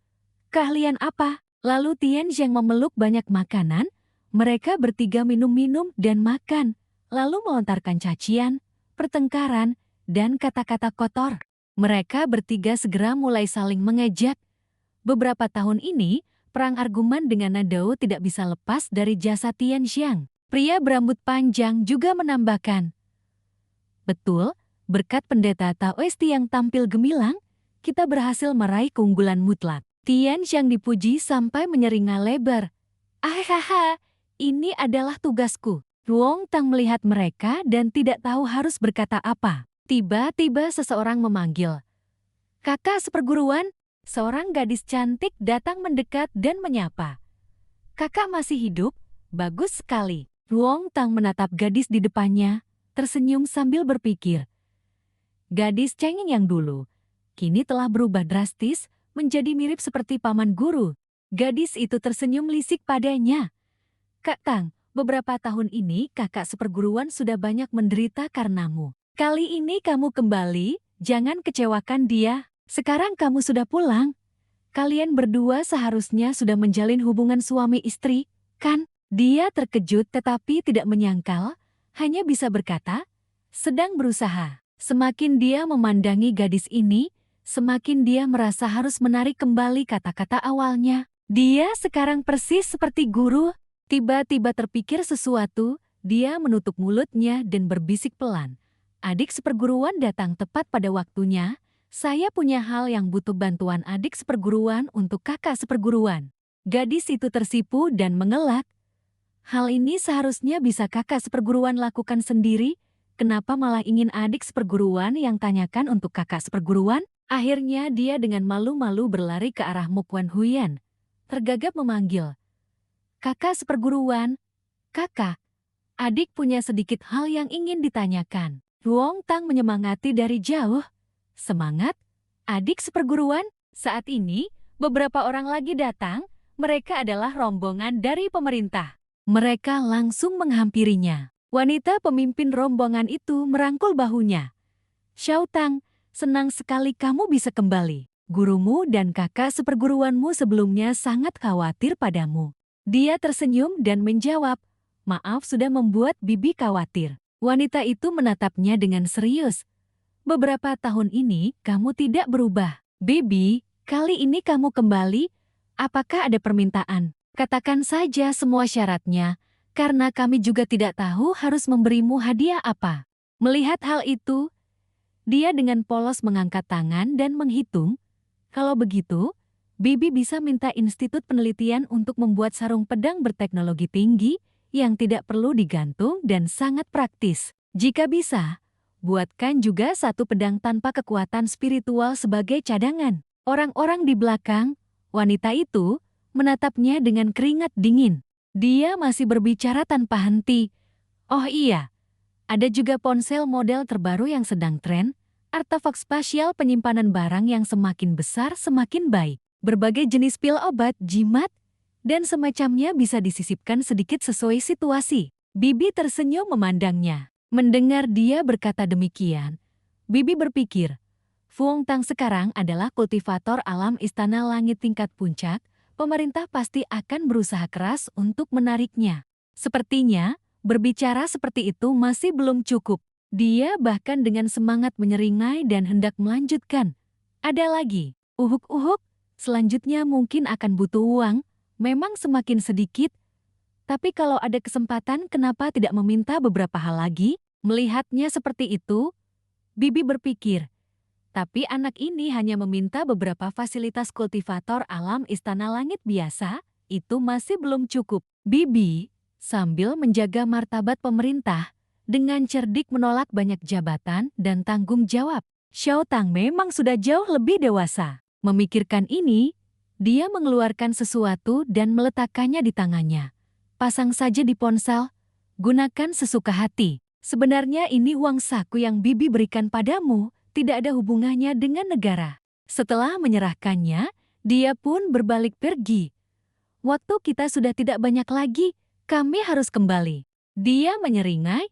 "Keahlian apa?" Lalu Tian Jiang memeluk banyak makanan, mereka bertiga minum-minum dan makan, lalu melontarkan cacian, pertengkaran, dan kata-kata kotor. Mereka bertiga segera mulai saling mengejek. Beberapa tahun ini, perang argumen dengan Nadao tidak bisa lepas dari jasa Tian Jiang. Pria berambut panjang juga menambahkan, "Betul, berkat pendeta Taoisti yang tampil gemilang, kita berhasil meraih keunggulan mutlak." Tian Jiang dipuji sampai menyeringai lebar. "Ahaha, ini adalah tugasku." Fu Hongtang melihat mereka dan tidak tahu harus berkata apa. Tiba-tiba seseorang memanggil, "Kakak seperguruan." Seorang gadis cantik datang mendekat dan menyapa. "Kakak masih hidup? Bagus sekali." Fu Hongtang menatap gadis di depannya, tersenyum sambil berpikir. Gadis cengeng yang dulu, kini telah berubah drastis, menjadi mirip seperti paman guru. Gadis itu tersenyum lisik padanya. "Kak Tang, beberapa tahun ini kakak seperguruan sudah banyak menderita karenamu. Kali ini kamu kembali, jangan kecewakan dia. Sekarang kamu sudah pulang. Kalian berdua seharusnya sudah menjalin hubungan suami istri, kan?" Dia terkejut tetapi tidak menyangkal, hanya bisa berkata, "Sedang berusaha." Semakin dia memandangi gadis ini, semakin dia merasa harus menarik kembali kata-kata awalnya. Dia sekarang persis seperti guru. Tiba-tiba terpikir sesuatu, dia menutup mulutnya dan berbisik pelan. "Adik seperguruan datang tepat pada waktunya. Saya punya hal yang butuh bantuan adik seperguruan untuk kakak seperguruan." Gadis itu tersipu dan mengelak. "Hal ini seharusnya bisa kakak seperguruan lakukan sendiri. Kenapa malah ingin adik seperguruan yang tanyakan untuk kakak seperguruan?" Akhirnya dia dengan malu-malu berlari ke arah Mo Kwon Hoyan. Tergagap memanggil, "Kakak seperguruan, kakak, adik punya sedikit hal yang ingin ditanyakan." Fu Hongtang menyemangati dari jauh. "Semangat, adik seperguruan." Saat ini, beberapa orang lagi datang, mereka adalah rombongan dari pemerintah. Mereka langsung menghampirinya. Wanita pemimpin rombongan itu merangkul bahunya. "Xiao Tang, senang sekali kamu bisa kembali. Gurumu dan kakak seperguruanmu sebelumnya sangat khawatir padamu." Dia tersenyum dan menjawab, "Maaf sudah membuat bibi khawatir." Wanita itu menatapnya dengan serius. "Beberapa tahun ini kamu tidak berubah. Bibi, kali ini kamu kembali, apakah ada permintaan? Katakan saja semua syaratnya, karena kami juga tidak tahu harus memberimu hadiah apa." Melihat hal itu, dia dengan polos mengangkat tangan dan menghitung. "Kalau begitu, Bibi bisa minta institut penelitian untuk membuat sarung pedang berteknologi tinggi yang tidak perlu digantung dan sangat praktis. Jika bisa, buatkan juga satu pedang tanpa kekuatan spiritual sebagai cadangan." Orang-orang di belakang, wanita itu, menatapnya dengan keringat dingin. Dia masih berbicara tanpa henti. "Oh iya, ada juga ponsel model terbaru yang sedang tren. Artefak spasial penyimpanan barang yang semakin besar semakin baik. Berbagai jenis pil obat, jimat, dan semacamnya bisa disisipkan sedikit sesuai situasi." Bibi tersenyum memandangnya. Mendengar dia berkata demikian, Bibi berpikir, Fu Hongtang sekarang adalah kultivator alam istana langit tingkat puncak, pemerintah pasti akan berusaha keras untuk menariknya. Sepertinya, berbicara seperti itu masih belum cukup. Dia bahkan dengan semangat menyeringai dan hendak melanjutkan. "Ada lagi, uhuk-uhuk, selanjutnya mungkin akan butuh uang, memang semakin sedikit. Tapi kalau ada kesempatan kenapa tidak meminta beberapa hal lagi?" Melihatnya seperti itu, Bibi berpikir, tapi anak ini hanya meminta beberapa fasilitas kultivator alam istana langit biasa, itu masih belum cukup. Bibi, sambil menjaga martabat pemerintah, dengan cerdik menolak banyak jabatan dan tanggung jawab. Xiao Tang memang sudah jauh lebih dewasa. Memikirkan ini, dia mengeluarkan sesuatu dan meletakkannya di tangannya. Pasang saja di ponsel, gunakan sesuka hati. Sebenarnya ini uang saku yang Bibi berikan padamu, tidak ada hubungannya dengan negara. Setelah menyerahkannya, dia pun berbalik pergi. Waktu kita sudah tidak banyak lagi, kami harus kembali. Dia menyeringai,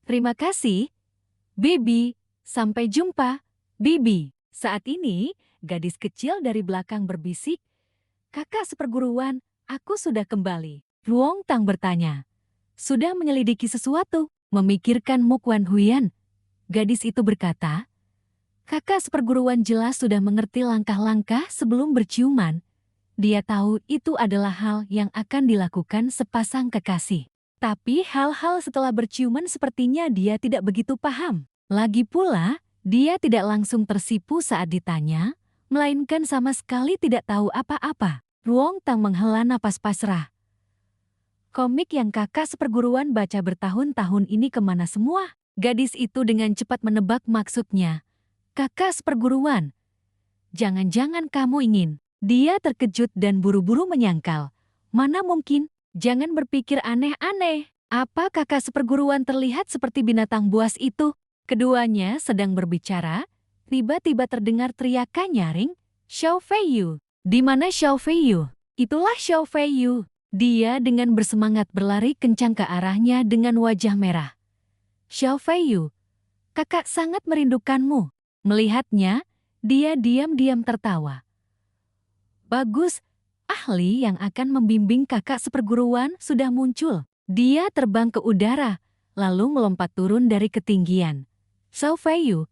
terima kasih, Bibi, sampai jumpa, Bibi. Saat ini, gadis kecil dari belakang berbisik, kakak seperguruan, aku sudah kembali. Ruong Tang bertanya, sudah menyelidiki sesuatu? Memikirkan Mo Quan Huyan. Gadis itu berkata, kakak seperguruan jelas sudah mengerti langkah-langkah sebelum berciuman. Dia tahu itu adalah hal yang akan dilakukan sepasang kekasih. Tapi hal-hal setelah berciuman sepertinya dia tidak begitu paham. Lagi pula, dia tidak langsung tersipu saat ditanya, melainkan sama sekali tidak tahu apa-apa. Ruong Tang menghela napas pasrah. Komik yang kakak seperguruan baca bertahun-tahun ini kemana semua? Gadis itu dengan cepat menebak maksudnya. Kakak seperguruan. Jangan-jangan kamu ingin. Dia terkejut dan buru-buru menyangkal. Mana mungkin? Jangan berpikir aneh-aneh. Apa kakak seperguruan terlihat seperti binatang buas itu? Keduanya sedang berbicara. Tiba-tiba terdengar teriakan nyaring. Xiao Feiyu. Di mana Xiao Feiyu? Itulah Xiao Feiyu. Dia dengan bersemangat berlari kencang ke arahnya dengan wajah merah. Xiao Feiyu, kakak sangat merindukanmu. Melihatnya, dia diam-diam tertawa. Bagus, ahli yang akan membimbing kakak seperguruan sudah muncul. Dia terbang ke udara, lalu melompat turun dari ketinggian. Xiao Feiyu,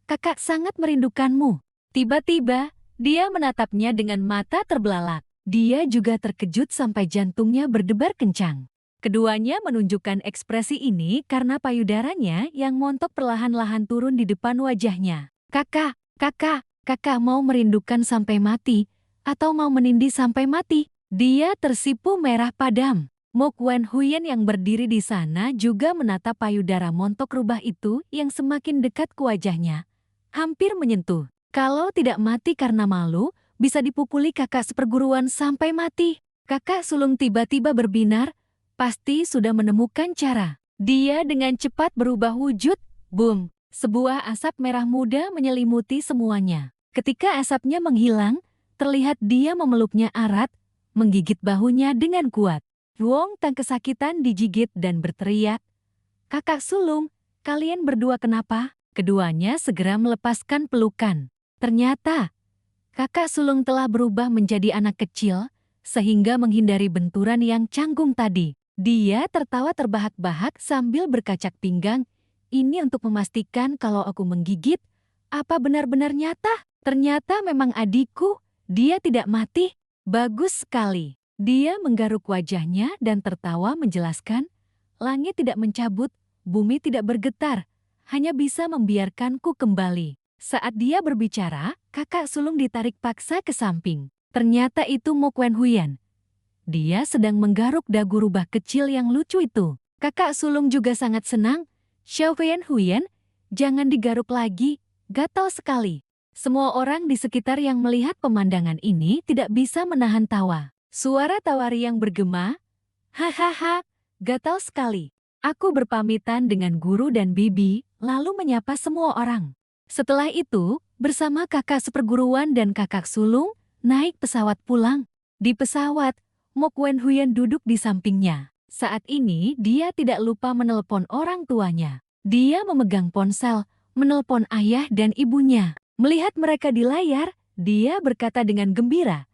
kakak sangat merindukanmu. Tiba-tiba, dia menatapnya dengan mata terbelalak. Dia juga terkejut sampai jantungnya berdebar kencang. Keduanya menunjukkan ekspresi ini karena payudaranya yang montok perlahan-lahan turun di depan wajahnya. Kakak mau merindukan sampai mati, atau mau menindih sampai mati? Dia tersipu merah padam. Mo Quan Huyan yang berdiri di sana juga menatap payudara montok rubah itu yang semakin dekat ke wajahnya. Hampir menyentuh. Kalau tidak mati karena malu, bisa dipukuli kakak seperguruan sampai mati. Kakak sulung tiba-tiba berbinar, pasti sudah menemukan cara. Dia dengan cepat berubah wujud, boom, sebuah asap merah muda menyelimuti semuanya. Ketika asapnya menghilang, terlihat dia memeluknya erat, menggigit bahunya dengan kuat. Ruong Tang kesakitan digigit dan berteriak, kakak sulung, kalian berdua kenapa? Keduanya segera melepaskan pelukan. Ternyata, kakak sulung telah berubah menjadi anak kecil, sehingga menghindari benturan yang canggung tadi. Dia tertawa terbahak-bahak sambil berkacak pinggang. Ini untuk memastikan kalau aku menggigit, apa benar-benar nyata? Ternyata memang adikku, dia tidak mati. Bagus sekali. Dia menggaruk wajahnya dan tertawa menjelaskan, langit tidak mencabut, bumi tidak bergetar, hanya bisa membiarkanku kembali. Saat dia berbicara, kakak sulung ditarik paksa ke samping. Ternyata itu Mo Quan Huyan. Dia sedang menggaruk dagu rubah kecil yang lucu itu. Kakak sulung juga sangat senang. Xiao Huyan, jangan digaruk lagi, gatal sekali. Semua orang di sekitar yang melihat pemandangan ini tidak bisa menahan tawa. Suara tawari yang bergema, hahaha, gatal sekali. Aku berpamitan dengan guru dan bibi, lalu menyapa semua orang. Setelah itu, bersama kakak seperguruan dan kakak sulung, naik pesawat pulang. Di pesawat, Mo Quan Huyan duduk di sampingnya. Saat ini, dia tidak lupa menelpon orang tuanya. Dia memegang ponsel, menelpon ayah dan ibunya. Melihat mereka di layar, dia berkata dengan gembira,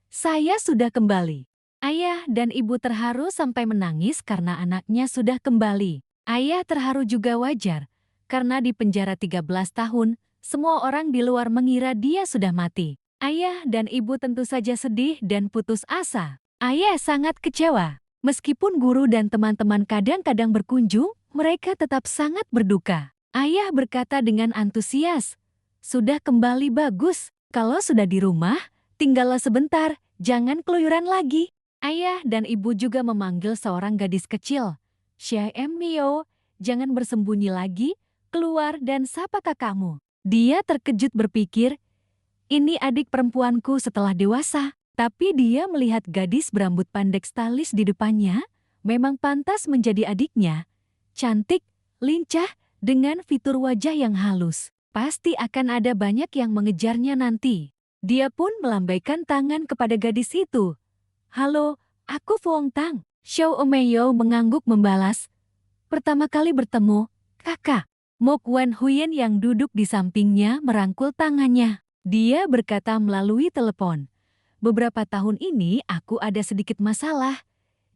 saya sudah kembali. Ayah dan ibu terharu sampai menangis karena anaknya sudah kembali. Ayah terharu juga wajar, karena di penjara 13 tahun, semua orang di luar mengira dia sudah mati. Ayah dan ibu tentu saja sedih dan putus asa. Ayah sangat kecewa. Meskipun guru dan teman-teman kadang-kadang berkunjung, mereka tetap sangat berduka. Ayah berkata dengan antusias, "Sudah kembali bagus. Kalau sudah di rumah, tinggallah sebentar, jangan keluyuran lagi." Ayah dan ibu juga memanggil seorang gadis kecil. "Mio, jangan bersembunyi lagi, keluar dan sapa kakakmu." Dia terkejut berpikir, ini adik perempuanku setelah dewasa. Tapi dia melihat gadis berambut pendek stylish di depannya, memang pantas menjadi adiknya. Cantik, lincah, dengan fitur wajah yang halus. Pasti akan ada banyak yang mengejarnya nanti. Dia pun melambaikan tangan kepada gadis itu. "Halo, aku Fuong Tang." Xiao Meiyo mengangguk membalas. "Pertama kali bertemu, kakak." Mok Wan Huyen yang duduk di sampingnya merangkul tangannya. Dia berkata melalui telepon, "Beberapa tahun ini aku ada sedikit masalah.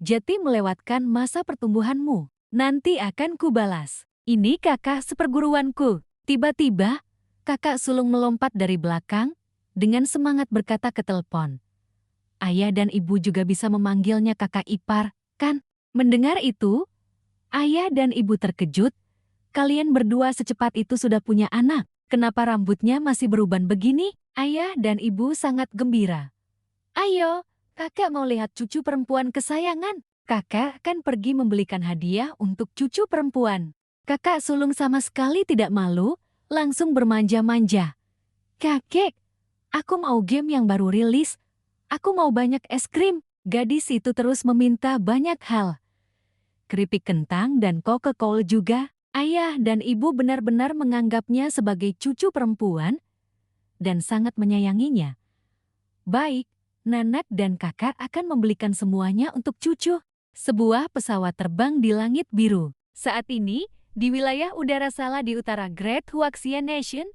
Jadi melewatkan masa pertumbuhanmu. Nanti akan kubalas. Ini kakak seperguruanku." Tiba-tiba, kakak sulung melompat dari belakang, dengan semangat berkata ke telepon. Ayah dan ibu juga bisa memanggilnya kakak ipar, kan? Mendengar itu, ayah dan ibu terkejut. Kalian berdua secepat itu sudah punya anak. Kenapa rambutnya masih beruban begini? Ayah dan ibu sangat gembira. "Ayo, kakak mau lihat cucu perempuan kesayangan. Kakak akan pergi membelikan hadiah untuk cucu perempuan." Kakak sulung sama sekali tidak malu, langsung bermanja-manja. "Kakek, aku mau game yang baru rilis. Aku mau banyak es krim." Gadis itu terus meminta banyak hal. Keripik kentang dan Coca-Cola juga. Ayah dan ibu benar-benar menganggapnya sebagai cucu perempuan dan sangat menyayanginya. "Baik, nenek dan kakak akan membelikan semuanya untuk cucu." Sebuah pesawat terbang di langit biru. Saat ini, di wilayah udara Sala di utara Great Huaxia Nation,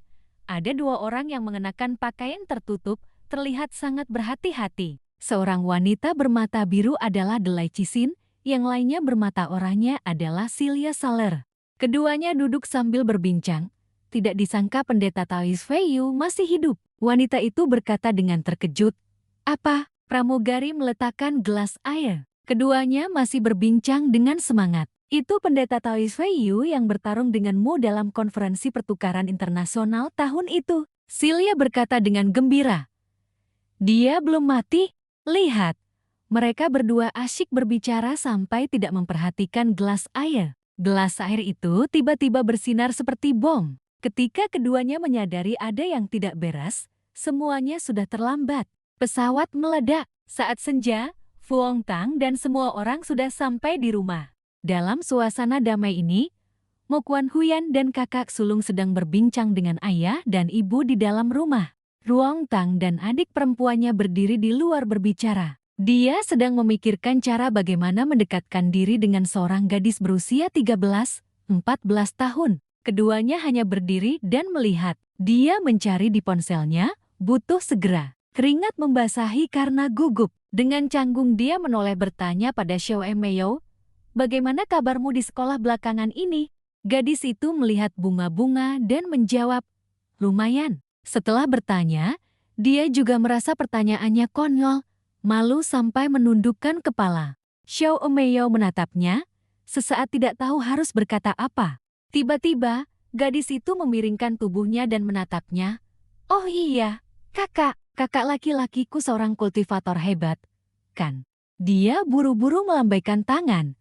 ada dua orang yang mengenakan pakaian tertutup, terlihat sangat berhati-hati. Seorang wanita bermata biru adalah Delai Cisin, yang lainnya bermata oranye adalah Celia Saler. Keduanya duduk sambil berbincang. Tidak disangka pendeta Taois Feiyu masih hidup. Wanita itu berkata dengan terkejut, "Apa?" Pramugari meletakkan gelas air. Keduanya masih berbincang dengan semangat. "Itu pendeta Taois Feiyu yang bertarung denganmu dalam konferensi pertukaran internasional tahun itu." Celia berkata dengan gembira. "Dia belum mati? Lihat." Mereka berdua asyik berbicara sampai tidak memperhatikan gelas air. Gelas air itu tiba-tiba bersinar seperti bom. Ketika keduanya menyadari ada yang tidak beres, semuanya sudah terlambat. Pesawat meledak. Saat senja, Fuong Tang dan semua orang sudah sampai di rumah. Dalam suasana damai ini, Mok Wan Huyen dan kakak sulung sedang berbincang dengan ayah dan ibu di dalam rumah. Ruong Tang dan adik perempuannya berdiri di luar berbicara. Dia sedang memikirkan cara bagaimana mendekatkan diri dengan seorang gadis berusia 13-14 tahun. Keduanya hanya berdiri dan melihat. Dia mencari di ponselnya, butuh segera. Keringat membasahi karena gugup. Dengan canggung dia menoleh bertanya pada Xiao Meiyo, "Bagaimana kabarmu di sekolah belakangan ini?" Gadis itu melihat bunga-bunga dan menjawab, "Lumayan." Setelah bertanya, dia juga merasa pertanyaannya konyol, malu sampai menundukkan kepala. Xiao Meiyo menatapnya, sesaat tidak tahu harus berkata apa. Tiba-tiba, gadis itu memiringkan tubuhnya dan menatapnya. "Oh iya, kakak laki-lakiku seorang kultivator hebat, kan?" Dia buru-buru melambaikan tangan.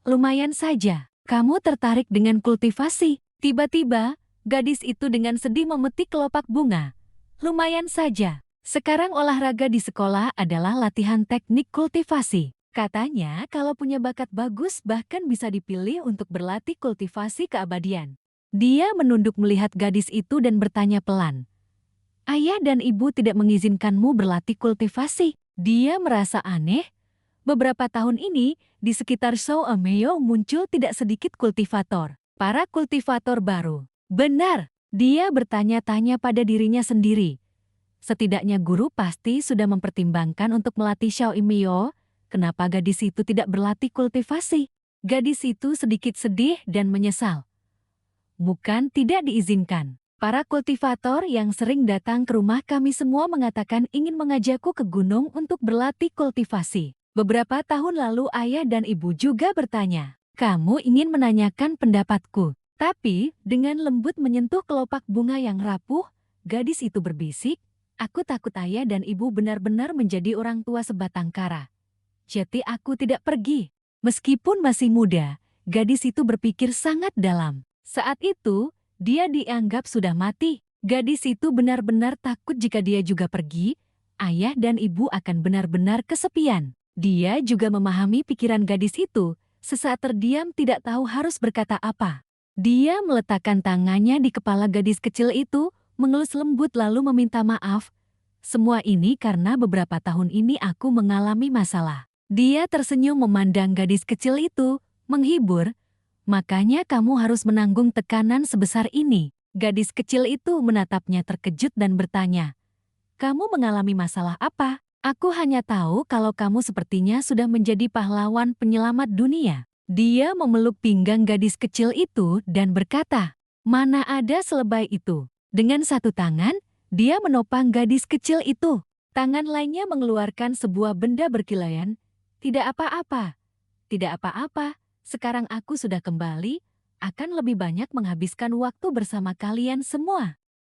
"Lumayan saja, kamu tertarik dengan kultivasi?" Tiba-tiba, gadis itu dengan sedih memetik kelopak bunga. "Lumayan saja. Sekarang olahraga di sekolah adalah latihan teknik kultivasi." Katanya kalau punya bakat bagus bahkan bisa dipilih untuk berlatih kultivasi keabadian. Dia menunduk melihat gadis itu dan bertanya pelan, "Ayah dan ibu tidak mengizinkanmu berlatih kultivasi?" Dia merasa aneh. Beberapa tahun ini, di sekitar Xiao Meiyo muncul tidak sedikit kultivator. Para kultivator baru. Benar, dia bertanya-tanya pada dirinya sendiri. Setidaknya guru pasti sudah mempertimbangkan untuk melatih Xiao Meiyo. Kenapa gadis itu tidak berlatih kultivasi? Gadis itu sedikit sedih dan menyesal. Bukan tidak diizinkan. Para kultivator yang sering datang ke rumah kami semua mengatakan ingin mengajakku ke gunung untuk berlatih kultivasi. Beberapa tahun lalu ayah dan ibu juga bertanya. Kamu ingin menanyakan pendapatku. Tapi, dengan lembut menyentuh kelopak bunga yang rapuh, gadis itu berbisik, aku takut ayah dan ibu benar-benar menjadi orang tua sebatang kara. Jadi aku tidak pergi. Meskipun masih muda, gadis itu berpikir sangat dalam. Saat itu, dia dianggap sudah mati. Gadis itu benar-benar takut jika dia juga pergi, ayah dan ibu akan benar-benar kesepian. Dia juga memahami pikiran gadis itu, sesaat terdiam tidak tahu harus berkata apa. Dia meletakkan tangannya di kepala gadis kecil itu, mengelus lembut lalu meminta maaf. Semua ini karena beberapa tahun ini aku mengalami masalah. Dia tersenyum memandang gadis kecil itu, menghibur. Makanya kamu harus menanggung tekanan sebesar ini. Gadis kecil itu menatapnya terkejut dan bertanya, "Kamu mengalami masalah apa?" "Aku hanya tahu kalau kamu sepertinya sudah menjadi pahlawan penyelamat dunia." Dia memeluk pinggang gadis kecil itu dan berkata, "Mana ada selebay itu." Dengan satu tangan, dia menopang gadis kecil itu. Tangan lainnya mengeluarkan sebuah benda berkilauan. "Tidak apa-apa, tidak apa-apa. Sekarang aku sudah kembali, akan lebih banyak menghabiskan waktu bersama kalian semua."